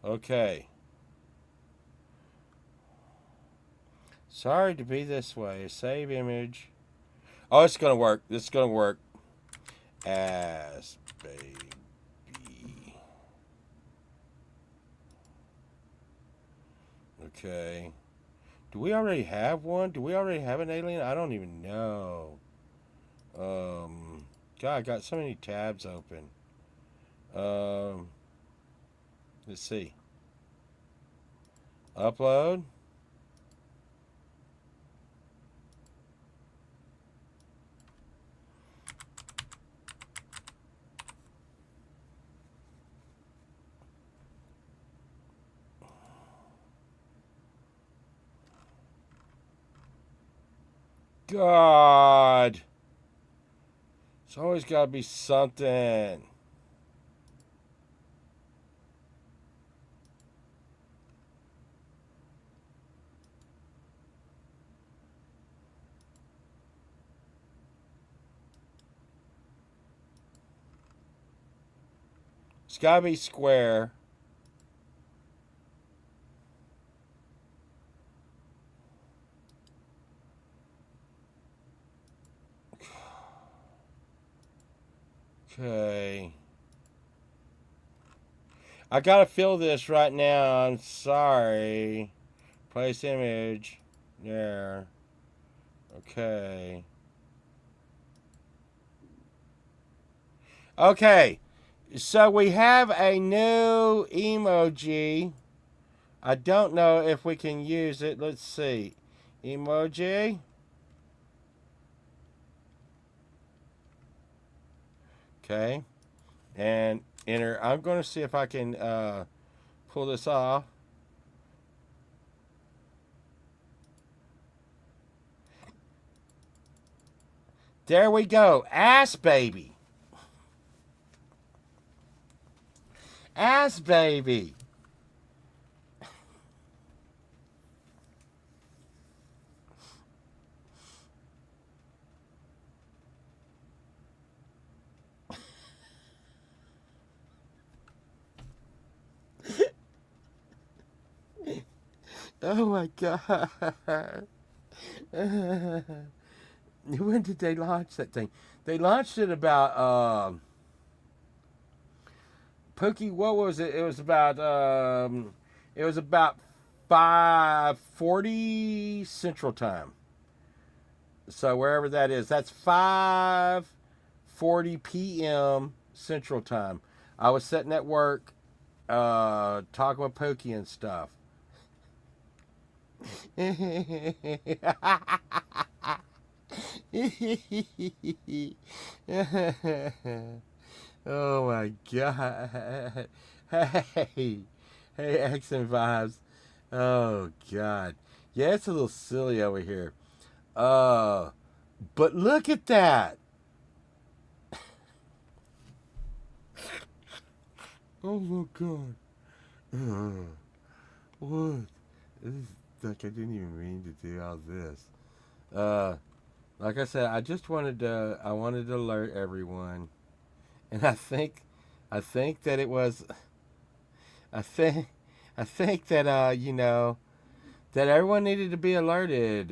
Okay. Sorry to be this way. Save image. Oh, it's gonna work. This is gonna work. As baby. Okay. Do we already have one? Do we already have an alien? I don't even know. God, I got so many tabs open. Let's see. Upload. God. It's always got to be something. It's got to be square. Okay. I gotta fill this right now. I'm sorry. Place image. There. Okay. Okay. So we have a new emoji. I don't know if we can use it. Let's see. Emoji. Okay. And enter. I'm going to see if I can pull this off. There we go. Ass baby. Ass baby. Oh my God. When did they launch that thing? They launched it about Pookie, what was it? It was about 5:40 Central Time. So wherever that is, that's 5:40 p.m. Central Time. I was sitting at work talking with Pookie and stuff. Oh my God. Hey. Hey, accent vibes. Oh God. Yeah, it's a little silly over here. But look at that. Oh my God. What? This is like I didn't even mean to do all this. Like I said, I wanted to alert everyone. And I think that it was I think that that everyone needed to be alerted.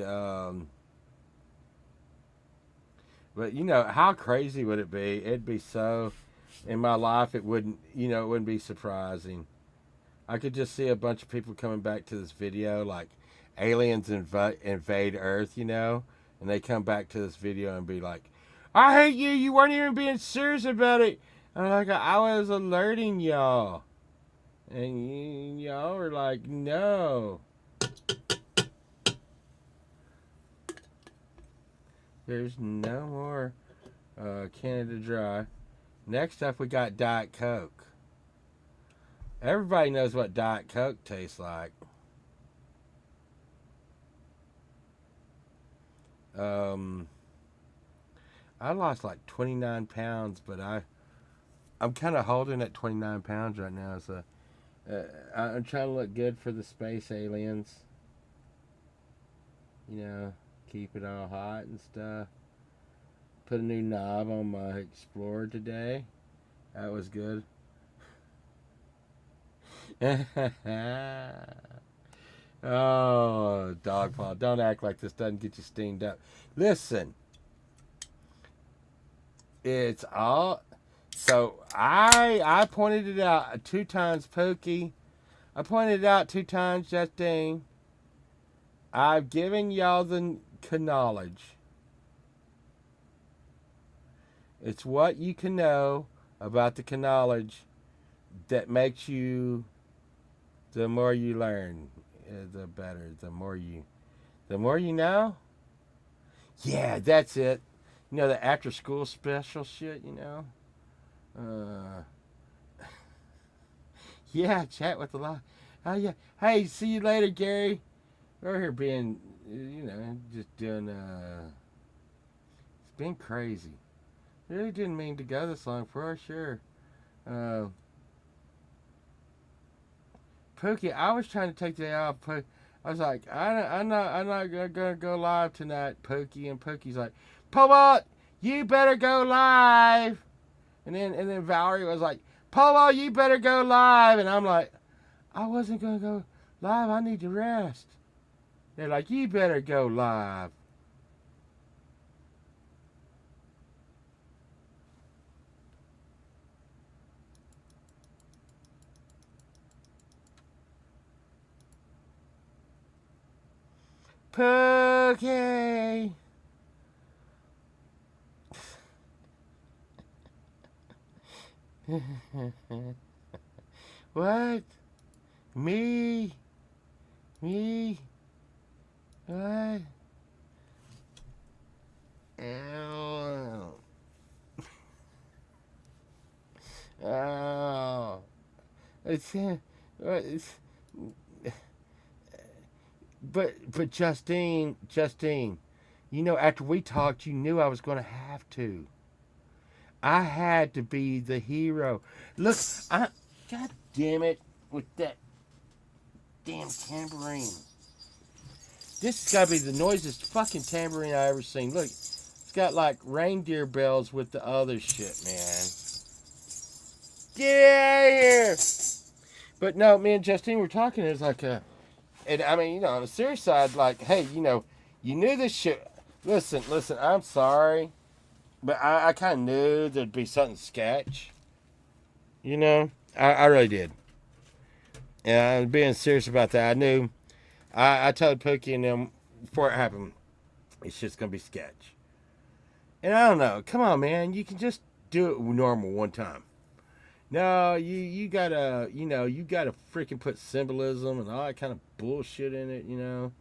But how crazy would it be? It'd be so in my life it wouldn't be surprising. I could just see a bunch of people coming back to this video like aliens invade Earth, and they come back to this video and be like, "I hate you. You weren't even being serious about it." And I was alerting y'all, and y'all were like, "No." There's no more Canada Dry. Next up, we got Diet Coke. Everybody knows what Diet Coke tastes like. I lost like 29 pounds, but I'm kind of holding at 29 pounds right now. So I'm trying to look good for the space aliens. Keep it all hot and stuff. Put a new knob on my Explorer today. That was good. Oh, dog paw. Don't act like this doesn't get you steamed up. Listen. It's all... So, I pointed it out 2 times, Pookie. I pointed it out 2 times, Justine. I've given y'all the knowledge. It's what you can know about the knowledge that makes you... The more you learn, the better. The more you know. Yeah, that's it. The after school special shit. Yeah, chat with the law. Oh yeah. Hey, see you later, Gary. We're here being, just doing been crazy. Really didn't mean to go this long for sure. Pookie, I was trying to take the day off. I was like, I'm not gonna go live tonight, Pookie. And Pookie's like, Polo, you better go live. And then Valerie was like, Polo, you better go live. And I'm like, I wasn't gonna go live. I need to rest. They're like, you better go live. Pookie. What? Me? What? Ow. Oh. It's but Justine, you know, after we talked, you knew I was going to have to. I had to be the hero. Look, God damn it, with that damn tambourine. This has got to be the noisiest fucking tambourine I ever seen. Look, it's got like reindeer bells with the other shit, man. Get out of here! But no, me and Justine were talking. It's like and I mean, you know, on the serious side, like, hey, you know, you knew this shit. Listen, I'm sorry, but I kind of knew there'd be something sketch. You know, I really did. And I'm being serious about that. I knew. I told Pookie and them before it happened, it's just gonna be sketch. And I don't know. Come on, man. You can just do it normal one time. No, you gotta, you know, you gotta freaking put symbolism and all that kind of bullshit in it, you know.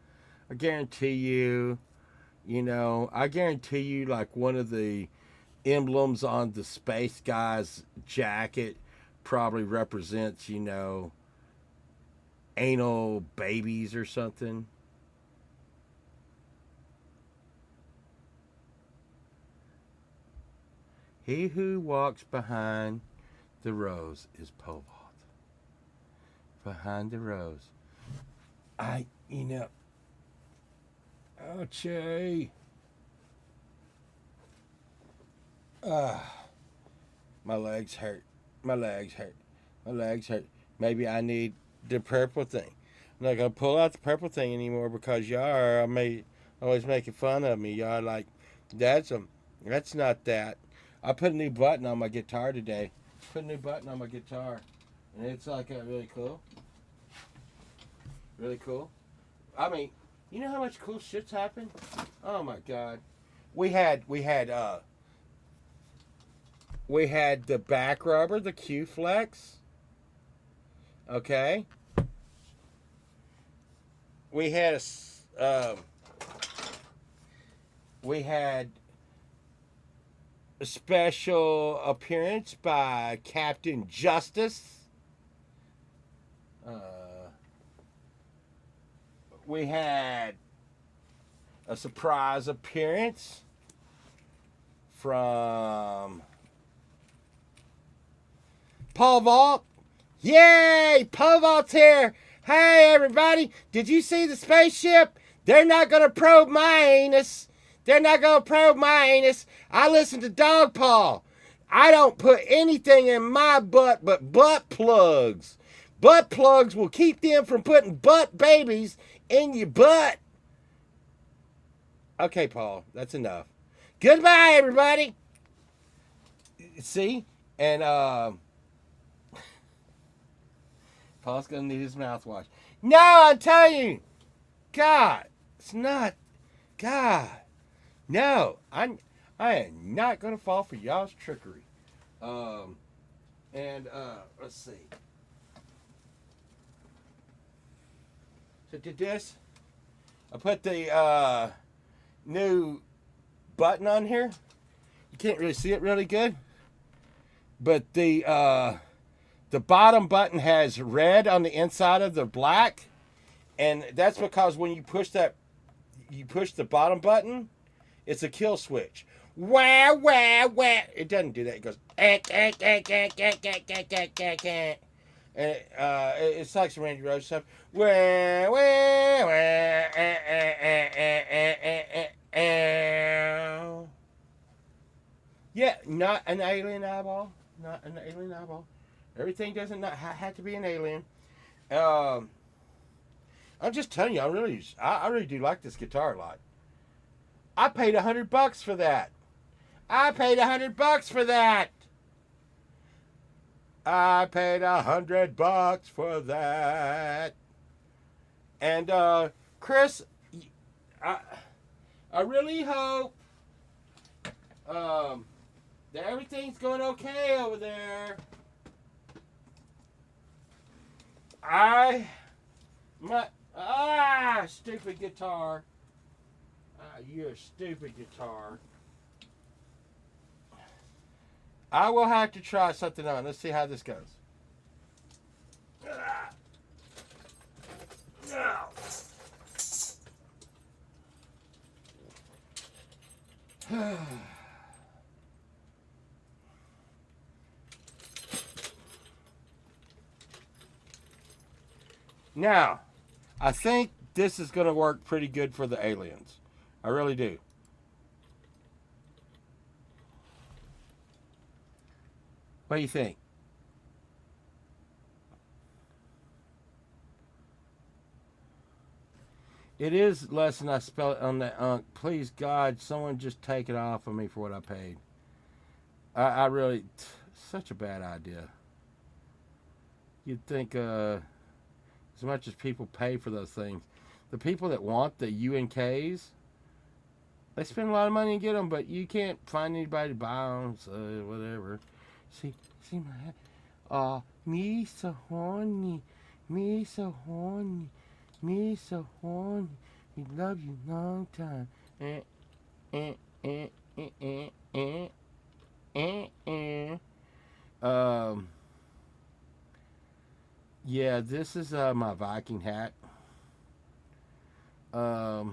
I guarantee you, like one of the emblems on the space guy's jacket probably represents, you know, anal babies or something. He who walks behind the rose is Povalt. Behind the rose. Oh, Che. My legs hurt. Maybe I need the purple thing. I'm not going to pull out the purple thing anymore because y'all are always making fun of me. Y'all like, that's not that. I put a new button on my guitar today. And it's like really cool. Really cool. I mean, you know how much cool shit's happened? Oh my God. We had the back rubber, the Q-Flex. Okay. We had a special appearance by Captain Justice. We had a surprise appearance from Paul Vault. Yay! Paul Vault's here. Hey, everybody. Did you see the spaceship? They're not going to probe my anus. I listen to Dog Paw. I don't put anything in my butt but butt plugs. Butt plugs will keep them from putting butt babies in your butt. Okay, Paul, that's enough. Goodbye, everybody. See? And Paul's gonna need his mouthwash. No, I'm telling you. God, it's not. God. No, I am not gonna fall for y'all's trickery. Let's see. So did this. I put the new button on here. You can't really see it really good, but the bottom button has red on the inside of the black, and that's because when you push the bottom button, it's a kill switch. wah, wah, wah. It doesn't do that. It goes, and it's like some Randy Rhoads stuff. Wah, wah, wah, yeah, not an alien eyeball. Not an alien eyeball. Everything doesn't not have to be an alien. I'm just telling you, I really do like this guitar a lot. I paid $100 for that. I paid $100 for that. I paid $100 for that. And Chris, I really hope that everything's going okay over there. Stupid guitar. You're a stupid guitar. I will have to try something on. Let's see how this goes. Now, I think this is going to work pretty good for the aliens. I really do. What do you think? It is less than I spell it on that. Please, God, someone just take it off of me for what I paid. I really, such a bad idea. You'd think, as much as people pay for those things, the people that want the UNKs, they spend a lot of money to get them, but you can't find anybody to buy them, so whatever. See my hat? Me so horny, me so horny, me so horny. We love you long time. Yeah, this is my Viking hat. Like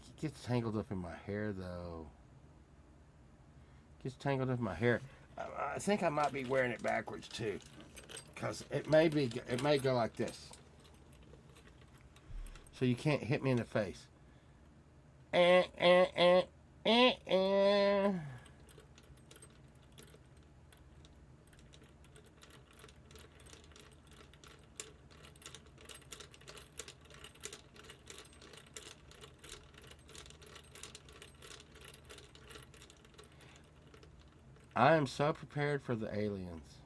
it gets tangled up in my hair though. Gets tangled up in my hair. I think I might be wearing it backwards too, because it may go like this. So you can't hit me in the face. I am so prepared for the aliens.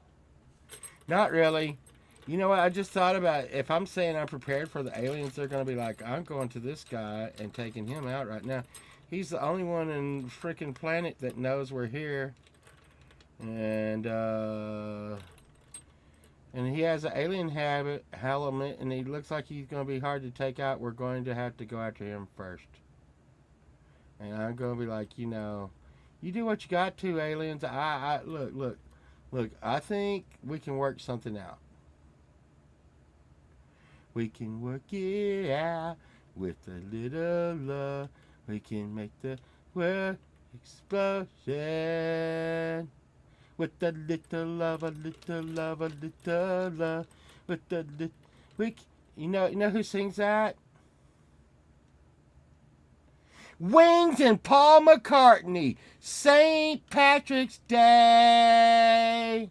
Not really. You know what? I just thought about it. If I'm saying I'm prepared for the aliens, they're going to be like, I'm going to this guy and taking him out right now. He's the only one in the freaking planet that knows we're here. And he has an alien element, and he looks like he's going to be hard to take out. We're going to have to go after him first. And I'm going to be like, you do what you got to, aliens. Look, I think we can work something out. We can work it out with a little love. We can make the world explosion. With a little love, a little love, a little love. With a little... You know who sings that? Wings and Paul McCartney. St. Patrick's Day.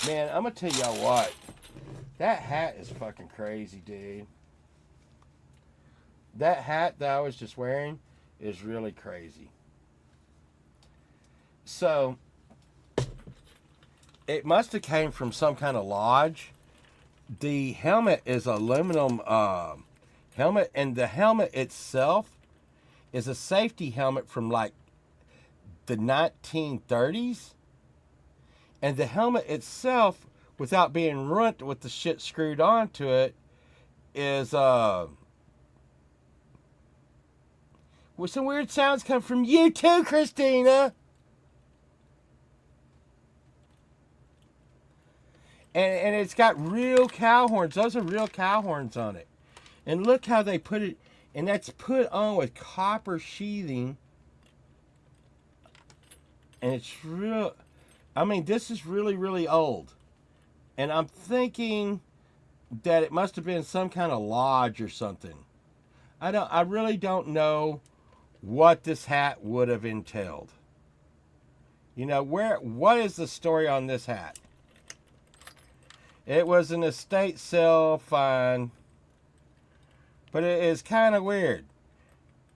Man, I'm going to tell y'all what. That hat is fucking crazy, dude. That hat that I was just wearing is really crazy. So, it must have came from some kind of lodge. The helmet is aluminum helmet, and the helmet itself is a safety helmet from like the 1930s. And the helmet itself, without being ruined with the shit screwed onto it, is well, some weird sounds come from you too, Christina. And it's got real cow horns. Those are real cow horns on it. And look how they put it, and that's put on with copper sheathing. And it's real. I mean, this is really, really old. And I'm thinking that it must have been some kind of lodge or something. I really don't know what this hat would have entailed. What is the story on this hat? It was an estate sale, fine. But it is kind of weird.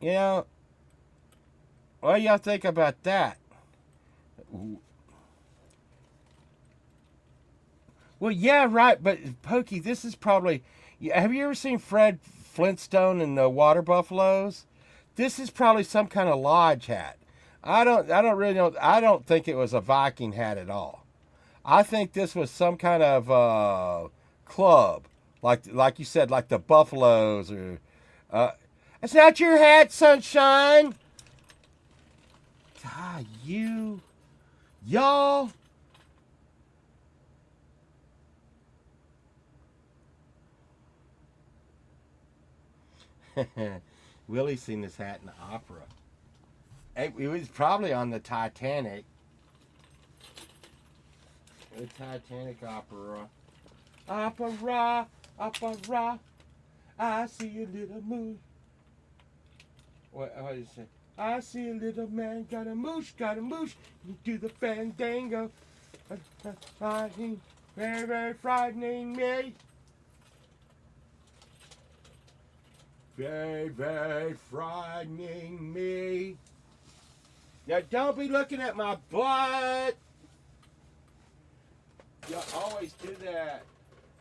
What do y'all think about that? Well, yeah, right, but Pokey, this is probably... Have you ever seen Fred Flintstone and the Water Buffaloes? This is probably some kind of lodge hat. I don't really know. I don't think it was a Viking hat at all. I think this was some kind of club, like you said, like the Buffaloes or. It's not your hat, sunshine. God, y'all. Willie's seen this hat in the opera. It was probably on the Titanic. The Titanic opera. Opera, opera. I see a little moon. What did you say? I see a little man, got a moosh. You do the fandango. Frightening, very, very frightening me. Very, very frightening me. Now, don't be looking at my butt. You always do that.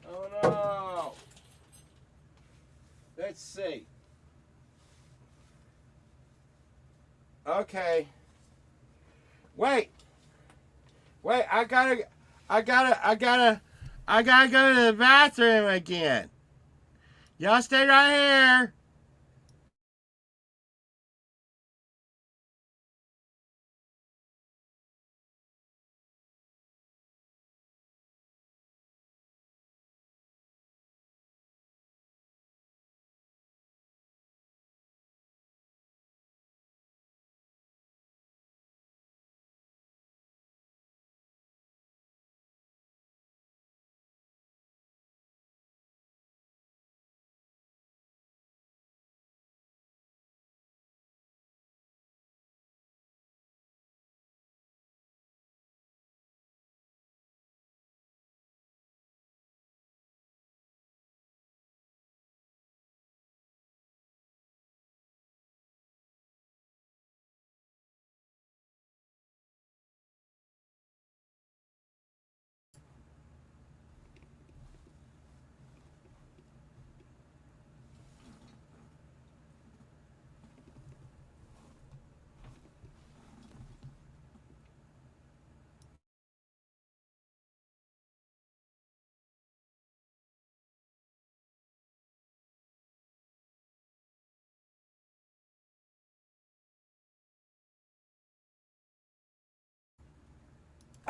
Oh, no. Let's see. Okay. Wait, I gotta go to the bathroom again. Y'all stay right here.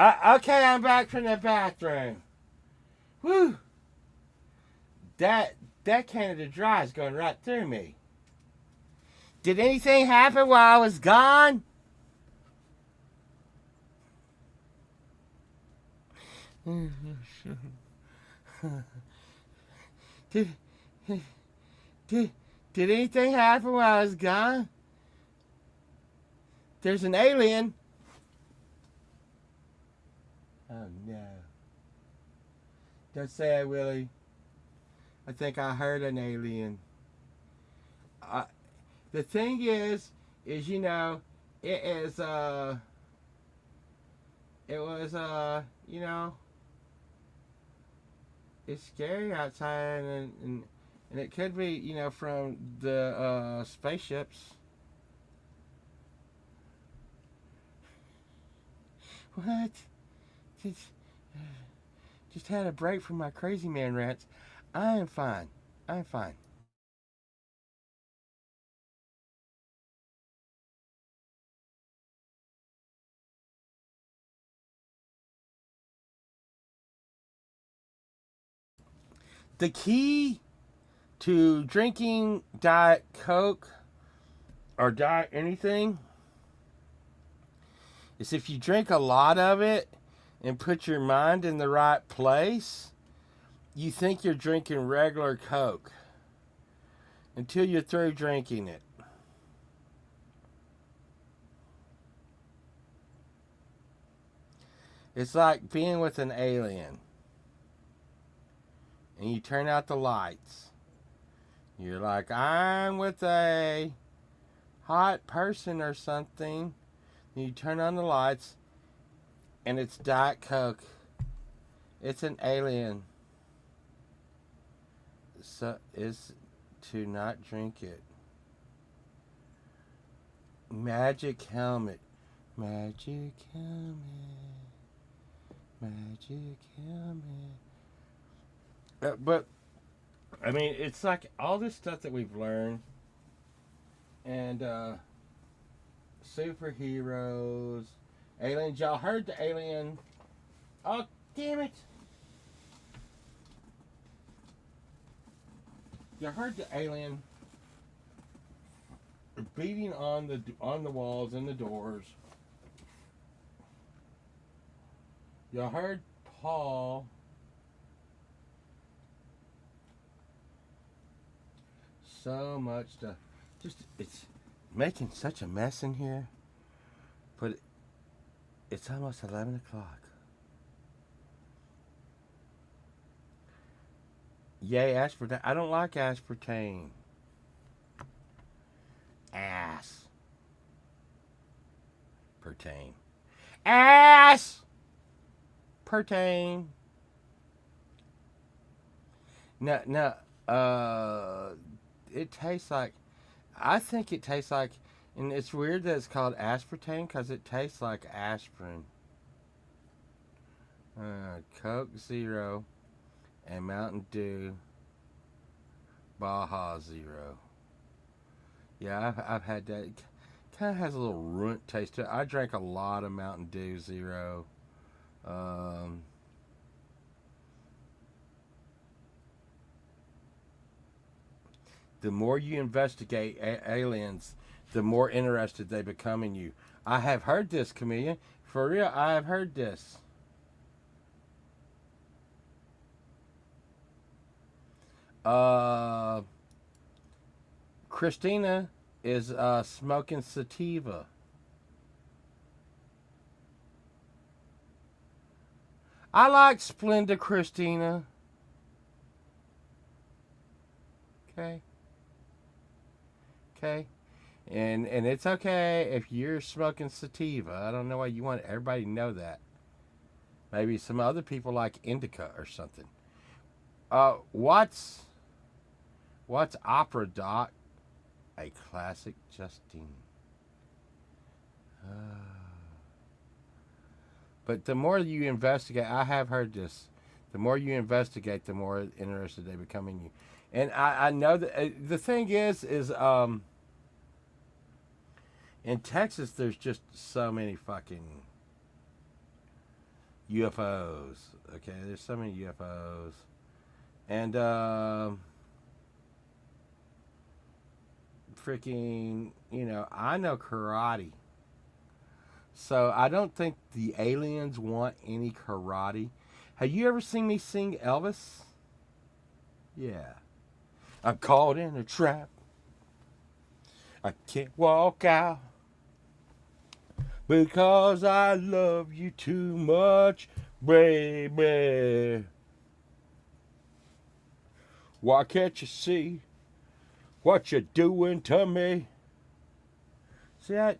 Okay, I'm back from the bathroom. Whew. That Canada Dry is going right through me. Did anything happen while I was gone? did, did anything happen while I was gone? There's an alien. Oh no. Don't say it, Willie. I think I heard an alien. The thing is it is, it's scary outside, and it could be, from the spaceships. What? Just had a break from my crazy man rants. I am fine. I'm fine. The key to drinking Diet Coke or Diet anything is if you drink a lot of it and put your mind in the right place, you think you're drinking regular Coke until you're through drinking it. It's like being with an alien and you turn out the lights. You're like, I'm with a hot person or something. And you turn on the lights and it's Diet Coke. It's an alien. So is to not drink it. Magic helmet. Magic helmet. Magic helmet. But I mean, it's like all this stuff that we've learned, and superheroes, aliens. Y'all heard the alien? Oh, damn it! You heard the alien beating on the walls and the doors. You heard Paul. So much stuff. Just it's making such a mess in here. But it's almost 11 o'clock. Yay, aspartame. I don't like aspartame. Ass. Pertain. Ass. Pertain. No. It tastes like. I think it tastes like, and it's weird that it's called aspartame because it tastes like aspirin. Coke Zero and Mountain Dew Baja Zero. Yeah, I've had that. It kind of has a little runt taste to it. I drank a lot of Mountain Dew Zero. The more you investigate aliens, the more interested they become in you. I have heard this, Chameleon. For real, I have heard this. Christina is smoking sativa. I like Splenda, Christina. Okay. And it's okay if you're smoking sativa. I don't know why you want everybody to know that. Maybe some other people like indica or something. What's Opera Doc? A classic Justine. But the more you investigate, I have heard this. The more you investigate, the more interested they become in you. And I know that the thing is in Texas, there's just so many fucking UFOs. Okay, there's so many UFOs. And freaking, I know karate. So I don't think the aliens want any karate. Have you ever seen me sing Elvis? Yeah. I'm caught in a trap. I can't walk out because I love you too much, baby. Why can't you see what you're doing to me? See that?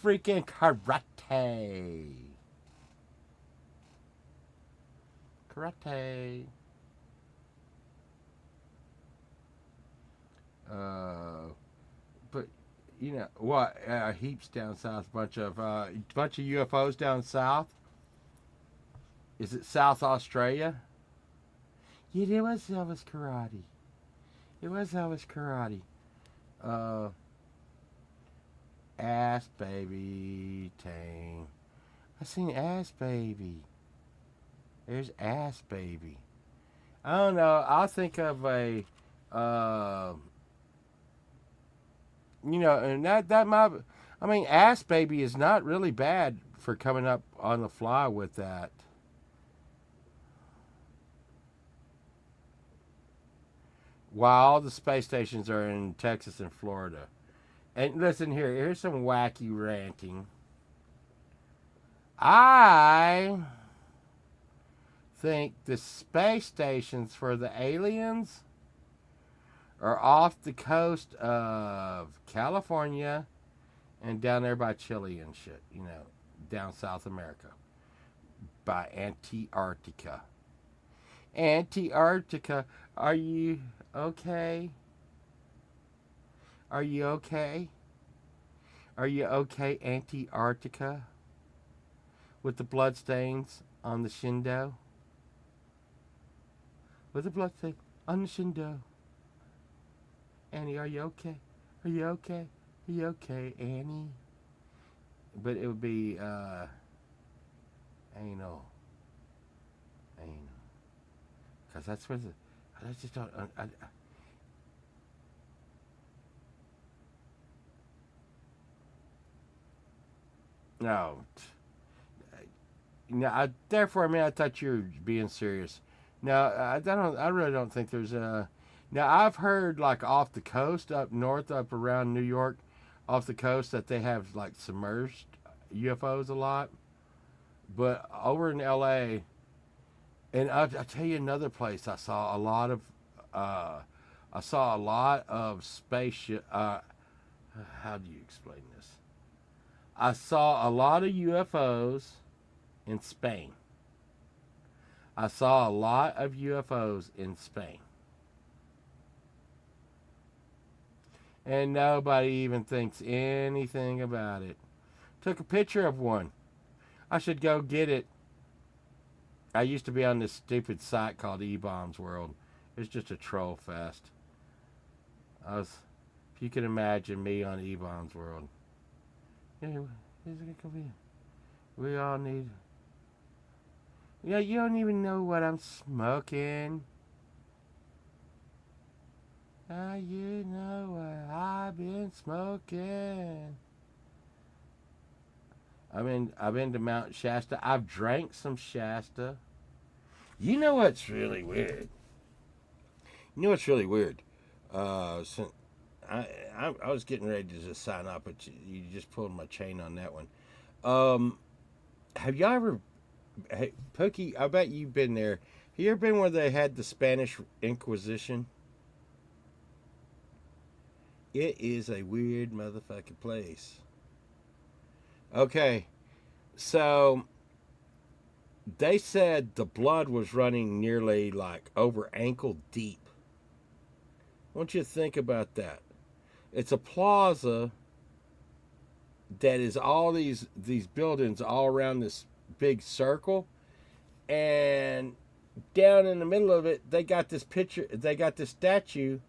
Freaking karate. Karate. But what? Heaps down south. Bunch of UFOs down south. Is it South Australia? Yeah, it was Elvis Karate. It was Elvis Karate. Ass Baby Tame. I seen Ass Baby. There's Ass Baby. I don't know. I'll think of a Uh, and that might. I mean, Ass Baby is not really bad for coming up on the fly with that. While all the space stations are in Texas and Florida. And listen here, here's some wacky ranting. I think the space stations for the aliens are off the coast of California and down there by Chile and shit, down South America. By Antarctica. Antarctica, are you okay? Are you okay? Are you okay, Antarctica? With the bloodstains on the shindo? With the bloodstain on the shindo. Annie, are you okay? Are you okay? Are you okay, Annie? But it would be, anal. Because that's where I just don't, no. No, therefore, I thought you were being serious. No, I really don't think there's a. Now, I've heard like off the coast, up north, up around New York, off the coast, that they have like submerged UFOs a lot. But over in LA, and I'll tell you another place I saw a lot of spaceship. How do you explain this? I saw a lot of UFOs in Spain. I saw a lot of UFOs in Spain. And nobody even thinks anything about it. Took a picture of one. I should go get it. I used to be on this stupid site called E-Bombs World. It's just a troll fest. If you can imagine me on E-Bombs World. Yeah, we all need. Yeah, you don't even know what I'm smoking. You know what I've been smoking. I've been to Mount Shasta. I've drank some Shasta. You know what's really weird? So I was getting ready to just sign up, but you just pulled my chain on that one. Have y'all ever, hey, Pookie, I bet you've been there. Have you ever been where they had the Spanish Inquisition? It is a weird motherfucking place. Okay, so they said the blood was running nearly like over ankle deep. I want you to think about that. It's a plaza that is all these buildings all around this big circle, and down in the middle of it, they got this statue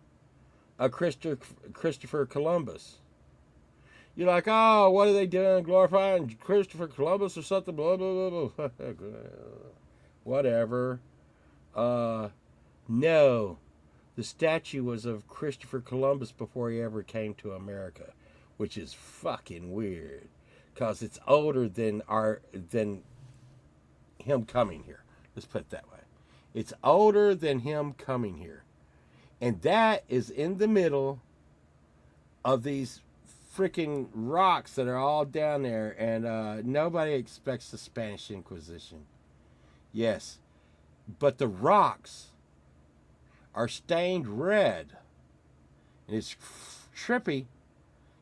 of Christopher Columbus. You're like, oh, what are they doing? Glorifying Christopher Columbus or something? Blah, blah, blah, blah. Whatever. No. The statue was of Christopher Columbus before he ever came to America, which is fucking weird. Because it's older than him coming here. Let's put it that way. It's older than him coming here. And that is in the middle of these freaking rocks that are all down there, and nobody expects the Spanish Inquisition. Yes, but the rocks are stained red, and it's trippy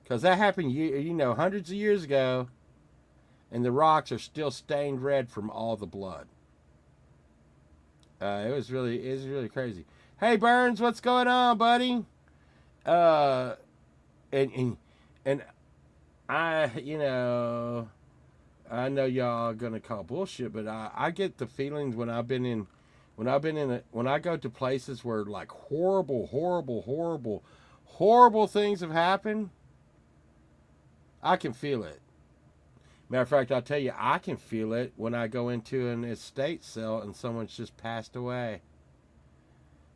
because that happened, hundreds of years ago, and the rocks are still stained red from all the blood. It was really crazy. Hey Burns, what's going on, buddy? And I know y'all are gonna call bullshit, but I get the feelings when I go to places where like horrible things have happened. I can feel it. Matter of fact, I'll tell you, I can feel it when I go into an estate sale and someone's just passed away.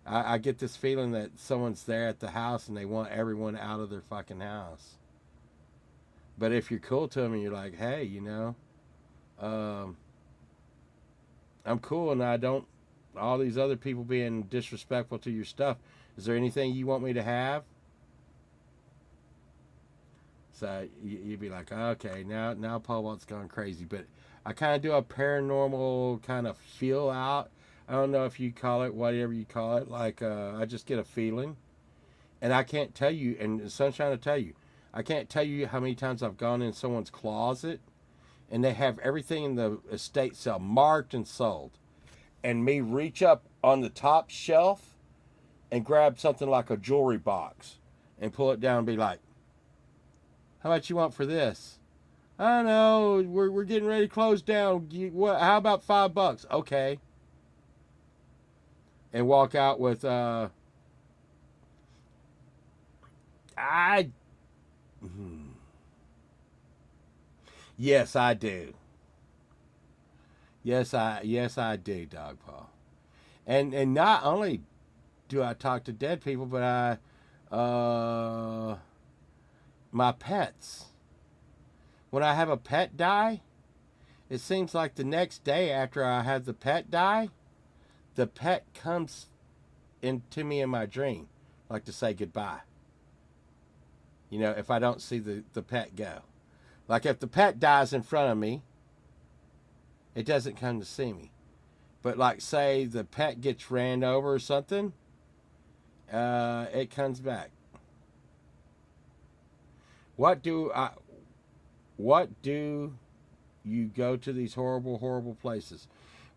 I get this feeling that someone's there at the house and they want everyone out of their fucking house. But if you're cool to them and you're like, hey, um, I'm cool and I don't, all these other people being disrespectful to your stuff, is there anything you want me to have? So you'd be like, okay, now Paul Walt's gone crazy. But I kind of do a paranormal kind of feel out. I don't know if you call it whatever you call it. Like I just get a feeling, and I can't tell you. And Sunshine will tell you, I can't tell you how many times I've gone in someone's closet, and they have everything in the estate sale marked and sold, and me reach up on the top shelf and grab something like a jewelry box and pull it down and be like, how much you want for this? I don't know. We're getting ready to close down. How about $5? Okay. And walk out with I. Yes, I do. Yes I do, Dog Paw. And not only do I talk to dead people, but my pets. When I have a pet die, it seems like the next day after I have the pet die, the pet comes into me in my dream, like to say goodbye. If I don't see the pet go. Like if the pet dies in front of me, it doesn't come to see me. But like say the pet gets ran over or something, it comes back. What do you go to these horrible, horrible places?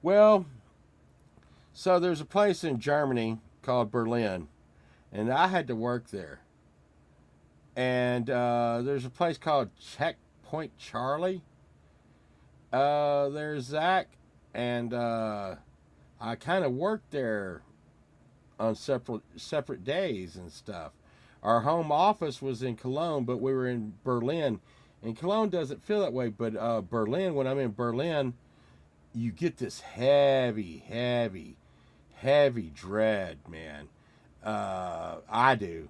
Well, so there's a place in Germany called Berlin, and I had to work there. And there's a place called Checkpoint Charlie. There's Zach, and I kind of worked there on separate days and stuff. Our home office was in Cologne, but we were in Berlin. And Cologne doesn't feel that way, but Berlin, when I'm in Berlin, you get this heavy, heavy, heavy dread, man. I do.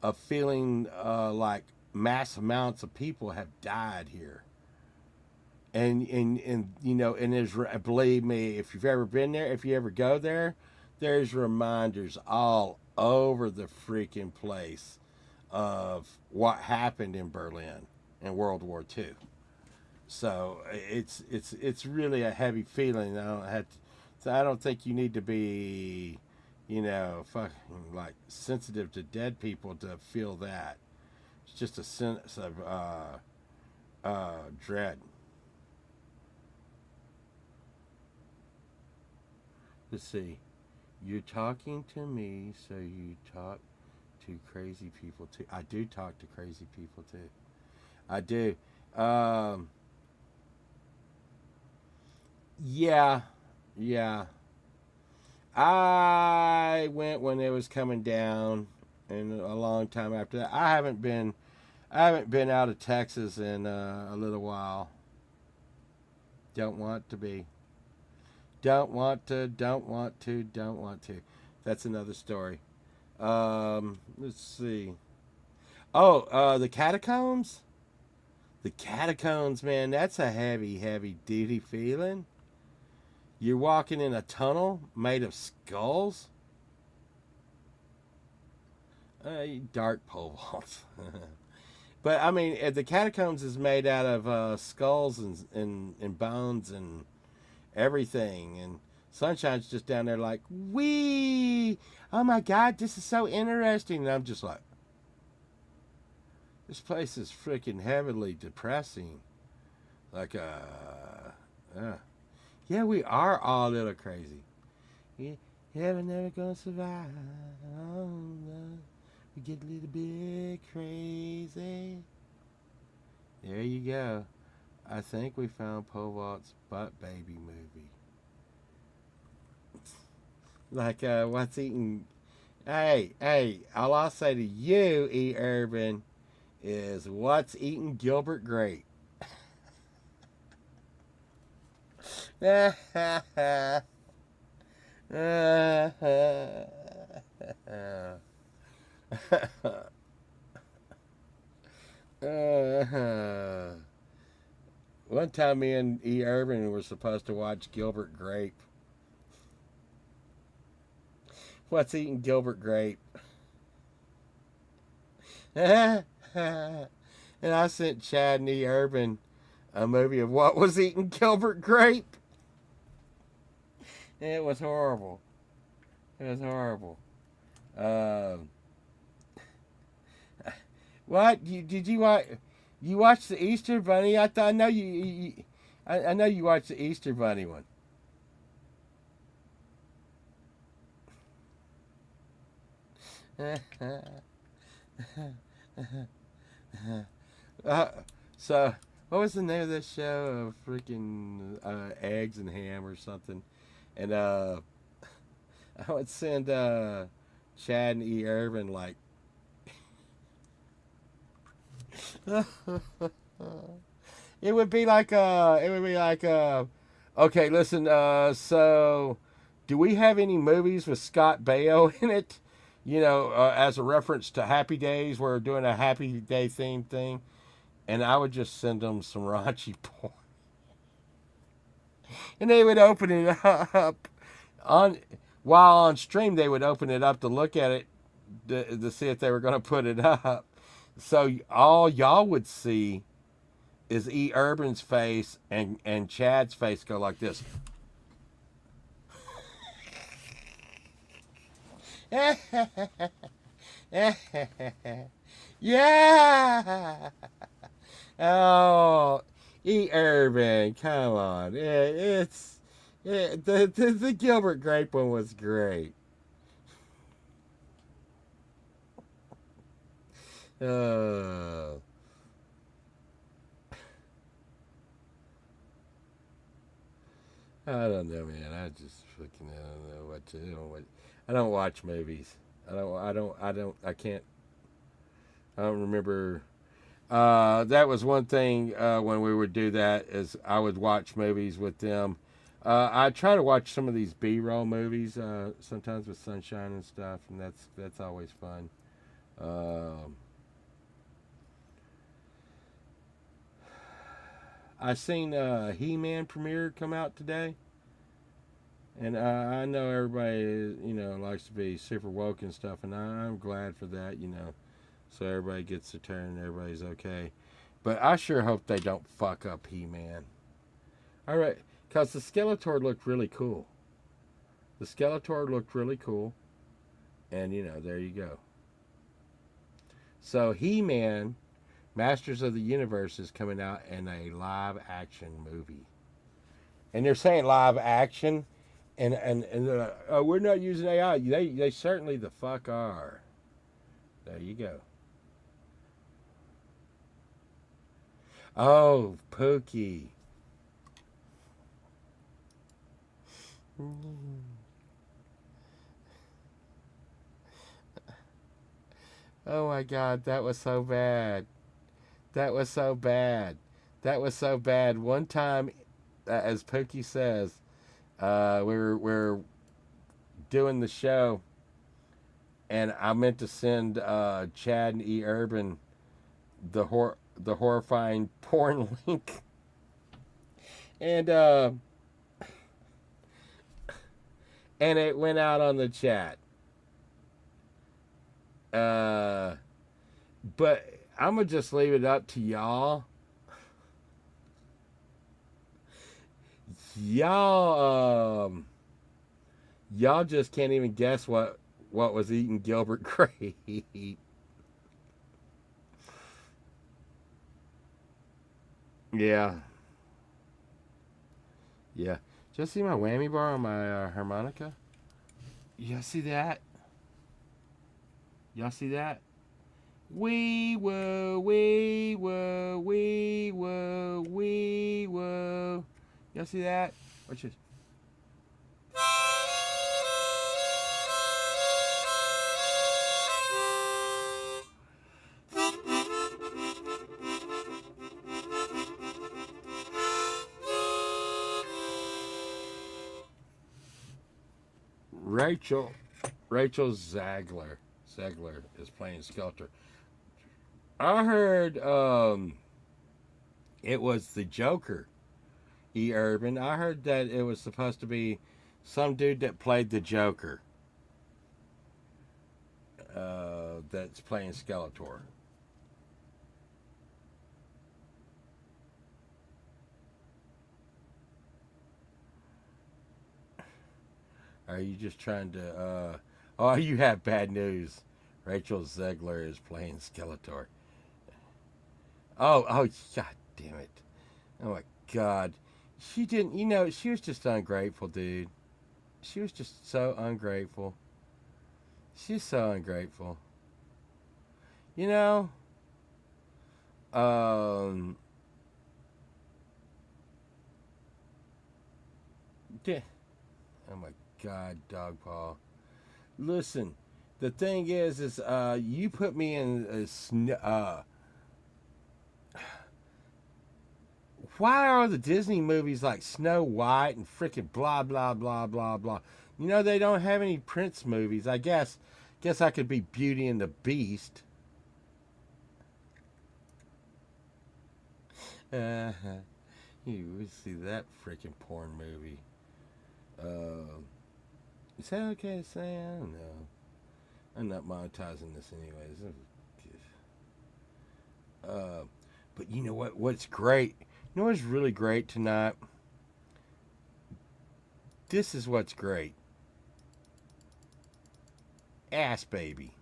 Of feeling like mass amounts of people have died here. And there's, believe me, if you've ever been there, if you ever go there, there's reminders all over the freaking place of what happened in Berlin in World War II. So it's really a heavy feeling. I don't think you need to be, fucking like sensitive to dead people to feel that. It's just a sense of dread. Let's see. You're talking to me, so you talk to crazy people too. I do talk to crazy people too. I do. Yeah. I went when it was coming down, and a long time after that. I haven't been out of Texas in a little while. Don't want to be. Don't want to. That's another story. Let's see. Oh, the catacombs? The catacombs, man, that's a heavy, heavy duty feeling. You're walking in a tunnel made of skulls? Dark pole vaults. But, I mean, the catacombs is made out of skulls and bones and everything. And Sunshine's just down there like, wee! Oh my God, this is so interesting. And I'm just like, this place is freaking heavily depressing. Like, yeah, we are all a little crazy. Yeah, we're never gonna survive. Oh, no. We get a little bit crazy. There you go. I think we found Povalt's Butt Baby movie. Like, what's eating? Hey, all I'll say to you, E. Urban, is what's eating Gilbert Grape? One time, me and E. Urban were supposed to watch Gilbert Grape. What's eating Gilbert Grape? And I sent Chad and E. Urban a movie of what was eating Gilbert Grape. It was horrible. It was horrible. What did you watch? You watched the Easter Bunny? I know I know you watched the Easter Bunny one. So, what was the name of this show? Freaking eggs and ham or something. And I would send Chad and E. Irvin like. It would be like okay, listen, so do we have any movies with Scott Baio in it? You know, as a reference to Happy Days, we're doing a Happy Day themed thing. And I would just send them some raunchy porn. And they would open it up while on stream. They would open it up to look at it to see if they were going to put it up. So all y'all would see is E. Urban's face and Chad's face go like this. Yeah. Oh, E. Urban, come on. The Gilbert Grape one was great. Oh. I don't know, man. I just fucking I don't know what to do. I don't watch movies. I can't. I don't remember. That was one thing when we would do that is I would watch movies with them. I try to watch some of these B-roll movies sometimes with sunshine and stuff, and that's always fun. I seen He-Man premiere come out today, and I know everybody likes to be super woke and stuff, and I'm glad for that, so everybody gets their turn and everybody's okay. But I sure hope they don't fuck up He-Man. All right, because the Skeletor looked really cool. And there you go. So He-Man, Masters of the Universe, is coming out in a live action movie. And they're saying live action, and they're like, oh, we're not using AI. They certainly the fuck are. There you go. Oh, Pookie. Oh my God, that was so bad. That was so bad. One time, as Pookie says, we're doing the show, and I meant to send Chad and E. Urban the horrifying porn link, and it went out on the chat. But I'm gonna just leave it up to y'all. Y'all just can't even guess what was eating Gilbert Grape. Yeah. Just see my whammy bar on my harmonica? Y'all see that? Wee woo, wee woo, wee woo, wee woo. Y'all see that? Watch this. Rachel Rachel Zegler is playing Skeletor. I heard it was the Joker, E. Urban. I heard that it was supposed to be some dude that played the Joker that's playing Skeletor. Are you just trying to? Oh, you have bad news. Rachel Zegler is playing Skeletor. Oh, god damn it. Oh my god. She didn't, she was just ungrateful, dude. She was just so ungrateful. She's so ungrateful. You know, yeah. Oh my god, dog paw. Listen, the thing is you put me in why are the Disney movies like Snow White and freaking blah blah blah blah blah? They don't have any Prince movies. I guess I could be Beauty and the Beast. You would see that freaking porn movie. Is that okay to say? I don't know. I'm not monetizing this anyways. But you know what? What's great? You know what's really great tonight? This is what's great. Ass baby.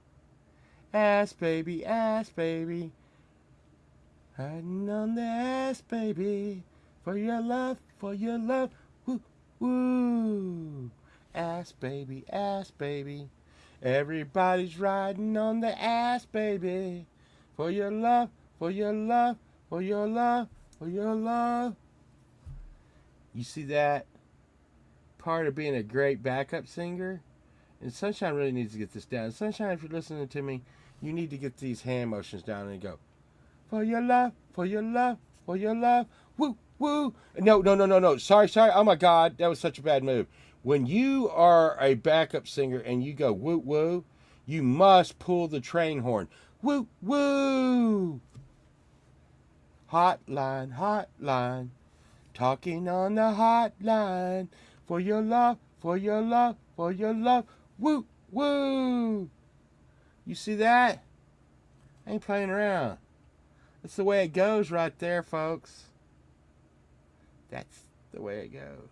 Ass baby, ass baby. Hiding on the ass baby. For your love, for your love. Woo, woo. Ass baby, ass baby. Everybody's riding on the ass baby. For your love, for your love, for your love, for your love. You see that? Part of being a great backup singer. And Sunshine really needs to get this down. Sunshine, if you're listening to me, you need to get these hand motions down and go. For your love, for your love, for your love. Woo, woo. No. Sorry. Oh my God, that was such a bad move. When you are a backup singer and you go woo, woo, you must pull the train horn. Woo, woo. Hotline, hotline. Talking on the hotline. For your love, for your love, for your love. Woo, woo. You see that? I ain't playing around. That's the way it goes right there, folks. That's the way it goes.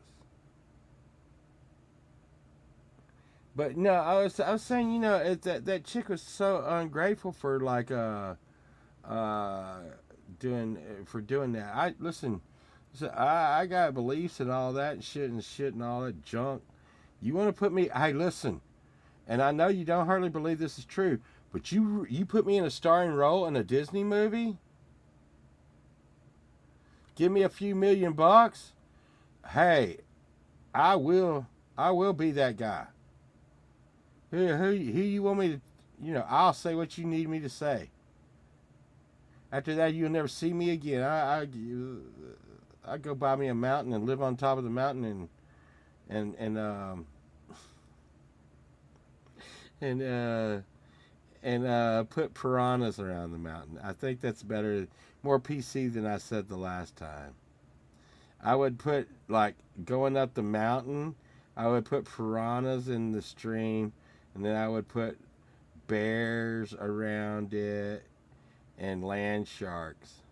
But no, I was saying, that chick was so ungrateful for doing that. I got beliefs and all that shit and all that junk. You want to put me? Hey, listen. And I know you don't hardly believe this is true, but you put me in a starring role in a Disney movie? Give me a few $1,000,000? Hey, I will be that guy. Who you want me to, I'll say what you need me to say. After that, you'll never see me again. I go buy me a mountain and live on top of the mountain and put piranhas around the mountain. I think that's better, more PC than I said the last time. I would put, going up the mountain, I would put piranhas in the stream, and then I would put bears around it and land sharks.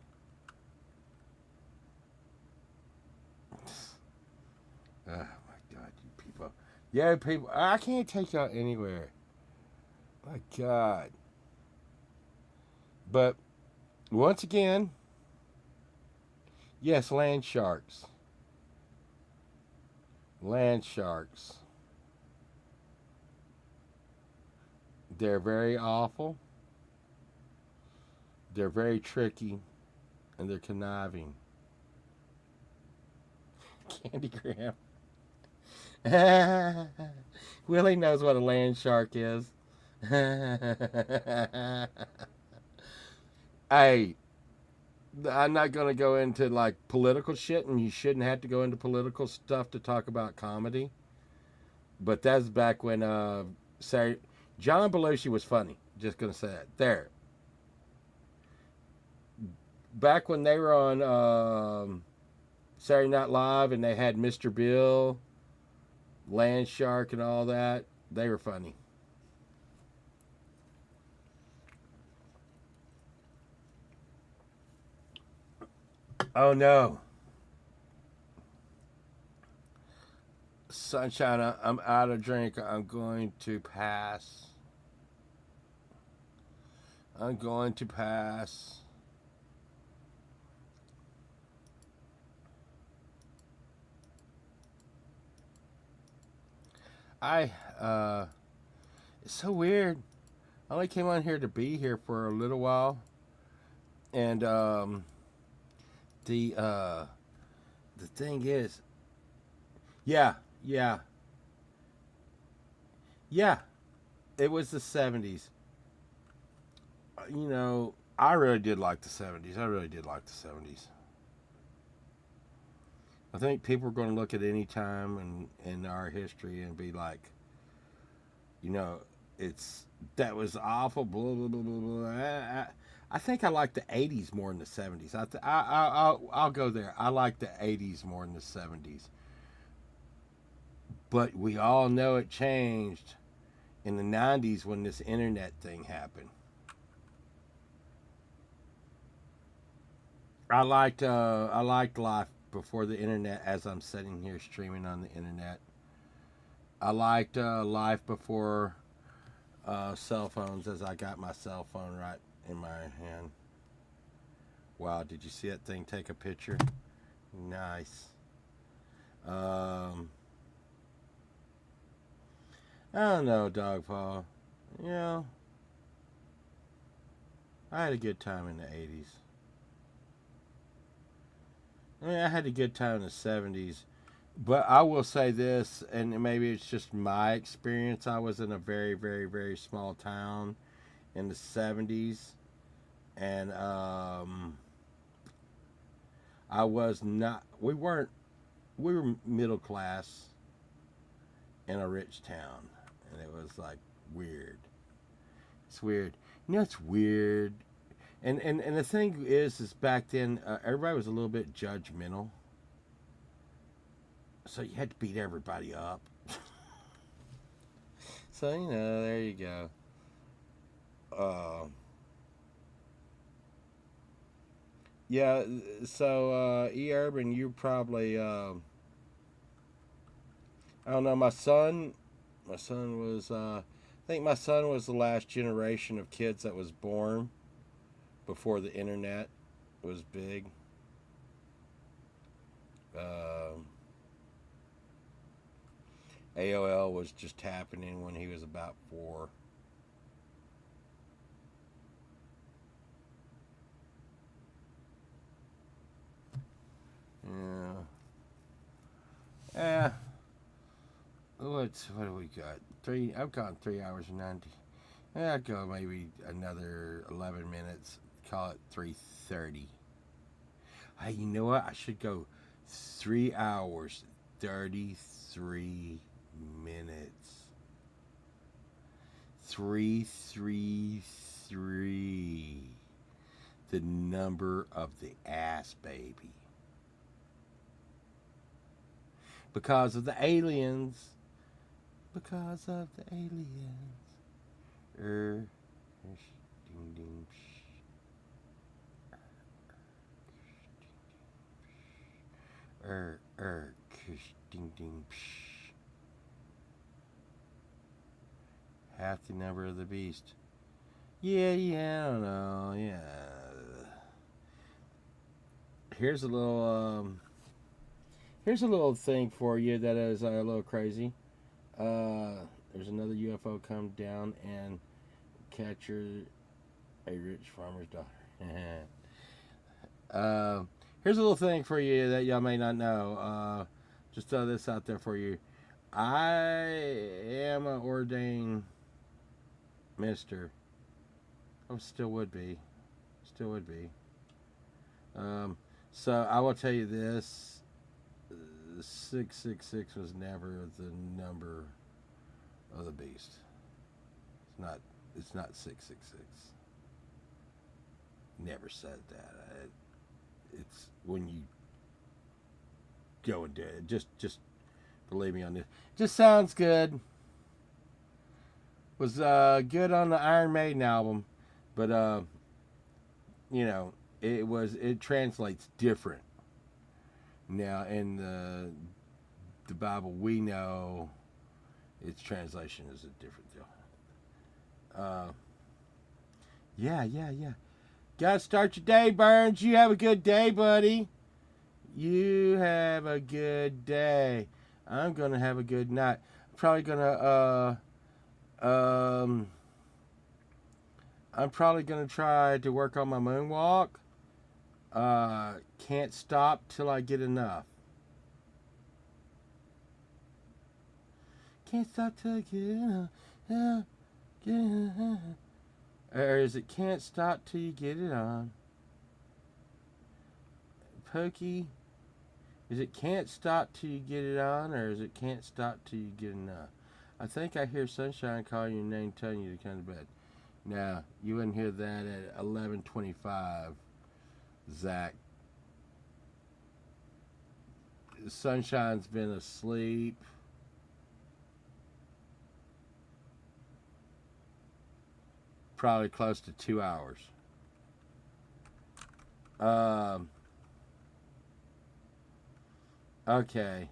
Oh my God, you people. Yeah, people, I can't take y'all anywhere. My God. But once again, yes, land sharks. Land sharks. They're very awful. They're very tricky. And they're conniving. Candy Graham. Willie knows what a land shark is. Hey, I'm not going to go into political shit, and you shouldn't have to go into political stuff to talk about comedy. But that's back when So, John Belushi was funny. Just gonna say that. There. Back when they were on Saturday Night Live and they had Mr. Bill, Land Shark, and all that, they were funny. Oh no. Sunshine, I'm out of drink. I'm going to pass. I'm going to pass. It's so weird. I only came on here to be here for a little while. And the thing is, yeah, it was the 70s. You know, I really did like the 70s. I really did like the 70s. I think people are going to look at any time in our history and be like, you know, that was awful. Blah blah blah blah blah. I think I like the 80s more than the 70s. I'll go there. I like the 80s more than the 70s. But we all know it changed in the 90s when this internet thing happened. I liked life before the internet as I'm sitting here streaming on the internet. I liked life before cell phones as I got my cell phone right in my hand. Wow, did you see that thing take a picture? Nice. I don't know, Dog Paw. You know, I had a good time in the 80s. I mean, I had a good time in the 70s. But I will say this, and maybe it's just my experience. I was in a very, very, very small town in the 70s. And I was not, we were middle class in a rich town. And it was like weird. It's weird. You know, it's weird. And the thing is back then, everybody was a little bit judgmental. So you had to beat everybody up. So, you know, there you go. Yeah, so, E-Urban, you probably, I don't know, my son was, I think my son was the last generation of kids that was born before the internet was big. AOL was just happening when he was about 4. Yeah. Yeah. What do we got? I've gone 3 hours and 90. Yeah, I'd go maybe another 11 minutes. Call it 3:30. Hey, you know what? I should go 3 hours 33 minutes. 333. The number of the ass baby. Because of the aliens. Because of the aliens. Ding ding. Ding ding. Half the number of the beast. Yeah, I don't know. Yeah. Here's a little thing for you that is a little crazy. There's another UFO come down and capture a rich farmer's daughter. Here's a little thing for you that y'all may not know. Just throw this out there for you. I am an ordained minister. I still would be. So I will tell you this. 666 was never the number of the beast. It's not 666. Never said that. It's when you go and do it. Just believe me on this. Just sounds good. Was good on the Iron Maiden album, but it translates different. Now in the Bible we know, its translation is a different deal. Yeah. Gotta start your day, Burns. You have a good day, buddy. You have a good day. I'm gonna have a good night. I'm probably gonna try to work on my moonwalk. Can't stop till I get enough. Can't stop till I get enough. Get enough. Or is it can't stop till you get it on? Pokey. Is it can't stop till you get it on, or is it can't stop till you get enough? I think I hear Sunshine calling your name, telling you to come to bed. Now, you wouldn't hear that at 11:25, Zach. Sunshine's been asleep. Probably close to 2 hours. Okay.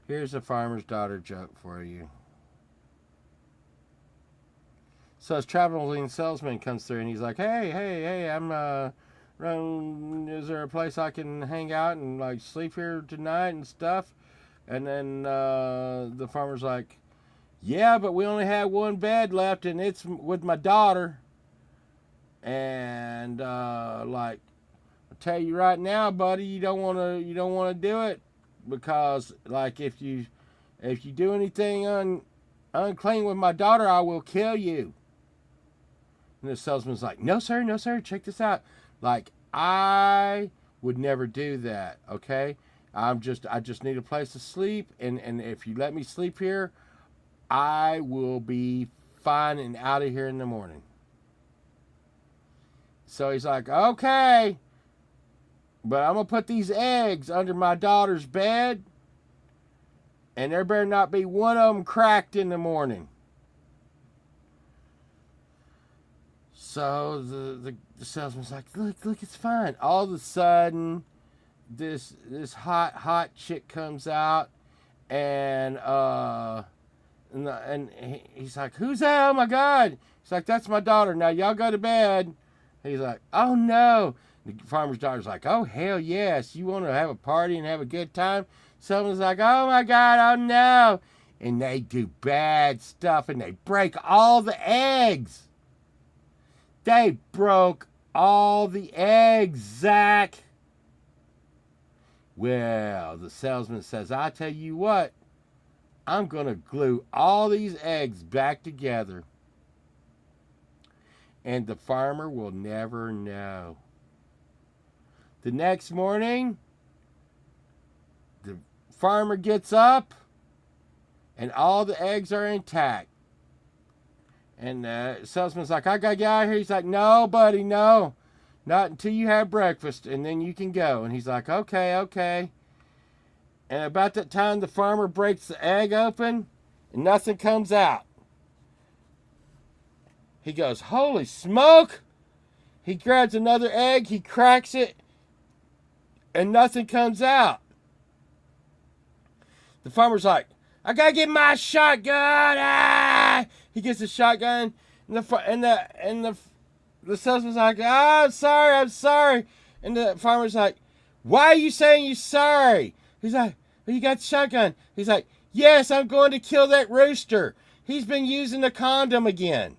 Here's a farmer's daughter joke for you. So his traveling salesman comes through and he's like, hey, I'm is there a place I can hang out and like sleep here tonight and stuff? And then the farmer's like, yeah, but we only have one bed left and it's with my daughter. And like, I'll tell you right now, buddy, you don't want to do it, because like if you do anything unclean with my daughter, I will kill you. And the salesman's like, no sir, check this out. Like, I would never do that, okay? I just need a place to sleep, and if you let me sleep here, I will be fine and out of here in the morning. So he's like, okay, but I'm going to put these eggs under my daughter's bed, and there better not be one of them cracked in the morning. So the salesman's like, look, it's fine. All of a sudden, this hot chick comes out, and he's like, who's that? Oh my God. He's like, that's my daughter. Now y'all go to bed. He's like, oh no. The farmer's daughter's like, oh hell yes. You want to have a party and have a good time? Someone's like, oh my God, oh no. And they do bad stuff and they break all the eggs. They broke all the eggs, Zach. Well, the salesman says, I tell you what, I'm going to glue all these eggs back together, and the farmer will never know. The next morning, the farmer gets up, and all the eggs are intact. And the salesman's like, I got to get out of here. He's like, no, buddy, no. Not until you have breakfast, and then you can go. And he's like, okay. And about that time, the farmer breaks the egg open, and nothing comes out. He goes, holy smoke! He grabs another egg, he cracks it, and nothing comes out. The farmer's like, I gotta get my shotgun! Ah! He gets the shotgun, and the salesman's like, I'm sorry. And the farmer's like, why are you saying you're sorry? He's like, oh, you got the shotgun. He's like, yes, I'm going to kill that rooster. He's been using the condom again.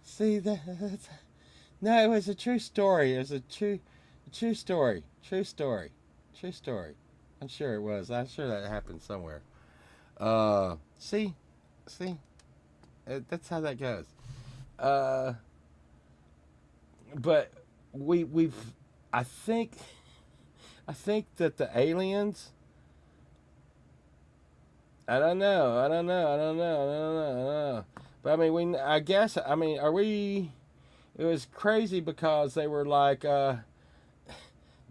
See, that's no, it was a true story. It was a true True story. True story. True story. I'm sure it was. I'm sure that happened somewhere. See, that's how that goes. Uh, but we've. I think. I think that the aliens. I don't know. I don't know. I don't know. I don't know. I don't know. But I mean, we. I guess. I mean, are we? It was crazy because they were like.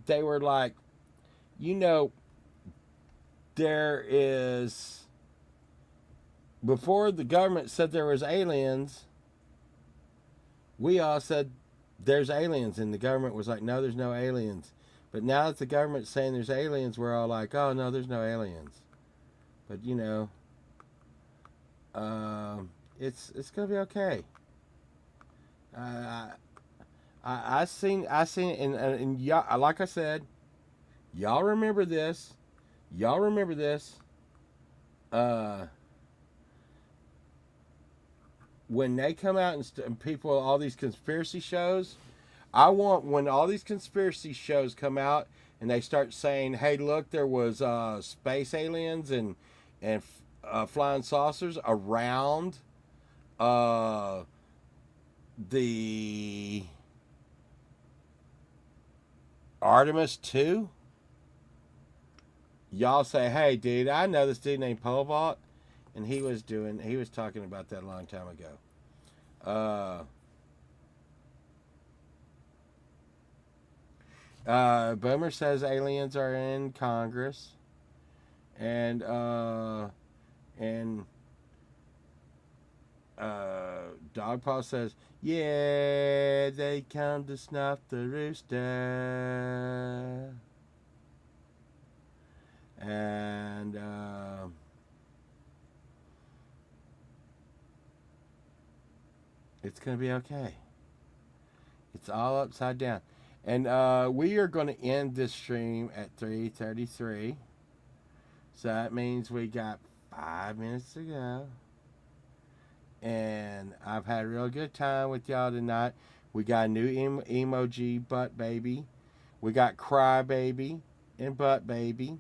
They were like. You know. There is. Before the government said there was aliens, we all said there's aliens, and the government was like, no, there's no aliens. But now that the government's saying there's aliens, we're all like, oh no, there's no aliens. But you know, it's gonna be okay. Uh, I seen and y'all, like I said, y'all remember this. Y'all remember this. Uh, when they come out and people, all these conspiracy shows, I want when all these conspiracy shows come out and they start saying, "Hey, look, there was space aliens and flying saucers around uh, the Artemis II." Y'all say, "Hey, dude, I know this dude named Pole Vault, and he was talking about that a long time ago." Boomer says aliens are in Congress, and Dogpaw says, "Yeah, they come to snuff the rooster," and it's gonna be okay. It's all upside down. And we are going to end this stream at 3:33. So that means we got 5 minutes to go. And I've had a real good time with y'all tonight. We got a new emoji, butt baby. We got cry baby and butt baby.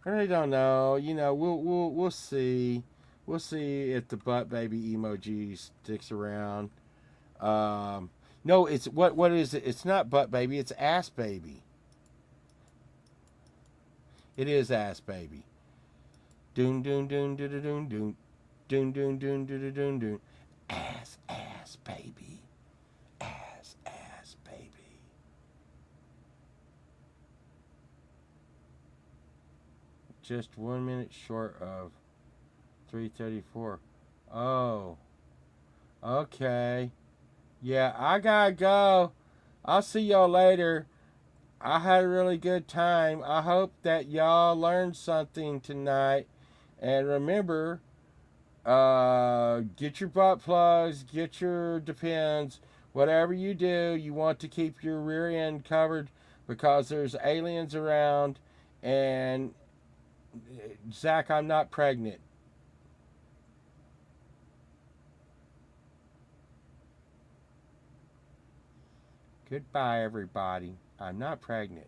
I really don't know. You know, we'll see. We'll see if the butt baby emoji sticks around. No, it's what is it? It's not butt baby, it's ass baby. It is ass baby. Doon doon doon doon doon doon doon doon doon doon doon doon. Ass baby. Ass baby. Just 1 minute short of 3:34. Oh. Okay. Yeah, I gotta go. I'll see y'all later. I had a really good time. I hope that y'all learned something tonight. And remember, get your butt plugs, get your Depends. Whatever you do, you want to keep your rear end covered because there's aliens around. And, Zach, I'm not pregnant. Goodbye, everybody. I'm not pregnant.